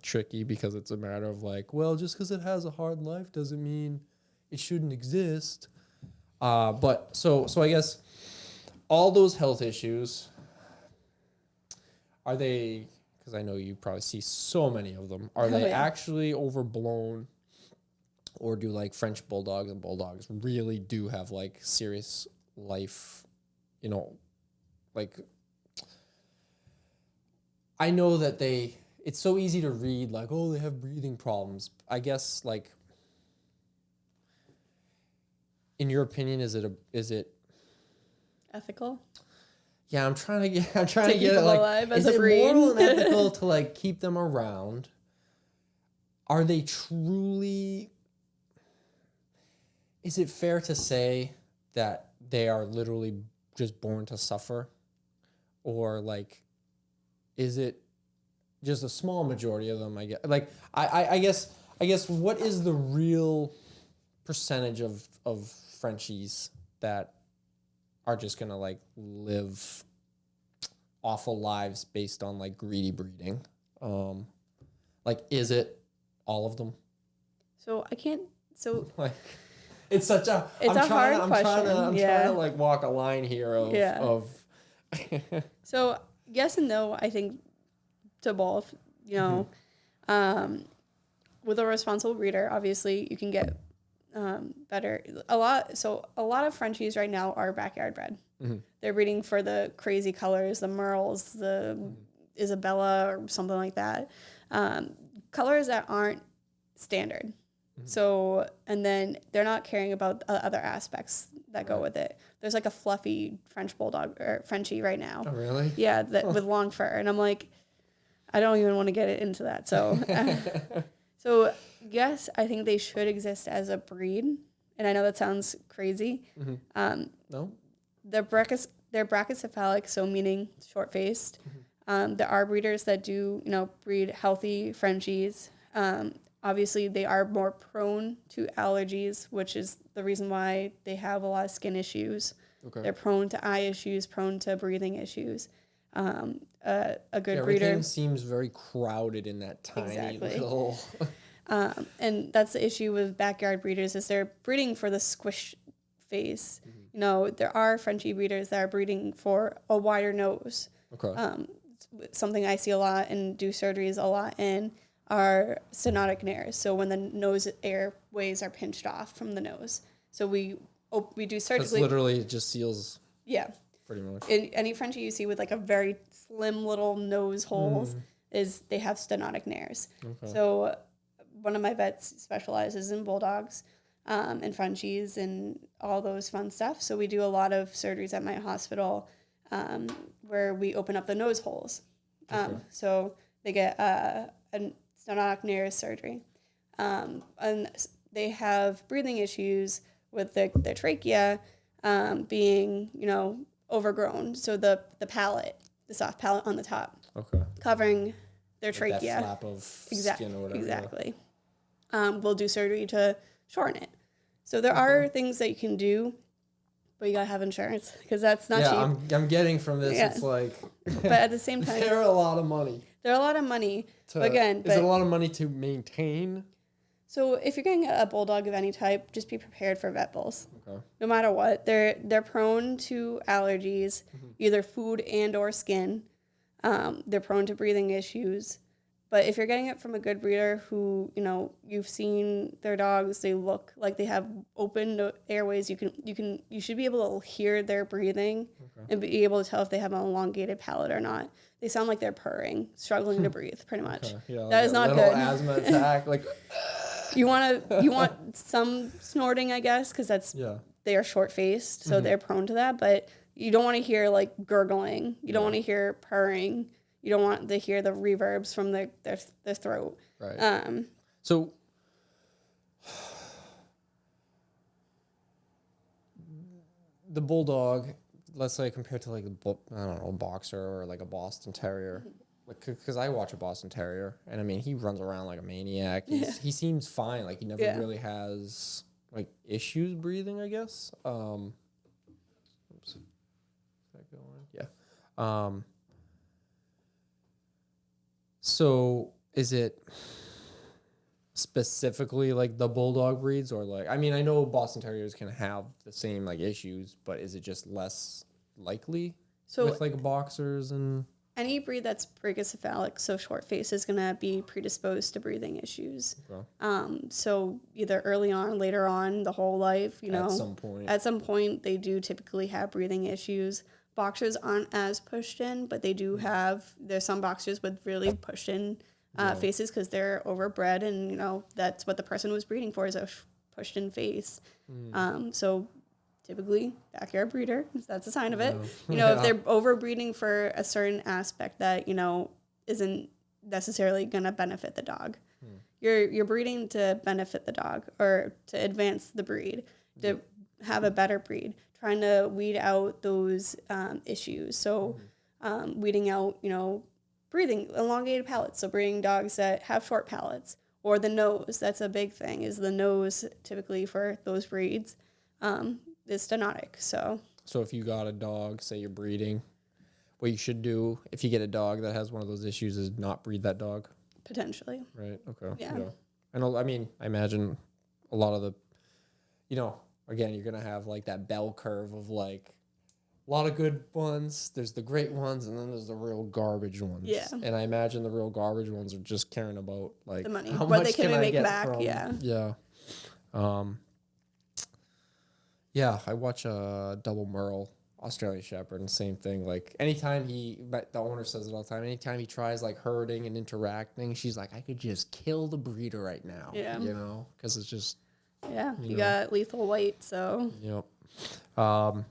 tricky because it's a matter of like, well, just because it has a hard life doesn't mean it shouldn't exist. But so I guess all those health issues, are they, because I know you probably see so many of them, are they actually overblown, or do like French Bulldogs and Bulldogs really do have like serious life, you know, like I know that it's so easy to read like, oh, they have breathing problems. I guess like, in your opinion, is it ethical? Yeah, I'm trying to get it like, alive as is a it breed? moral and ethical to like keep them around? Are they truly? Is it fair to say that they are literally just born to suffer, or like, is it just a small majority of them? I guess I guess what is the real percentage of Frenchies that are just gonna like live awful lives based on like greedy breeding? Like, is it all of them? So I can't. So Like, it's such a. It's a hard question. I'm trying to like walk a line here of. So yes and no. I think to both. You know, with a responsible breeder, obviously you can get better. A lot of Frenchies right now are backyard bred. They're breeding for the crazy colors, the Merles, the Isabella, or something like that. Colors that aren't standard. So, and then they're not caring about other aspects that go with it. There's like a fluffy French Bulldog or Frenchie right now. Oh, really? Yeah, with long fur. And I'm like, I don't even want to get into that. So, so yes, I think they should exist as a breed. And I know that sounds crazy. No? They're brachycephalic, so meaning short-faced. There are breeders that do, breed healthy Frenchies. Obviously, they are more prone to allergies, which is the reason why they have a lot of skin issues. Okay. They're prone to eye issues, prone to breathing issues. A good breeder. Everything seems very crowded in that tiny little. And that's the issue with backyard breeders is they're breeding for the squish face. There are Frenchie breeders that are breeding for a wider nose. Okay. Something I see a lot and do surgeries a lot in are stenotic nares. So when the nose airways are pinched off from the nose. So we do surgically. That's literally just seals. Yeah. Pretty much. Any Frenchie you see with like a very slim little nose holes they have stenotic nares. Okay. So one of my vets specializes in Bulldogs and Frenchies and all those fun stuff. So we do a lot of surgeries at my hospital where we open up the nose holes. So they get a stenotic nares surgery. And they have breathing issues with their trachea being, overgrown. So the palate, the soft palate on the top, covering their trachea. That flap of skin or whatever. Exactly. We'll do surgery to shorten it. So there are things that you can do, but you gotta have insurance because that's not cheap. I'm getting from this. It's like, but at the same time, they're a lot of money. They're a lot of money. Is it a lot of money to maintain? So if you're getting a Bulldog of any type, just be prepared for vet bills. Okay. No matter what, they're prone to allergies, either food and or skin. They're prone to breathing issues. But if you're getting it from a good breeder who, you've seen their dogs, they look like they have open airways. You should be able to hear their breathing and be able to tell if they have an elongated palate or not. They sound like they're purring, struggling to breathe, pretty much. Yeah, that is not good. Asthma attack, like. You want some snorting, I guess, because they are short faced, so they're prone to that. But you don't want to hear like gurgling. You don't want to hear purring. you don't want to hear the reverbs from their throat. Right. So the bulldog, let's say compared to like I don't know, a boxer or like a Boston Terrier, like because I watch a Boston Terrier, and I mean he runs around like a maniac. He seems fine. Like he never really has like issues breathing, I guess. Oops, is that going? Yeah. So is it specifically like the bulldog breeds, or like, I mean, I know Boston Terriers can have the same like issues, but is it just less likely with like boxers and any breed that's brachycephalic, so short face, is going to be predisposed to breathing issues. Okay. So either early on, later on, the whole life, at some point they do typically have breathing issues. Boxers aren't as pushed in, but they do have, there's some boxers with really pushed in faces because they're overbred, and that's what the person was breeding for, is a pushed in face. So typically backyard breeder, that's a sign of it. If they're overbreeding for a certain aspect that isn't necessarily going to benefit the dog. You're breeding to benefit the dog, or to advance the breed, to have a better breed, trying to weed out those issues. So weeding out, breathing, elongated palates. So breeding dogs that have short palates, or the nose. That's a big thing, is the nose typically for those breeds is stenotic. So if you got a dog, say you're breeding, what you should do if you get a dog that has one of those issues is not breed that dog. Potentially. Right. Okay. Yeah. And I mean, I imagine a lot of the, again, you're going to have like that bell curve of like a lot of good ones. There's the great ones, and then there's the real garbage ones. Yeah. And I imagine the real garbage ones are just caring about like the money, how what much they can make back. From, yeah. Yeah. I watch a double Merle Australian Shepherd, and same thing. Like anytime the owner says it all the time, anytime he tries like herding and interacting, she's like, I could just kill the breeder right now. Yeah. Because it's just. Yeah. You got lethal weight, so. Yep. All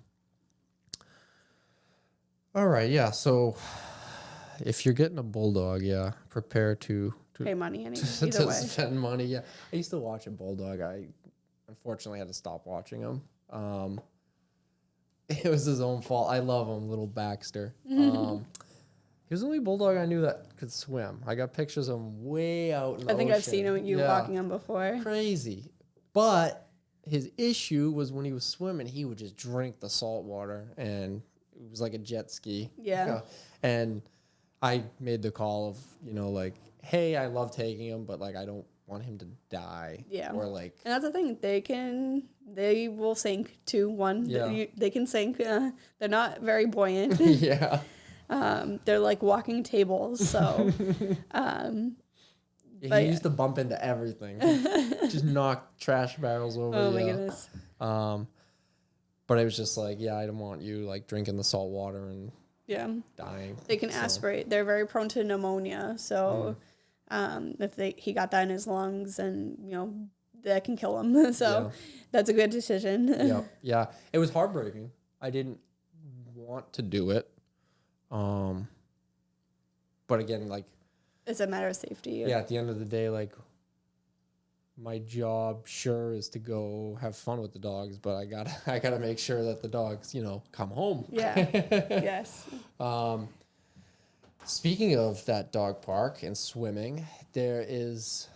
right. Yeah. So if you're getting a bulldog, prepare to pay money either way. Spend money. Yeah. I used to watch a bulldog. I unfortunately had to stop watching him. It was his own fault. I love him, little Baxter. He was the only bulldog I knew that could swim. I got pictures of him way out in the ocean. I've seen him, walking him before. Crazy. But his issue was when he was swimming, he would just drink the salt water, and it was like a jet ski. Yeah. And I made the call of, like, hey, I love taking him, but like I don't want him to die. Yeah. Or like, and that's the thing, they will sink too. They can sink. They're not very buoyant. Yeah. They're like walking tables. So he used to bump into everything. Just knock trash barrels over. Oh my goodness. But it was just like, I don't want you like drinking the salt water and dying. They can aspirate. They're very prone to pneumonia. So if he got that in his lungs, and that can kill him. So that's a good decision. Yeah. It was heartbreaking. I didn't want to do it. But again, like, it's a matter of safety. Yeah. At the end of the day, like, my job is to go have fun with the dogs, but I gotta make sure that the dogs, come home. Yeah. Yes. Speaking of that dog park and swimming, there is.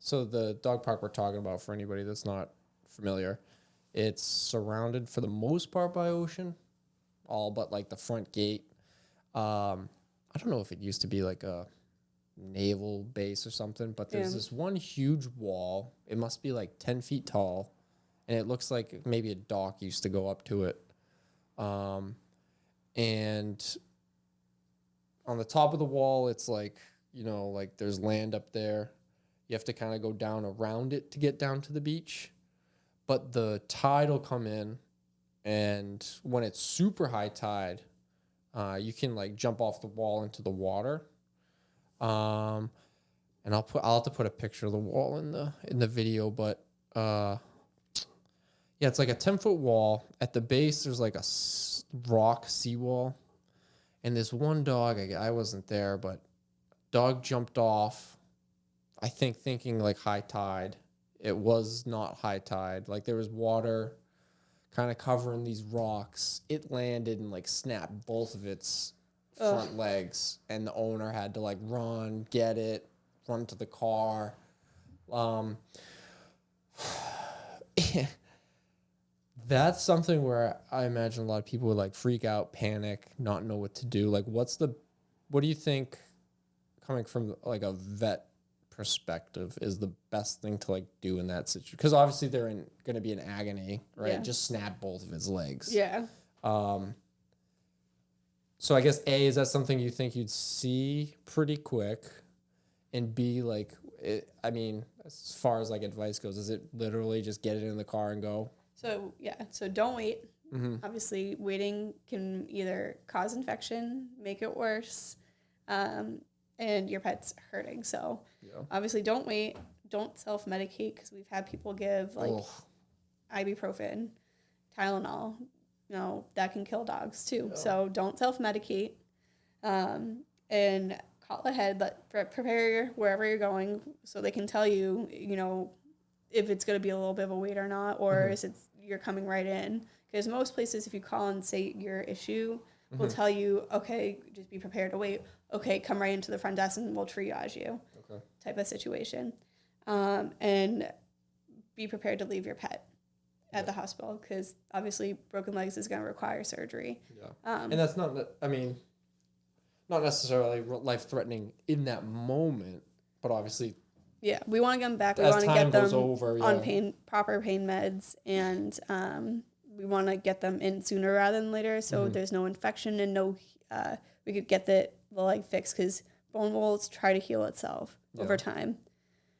So the dog park we're talking about, for anybody that's not familiar, it's surrounded for the most part by ocean, all but like the front gate. I don't know if it used to be like a naval base or something, but there's this one huge wall. It must be like 10 feet tall, and it looks like maybe a dock used to go up to it. And on the top of the wall, it's like, like there's land up there. You have to kind of go down around it to get down to the beach. But the tide will come in, and when it's super high tide, you can like jump off the wall into the water. And I'll have to put a picture of the wall in the video, but it's like a 10-foot wall. At the base, there's like a rock seawall, And this one dog, I wasn't there, but dog jumped off, I think thinking like high tide. It was not high tide. Like there was water kind of covering these rocks. It landed and like snapped both of its front legs, and the owner had to like run, get it, run to the car. That's something where I imagine a lot of people would like freak out, panic, not know what to do. Like what do you think, coming from like a vet perspective, is the best thing to like do in that situation? Because obviously they're going to be in agony, right? Yeah. Just snap both of his legs. Yeah. So I guess A, is that something you think you'd see pretty quick? And B, like, I mean, as far as like advice goes, is it literally just get it in the car and go? So yeah, so don't wait. Obviously, waiting can either cause infection, make it worse, and your pet's hurting. So obviously, don't wait. Don't self-medicate, because we've had people give like ibuprofen, Tylenol. No, that can kill dogs too. Yeah. So don't self-medicate, and call ahead. Prepare wherever you're going, so they can tell you, if it's going to be a little bit of a wait or not, or is you're coming right in. Because most places, if you call and say your issue, will tell you, okay, just be prepared to wait. Okay, come right into the front desk and we'll triage you. Okay. Type of situation, and be prepared to leave your pet at the hospital, because obviously broken legs is going to require surgery. Yeah. And that's not necessarily life-threatening in that moment, but obviously. Yeah, we want to get them back. We want to get them on proper pain meds, and we want to get them in sooner rather than later, so there's no infection and we could get the leg fixed, because bone will try to heal itself over time.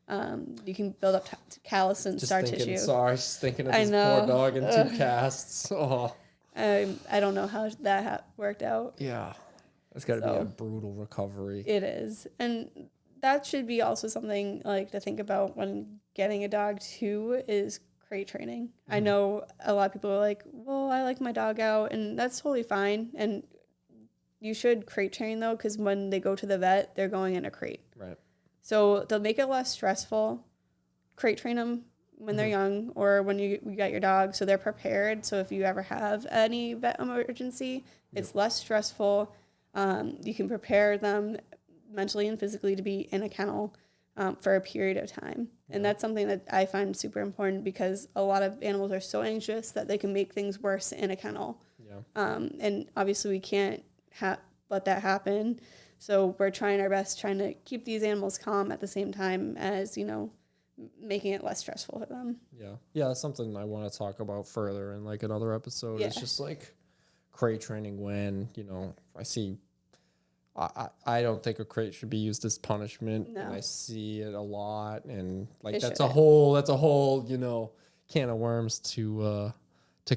You can build up callus and scar tissue. Sorry, just thinking of this poor dog in 2 casts. Oh. I don't know how that worked out. Yeah, it's got to be a brutal recovery. It is, and that should be also something like to think about when getting a dog too, is crate training. I know a lot of people are like, well, I like my dog out, and that's totally fine. And you should crate train though, because when they go to the vet, they're going in a crate. Right. So they'll make it less stressful. Crate train them when they're young, or when you got your dog, so they're prepared. So if you ever have any vet emergency, it's less stressful. You can prepare them mentally and physically to be in a kennel for a period of time. And that's something that I find super important, because a lot of animals are so anxious that they can make things worse in a kennel. Yeah. And obviously we can't let that happen. So we're trying our best, trying to keep these animals calm at the same time as, making it less stressful for them. Yeah. Yeah, that's something I want to talk about further in like another episode. Yeah. It's just like crate training when, I see... I don't think a crate should be used as punishment. No. And I see it a lot, and like that's a whole can of worms to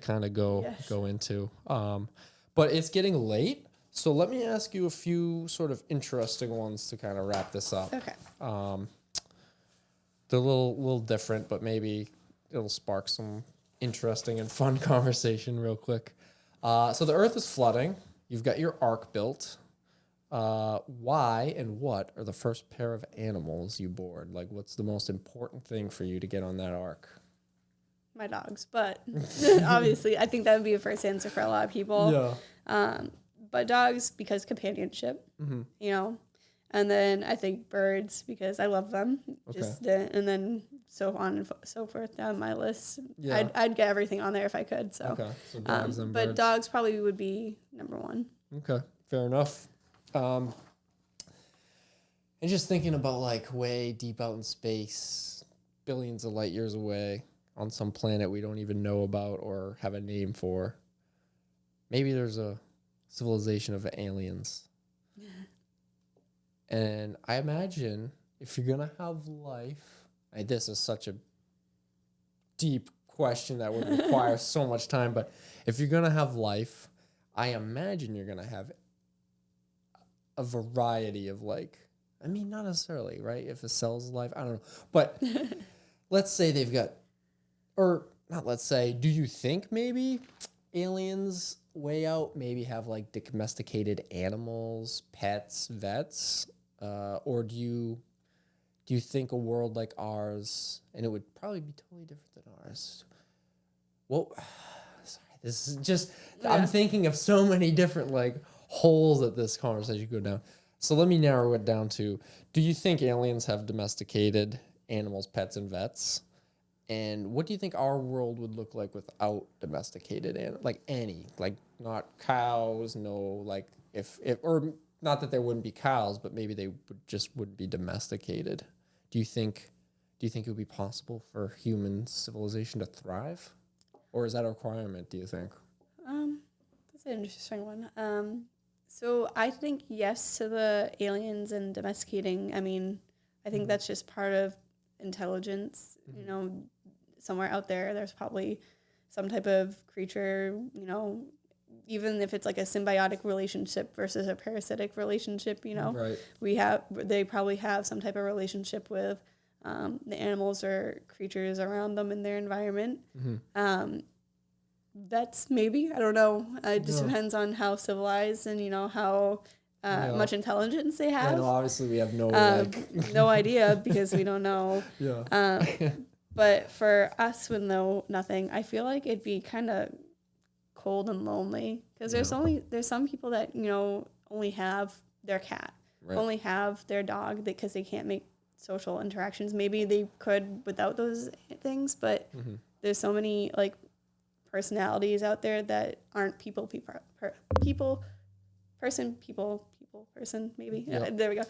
kind of go into. But it's getting late, so let me ask you a few sort of interesting ones to kind of wrap this up. Okay. They're a little different, but maybe it'll spark some interesting and fun conversation real quick. So the Earth is flooding. You've got your ark built. Why and what are the first pair of animals you board? Like, what's the most important thing for you to get on that ark? My dogs, but obviously I think that would be a first answer for a lot of people. Yeah. But dogs, because companionship, and then I think birds, because I love them. Okay. And then so on and so forth down my list. Yeah. I'd get everything on there if I could. So, okay. So dogs and birds. But dogs probably would be number one. Okay. Fair enough. And just thinking about like way deep out in space, billions of light years away on some planet we don't even know about or have a name for, maybe there's a civilization of aliens. Yeah. And I imagine if you're going to have life, and this is such a deep question that would require so much time, but if you're going to have life, I imagine you're going to have a variety of not necessarily, right? If a cell's alive, I don't know. But let's say they've got, or not let's say, do you think maybe aliens way out, maybe have like domesticated animals, pets, vets, or do you think a world like ours, and it would probably be totally different than ours? Well, sorry, this is just I'm thinking of so many different like holes that this conversation could go down. So let me narrow it down to: do you think aliens have domesticated animals, pets, and vets? And what do you think our world would look like without domesticated like any, like not cows, no, like if or not that there wouldn't be cows, but maybe they wouldn't be domesticated. Do you think it would be possible for human civilization to thrive? Or is that a requirement, do you think? That's an interesting one. So I think yes to the aliens and domesticating. I mean, I think that's just part of intelligence. You know, somewhere out there's probably some type of creature, you know, even if it's like a symbiotic relationship versus a parasitic relationship, you know, Right. they probably have some type of relationship with the animals or creatures around them in their environment. That's maybe, I don't know. It just depends on how civilized and, you know, how much intelligence they have. I know, obviously we have no no idea because we don't know. But for us with nothing, I feel like it'd be kind of cold and lonely because there's some people that, you know, only have their cat, only have their dog because they can't make social interactions. Maybe they could without those things, but there's so many like personalities out there that aren't people person maybe. There we go.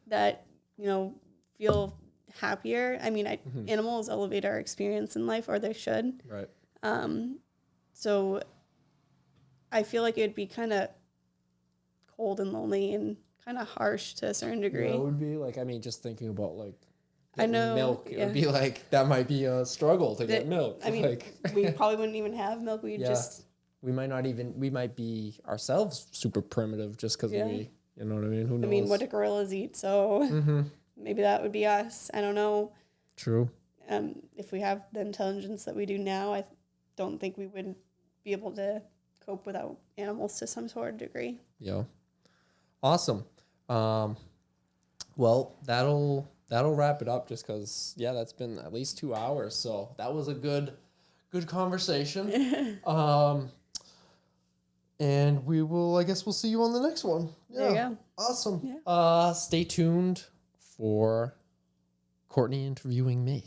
That, you know, feel happier. I mean, animals elevate our experience in life, or they should. Right. So I feel like it'd be kind of cold and lonely and kind of harsh to a certain degree. Yeah, it would be like, I mean, just thinking about like I know milk, it would be like that might be a struggle to get milk. I mean, like, we probably wouldn't even have milk. We'd just we might be ourselves super primitive just because we, you know what I mean? Who knows? I mean, what do gorillas eat? So maybe that would be us. I don't know. True. If we have the intelligence that we do now, I don't think we would be able to cope without animals to some sort of degree. Yeah. Awesome. Well, that'll wrap it up just because, that's been at least 2 hours. So that was a good conversation. And I guess we'll see you on the next one. Yeah. There you go. Awesome. Yeah. Stay tuned for Courtney interviewing me.